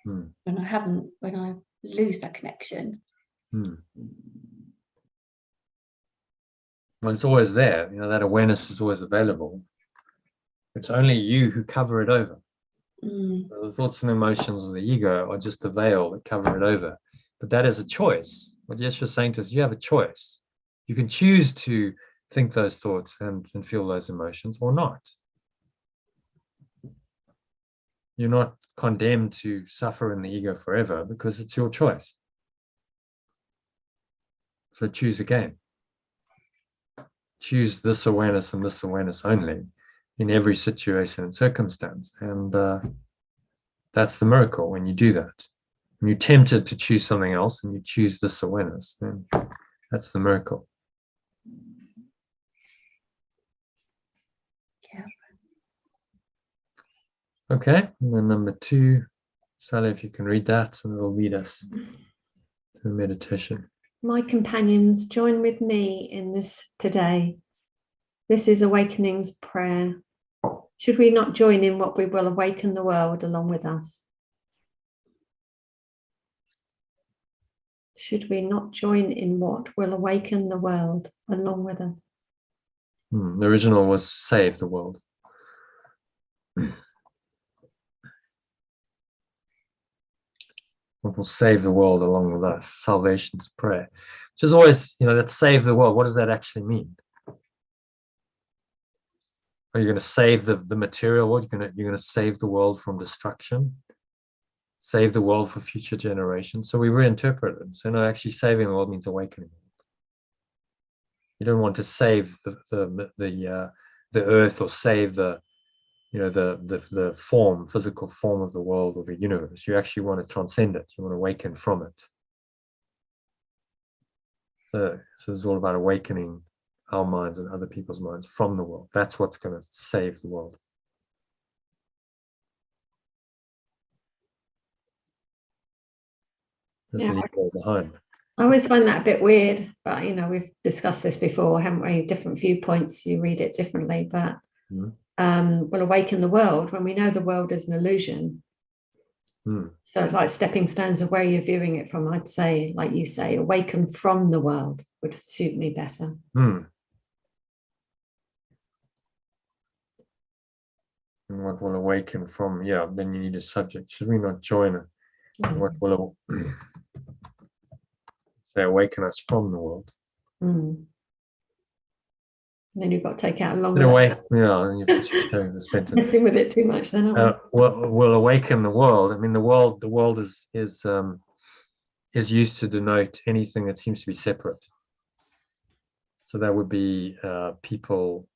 When I lose that connection. Well, it's always there. That awareness is always available. It's only you who cover it over. So the thoughts and emotions of the ego are just a veil that cover it over. But that is a choice. What Yeshua's saying to us, you have a choice. You can choose to think those thoughts and feel those emotions or not. You're not condemned to suffer in the ego forever because it's your choice. So choose again. Choose this awareness and this awareness only in every situation and circumstance. And that's the miracle when you do that. When you're tempted to choose something else and you choose this awareness, then that's the miracle. Yeah. Okay, and then number 2, Sally, if you can read that, and it'll lead us to meditation. My companions, join with me in this today. This is Awakening's prayer. Should we not join in what we will awaken the world along with us? Should we not join in what will awaken the world along with us? The original was save the world. What will save the world along with us? Salvation's prayer. Which is always, let's save the world. What does that actually mean? Are you going to save the material world? You're going to save the world from destruction? Save the world for future generations? So we reinterpret it. So no, actually saving the world means awakening. You don't want to save the earth or save the form, physical form of the world or the universe. You actually want to transcend it. You want to awaken from it. So it's all about awakening our minds and other people's minds from the world. That's what's going to save the world. Yeah, behind. I always find that a bit weird, but we've discussed this before, haven't we? Different viewpoints, you read it differently, but will awaken the world when we know the world is an illusion. So it's like stepping stones of where you're viewing it from. I'd say, like you say, awaken from the world would suit me better. And what will awaken from, then you need a subject. Should we not join it? What will say awaken us from the world? Then you've got to take out a long way. Yeah, you're just telling the sentence. Messing with it too much, then. Will awaken the world. I mean, the world is used to denote anything that seems to be separate. So that would be people,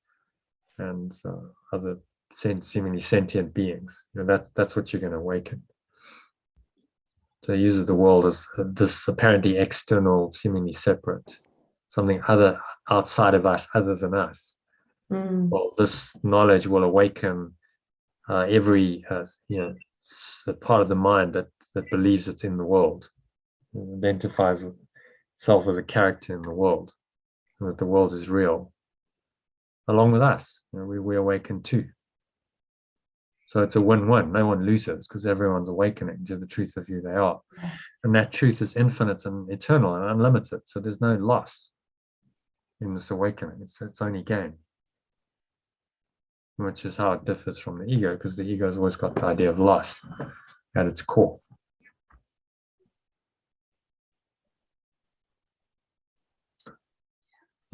and other seemingly sentient beings. That's what you're going to awaken. So he uses the world as this apparently external, seemingly separate, something other outside of us, other than us. Well, this knowledge will awaken every part of the mind that believes it's in the world, identifies itself as a character in the world, and that the world is real. Along with us, we awaken too. So it's a win-win. No one loses because everyone's awakening to the truth of who they are. And that truth is infinite and eternal and unlimited. So there's no loss in this awakening. It's only gain, which is how it differs from the ego, because the ego has always got the idea of loss at its core.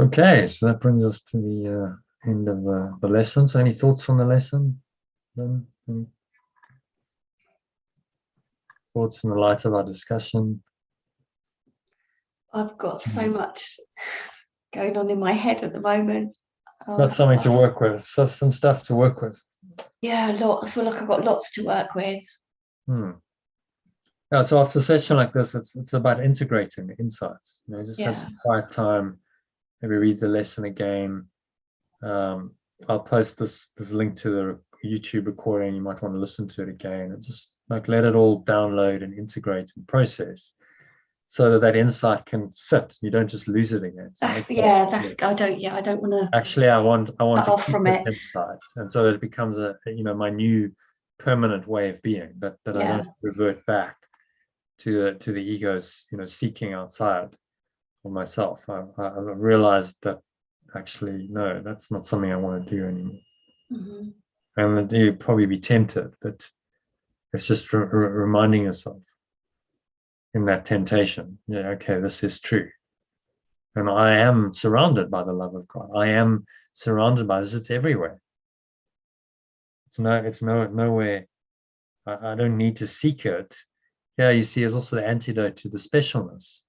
Okay, so that brings us to the end of the lesson. So any thoughts on the lesson? Then any thoughts in the light of our discussion? I've got so much going on in my head at the moment. Got something to work with, so some stuff to work with. Yeah, a lot. I feel like I've got lots to work with. Yeah, so after a session like this, it's about integrating the insights. Just have some quiet time, maybe read the lesson again. I'll post this link to the YouTube recording. You might want to listen to it again and just like let it all download and integrate and process, so that insight can sit. You don't just lose it again. So I don't want to. Actually, I want to off keep from this it. insight, and so that it becomes my new permanent way of being. That I don't revert back to the ego's seeking outside of myself. I've realized that actually no, that's not something I want to do anymore. And you probably be tempted, but it's just reminding yourself in that temptation. Okay, this is true, and I am surrounded by the love of God. I am surrounded by this. It's everywhere. It's nowhere. I don't need to seek it. You see, it's also the antidote to the specialness.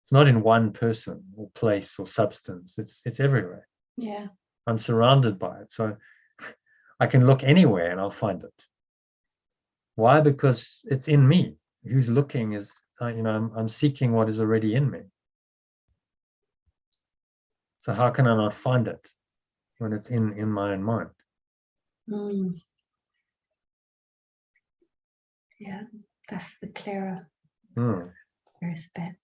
It's not in one person or place or substance. It's everywhere. Yeah. I'm surrounded by it. So I can look anywhere and I'll find it. Why? Because it's in me. Who's looking is, I'm seeking what is already in me. So how can I not find it when it's in my own mind? Yeah, that's the clearest bit.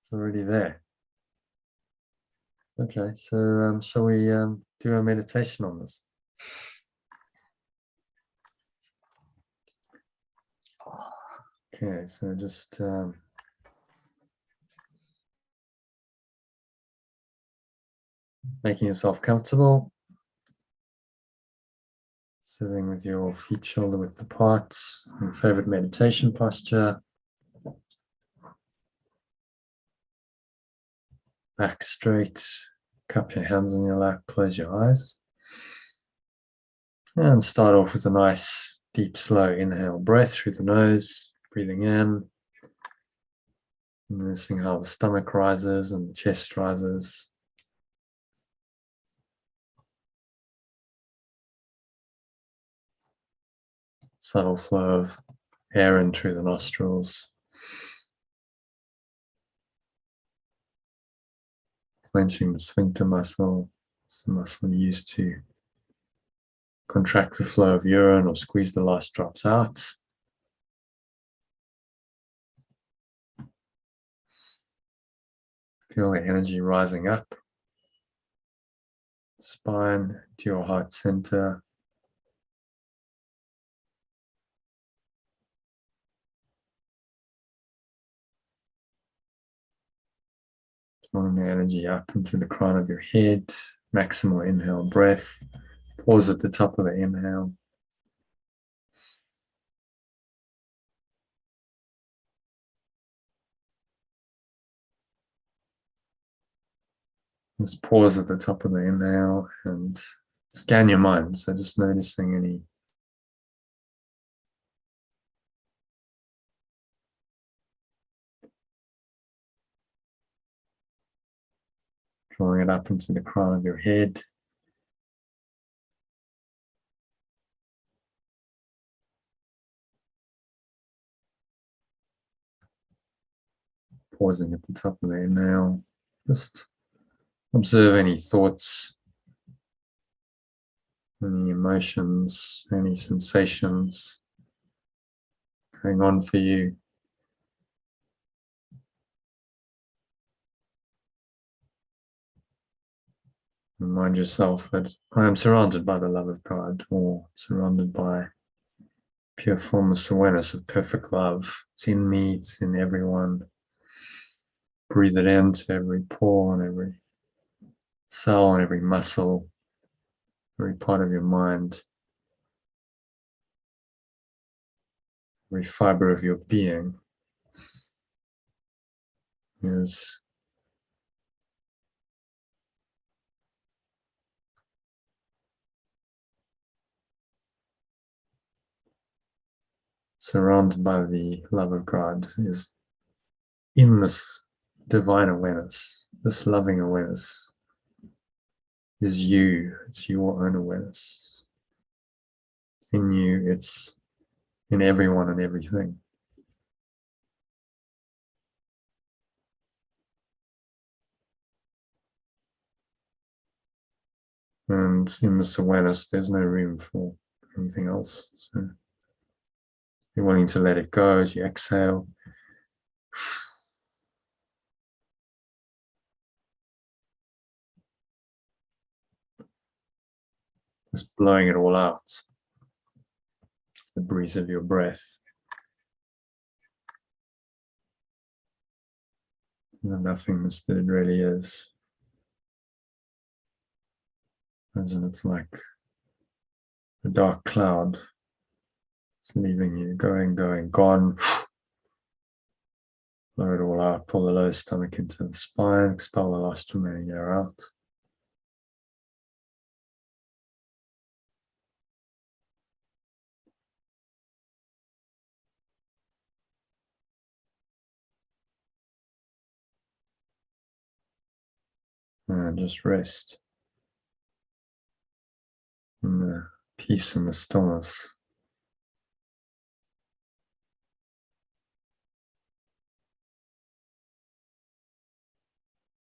It's already there. Okay, so shall we do a meditation on this? Okay, so just making yourself comfortable, sitting with your feet shoulder width apart, your favorite meditation posture, back straight, cup your hands in your lap, close your eyes, and start off with a nice, deep, slow inhale breath through the nose, breathing in, noticing how the stomach rises and the chest rises. Subtle flow of air in through the nostrils. Clenching the sphincter muscle. It's the muscle used to contract the flow of urine or squeeze the last drops out. Feel the energy rising up. Spine to your heart center. Drawing the energy up into the crown of your head. Maximal inhale breath. Pause at the top of the inhale. Just pause at the top of the inhale and scan your mind. So just noticing any drawing it up into the crown of your head. Pausing at the top of the inhale. Just observe any thoughts, any emotions, any sensations going on for you. Remind yourself that I am surrounded by the love of God, or surrounded by pure formless awareness of perfect love. It's in me, it's in everyone. Breathe it into every pore and every cell and every muscle, every part of your mind, every fiber of your being is surrounded by the love of God, is in this divine awareness, this loving awareness is you, it's your own awareness. It's in you, it's in everyone and everything. And in this awareness, there's no room for anything else. So you're willing to let it go as you exhale. Just blowing it all out. The breeze of your breath. The nothingness that it really is. Imagine it's like a dark cloud. It's leaving you, going, gone. Blow it all out, pull the lower stomach into the spine, expel the last remaining air out. And just rest in the peace and the stillness.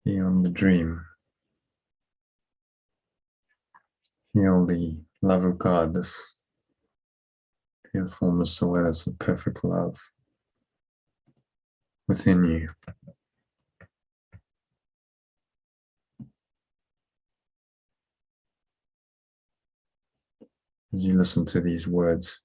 Beyond the dream. Feel the love of God, this pure formless awareness of perfect love within you. As you listen to these words,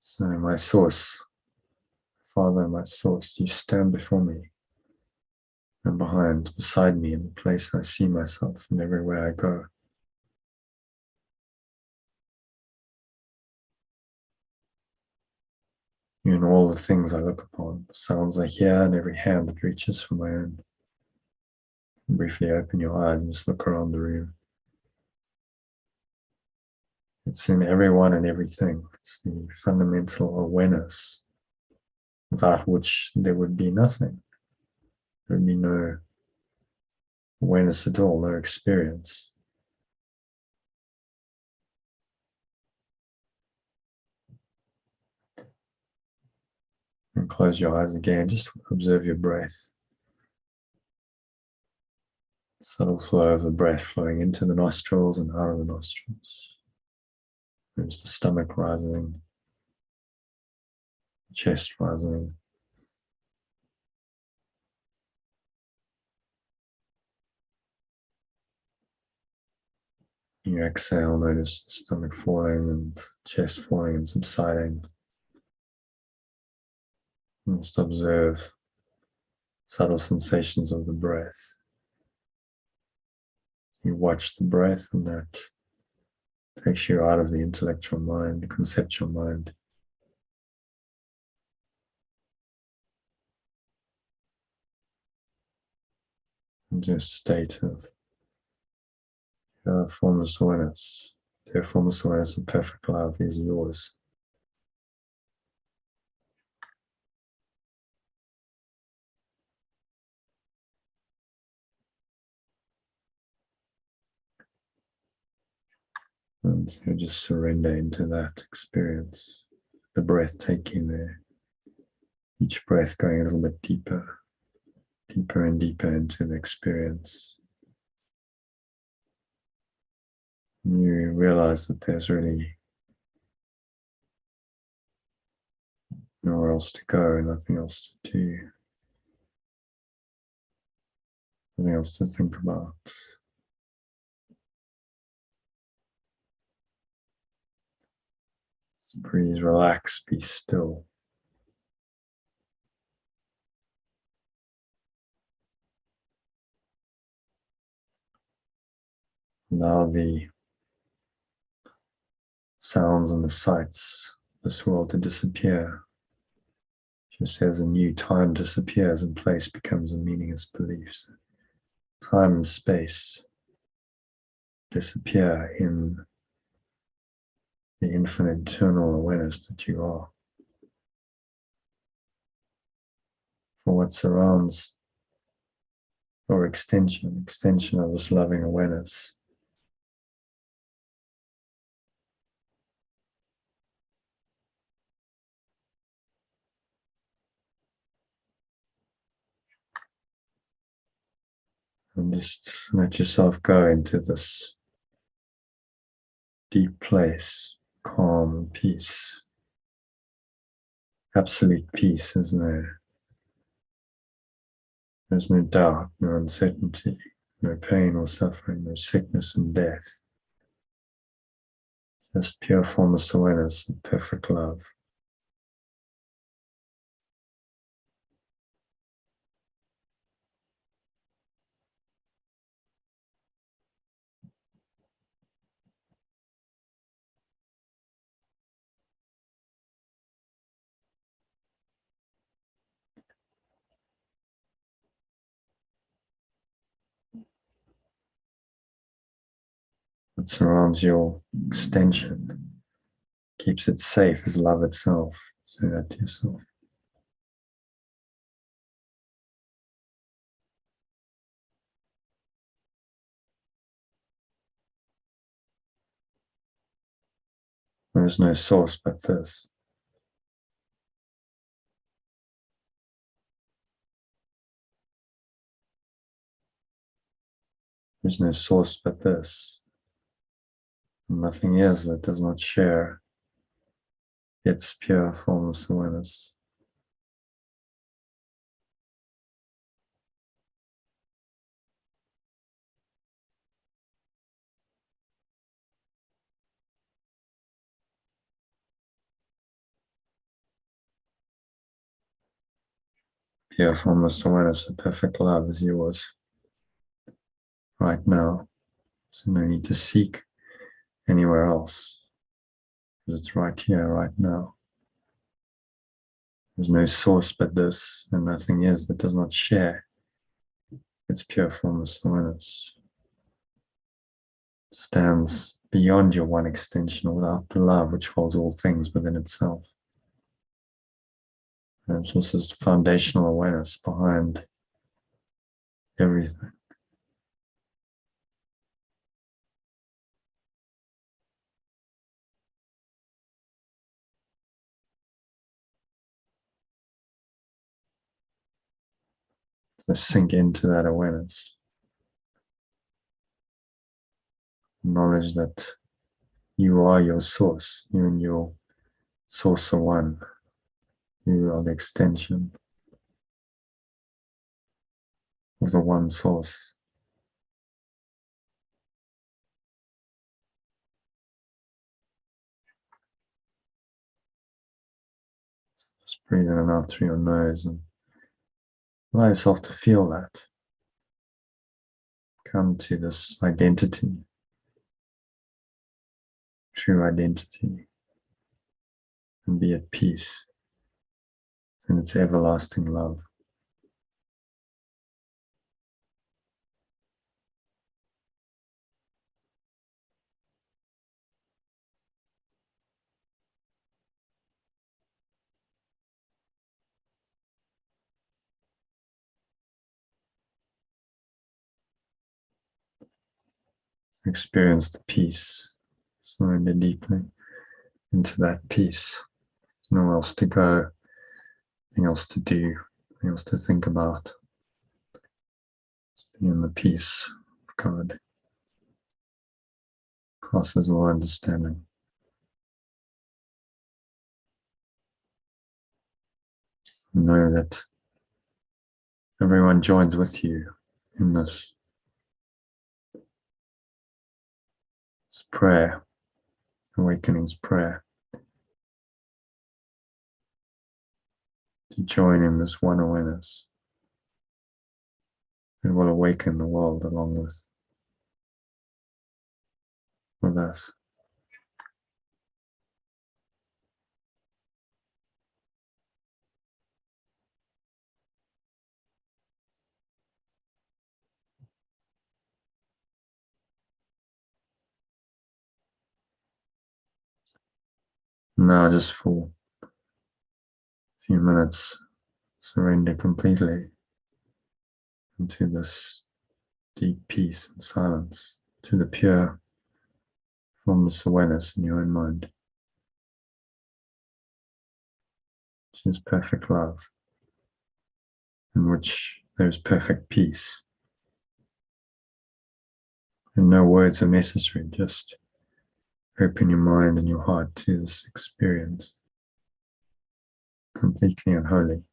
so my source, Father, my source, you stand before me and behind, beside me in the place I see myself and everywhere I go. In all the things I look upon, sounds I hear, and every hand that reaches for my own. Briefly open your eyes and just look around the room. It's in everyone and everything. It's the fundamental awareness, without which there would be nothing. There would be no awareness at all, no experience. And close your eyes again, just observe your breath. Subtle flow of the breath flowing into the nostrils and out of the nostrils. There's the stomach rising, chest rising. You exhale, notice the stomach falling and chest falling and subsiding. And just observe subtle sensations of the breath. You watch the breath, and that takes you out of the intellectual mind, the conceptual mind. Into a state of formless awareness, Pure formless awareness and perfect love is yours. And so just surrender into that experience. The breath taking there. Each breath going a little bit deeper, deeper and deeper into the experience. And you realize that there's really nowhere else to go, nothing else to do, nothing else to think about. So breathe, relax, be still. Allow the sounds and the sights of this world to disappear. Just as a new time disappears and place becomes a meaningless belief. So time and space disappear in the infinite eternal awareness that you are. For what surrounds or extension of this loving awareness and just let yourself go into this deep place, calm and peace. Absolute peace, isn't there? There's no doubt, no uncertainty, no pain or suffering, no sickness and death. Just pure formless awareness and perfect love. What surrounds your extension keeps it safe as love itself. Say that to yourself. There is no source but this. There is no source but this. And nothing is that does not share its pure formless awareness. Pure formless awareness and perfect love is yours right now. So no need to seek anywhere else, because it's right here, right now. There's no source but this, and nothing is that does not share its pure formless awareness. It stands beyond your one extension without the love which holds all things within itself. And this is the foundational awareness behind everything. So sink into that awareness. Knowledge that you are your source. You and your source are one. You are the extension of the one source. Just breathe in and out through your nose and allow yourself to feel that. Come to this identity, true identity, and be at peace in its everlasting love. experience the peace. Surrender deeply into that peace. Nowhere else to go, nothing else to do, nothing else to think about. Just be in the peace of God. Crosses all understanding. Know that everyone joins with you in this prayer, awakening's prayer, to join in this one awareness. It will awaken the world along with us. Now, just for a few minutes, surrender completely into this deep peace and silence, to the pure, formless awareness in your own mind, which is perfect love, in which there is perfect peace. And no words are necessary, just open your mind and your heart to this experience, completely and wholly.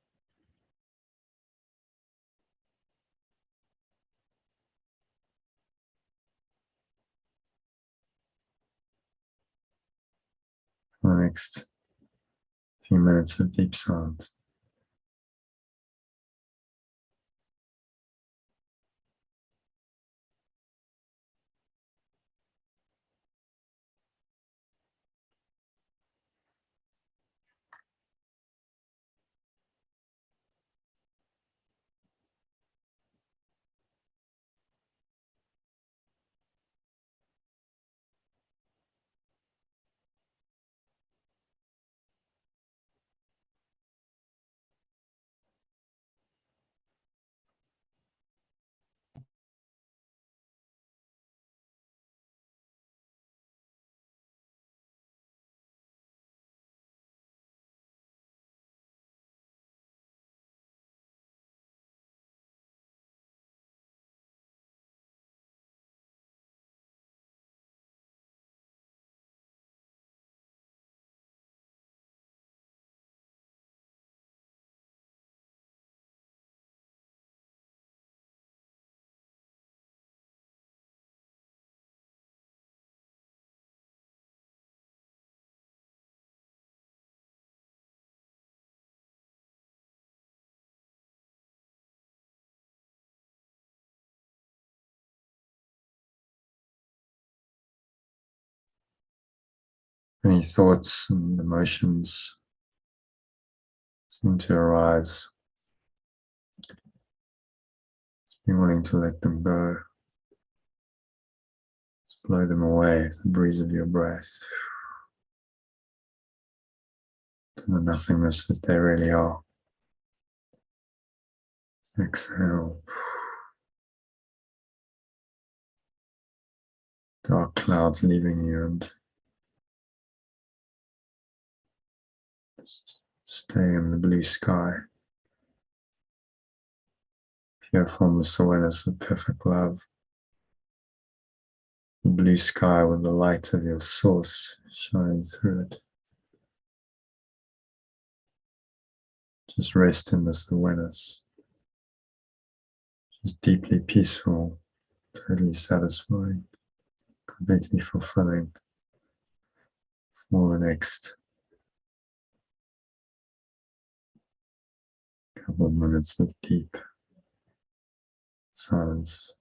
For the next few minutes of deep silence. Any thoughts and emotions seem to arise. Just be wanting to let them go. Just blow them away with the breeze of your breath. To the nothingness that they really are. Exhale. Dark clouds leaving you and just stay in the blue sky. Pure formless awareness of perfect love. The blue sky with the light of your source shining through it. Just rest in this awareness. Just deeply peaceful, totally satisfying, completely fulfilling for the next couple of minutes of deep silence.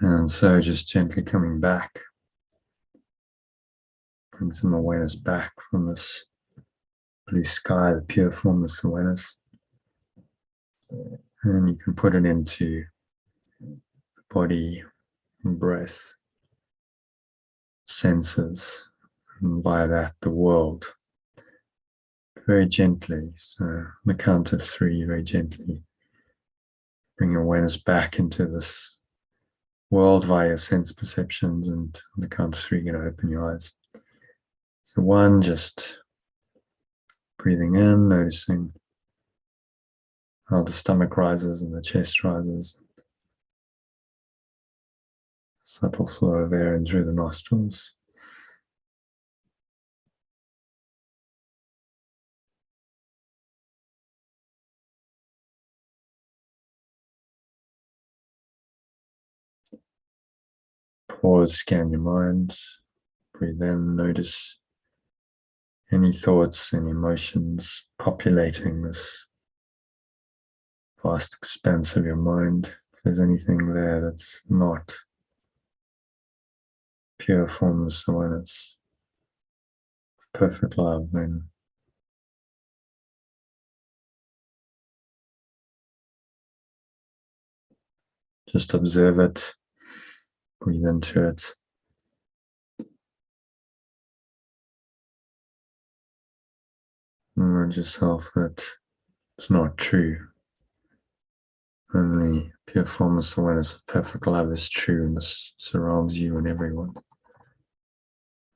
And so just gently coming back, bring some awareness back from this blue sky, the pure formless awareness. And you can put it into the body and breath, senses, and via that the world. Very gently, so on the count of 3, very gently bring your awareness back into this world via sense perceptions, and on the count of 3 you're going to open your eyes. So 1, just breathing in, noticing how the stomach rises and the chest rises. Subtle flow of air in through the nostrils. Pause, scan your mind, breathe in, notice any thoughts, any emotions populating this vast expanse of your mind. If there's anything there that's not pure formless awareness, perfect love, then just observe it, breathe into it. Remind yourself that it's not true. Only pure formless awareness of perfect love is true, and this surrounds you and everyone.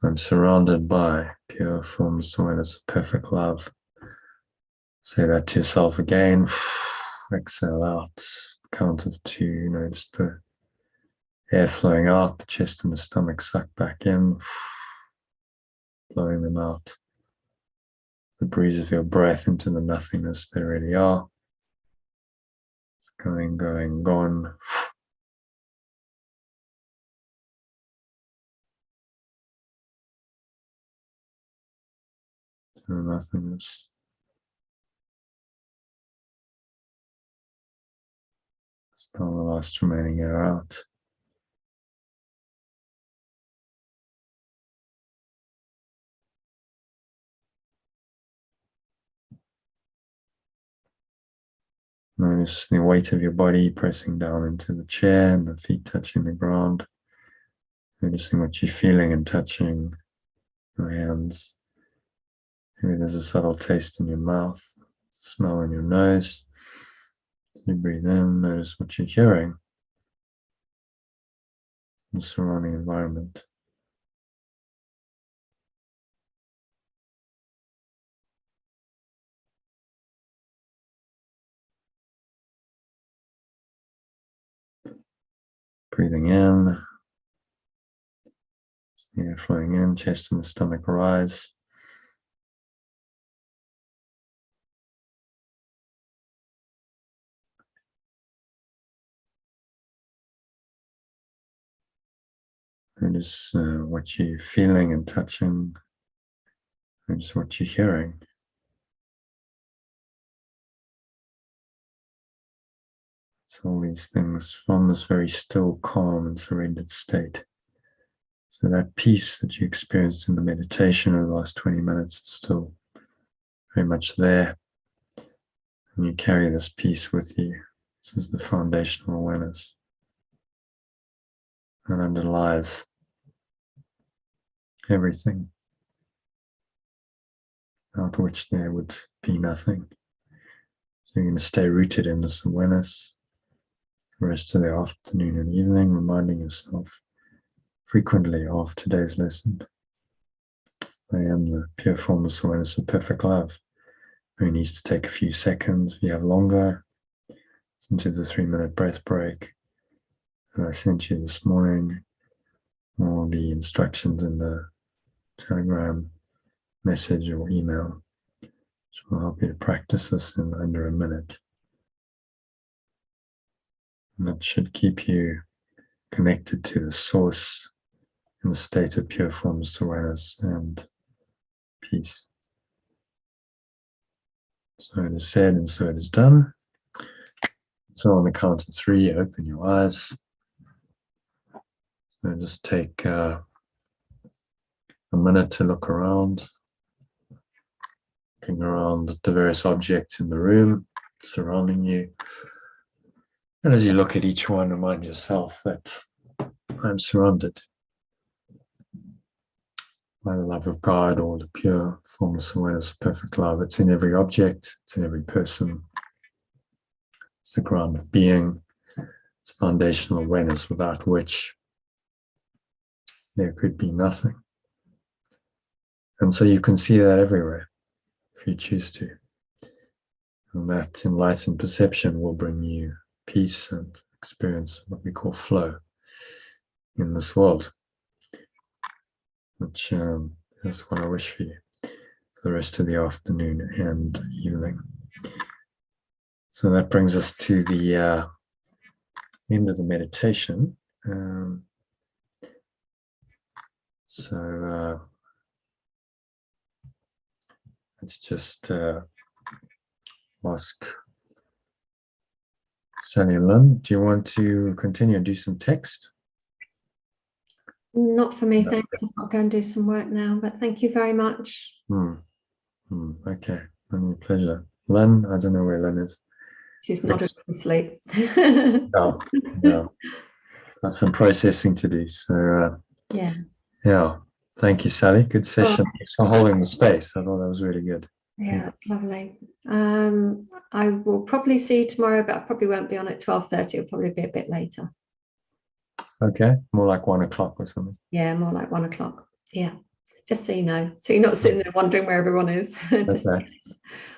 I'm surrounded by pure formless awareness of perfect love. Say that to yourself again. Exhale out. Count of 2. Notice the air flowing out, the chest and the stomach suck back in, blowing them out. The breeze of your breath into the nothingness they really are. It's going, going, gone. To the nothingness. Spell the last remaining air out. Notice the weight of your body pressing down into the chair and the feet touching the ground. Noticing what you're feeling and touching your hands. Maybe there's a subtle taste in your mouth, smell in your nose. As you breathe in, notice what you're hearing in the surrounding environment. Breathing in, air flowing in, chest and the stomach rise. Notice what you're feeling and touching. Notice what you're hearing. It's all these things from this very still, calm and surrendered state. So that peace that you experienced in the meditation over the last 20 minutes is still very much there. And you carry this peace with you. This is the foundational awareness that underlies everything, without which there would be nothing. So you're going to stay rooted in this awareness the rest of the afternoon and evening, reminding yourself frequently of today's lesson. I am the pure formless awareness of perfect love. It needs to take a few seconds. If you have longer, listen to the 3-minute breath break that I sent you this morning, or the instructions in the Telegram message or email, which will help you to practice this in under a minute. And that should keep you connected to the source in the state of pure formless awareness and peace. So it is said and so it is done. So on the count of 3, open your eyes. So just take a minute to look around, looking around at the various objects in the room surrounding you. And as you look at each one, remind yourself that I'm surrounded by the love of God, or the pure, formless awareness of perfect love. It's in every object, it's in every person. It's the ground of being. It's foundational awareness without which there could be nothing. And so you can see that everywhere if you choose to. And that enlightened perception will bring you peace and experience what we call flow in this world, which is what I wish for you for the rest of the afternoon and evening. So that brings us to the end of the meditation. So let's just ask Sally and Lynn, do you want to continue and do some text? Not for me, thanks. I've got to go and do some work now, but thank you very much. Okay, only a pleasure. Lynn, I don't know where Lynn is. She's not asleep. No, got some processing to do. So yeah, thank you, Sally. Good session. Thanks for holding the space. I thought that was really good. Yeah, lovely. I will probably see you tomorrow, but I probably won't be on at 12:30. It'll probably be a bit later. Okay, more like 1 o'clock or something. Yeah, more like 1 o'clock. Yeah, just so you know, so you're not sitting there wondering where everyone is. Just Okay.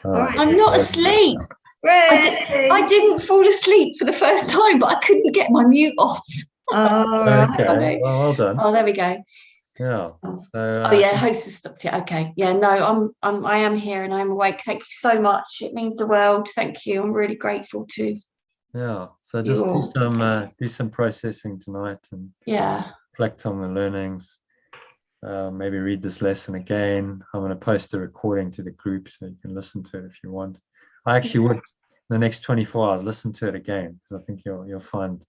all right. I'm not asleep. I didn't fall asleep for the first time, but I couldn't get my mute off. Okay, well done. Oh, there we go. Yeah. So, yeah, host has stopped it. Okay. Yeah, no, I am here and I'm awake. Thank you so much. It means the world. Thank you. I'm really grateful too. Yeah. So just do some processing tonight and reflect on the learnings. Maybe read this lesson again. I'm going to post the recording to the group so you can listen to it if you want. I actually would, in the next 24 hours, listen to it again, because I think you'll find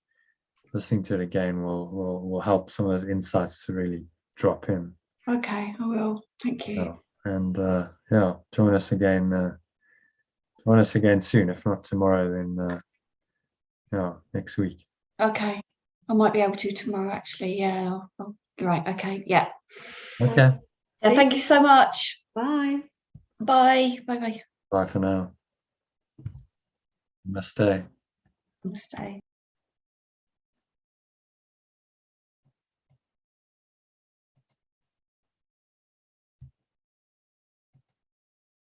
listening to it again will help some of those insights to really drop in. Okay, I will. Thank you. And join us again. Join us again soon. If not tomorrow, then next week. Okay, I might be able to tomorrow. Actually, yeah. Right. Okay. Yeah. Okay. Yeah, thank you so much. Bye. Bye. Bye. Bye. Bye for now. Namaste. Namaste.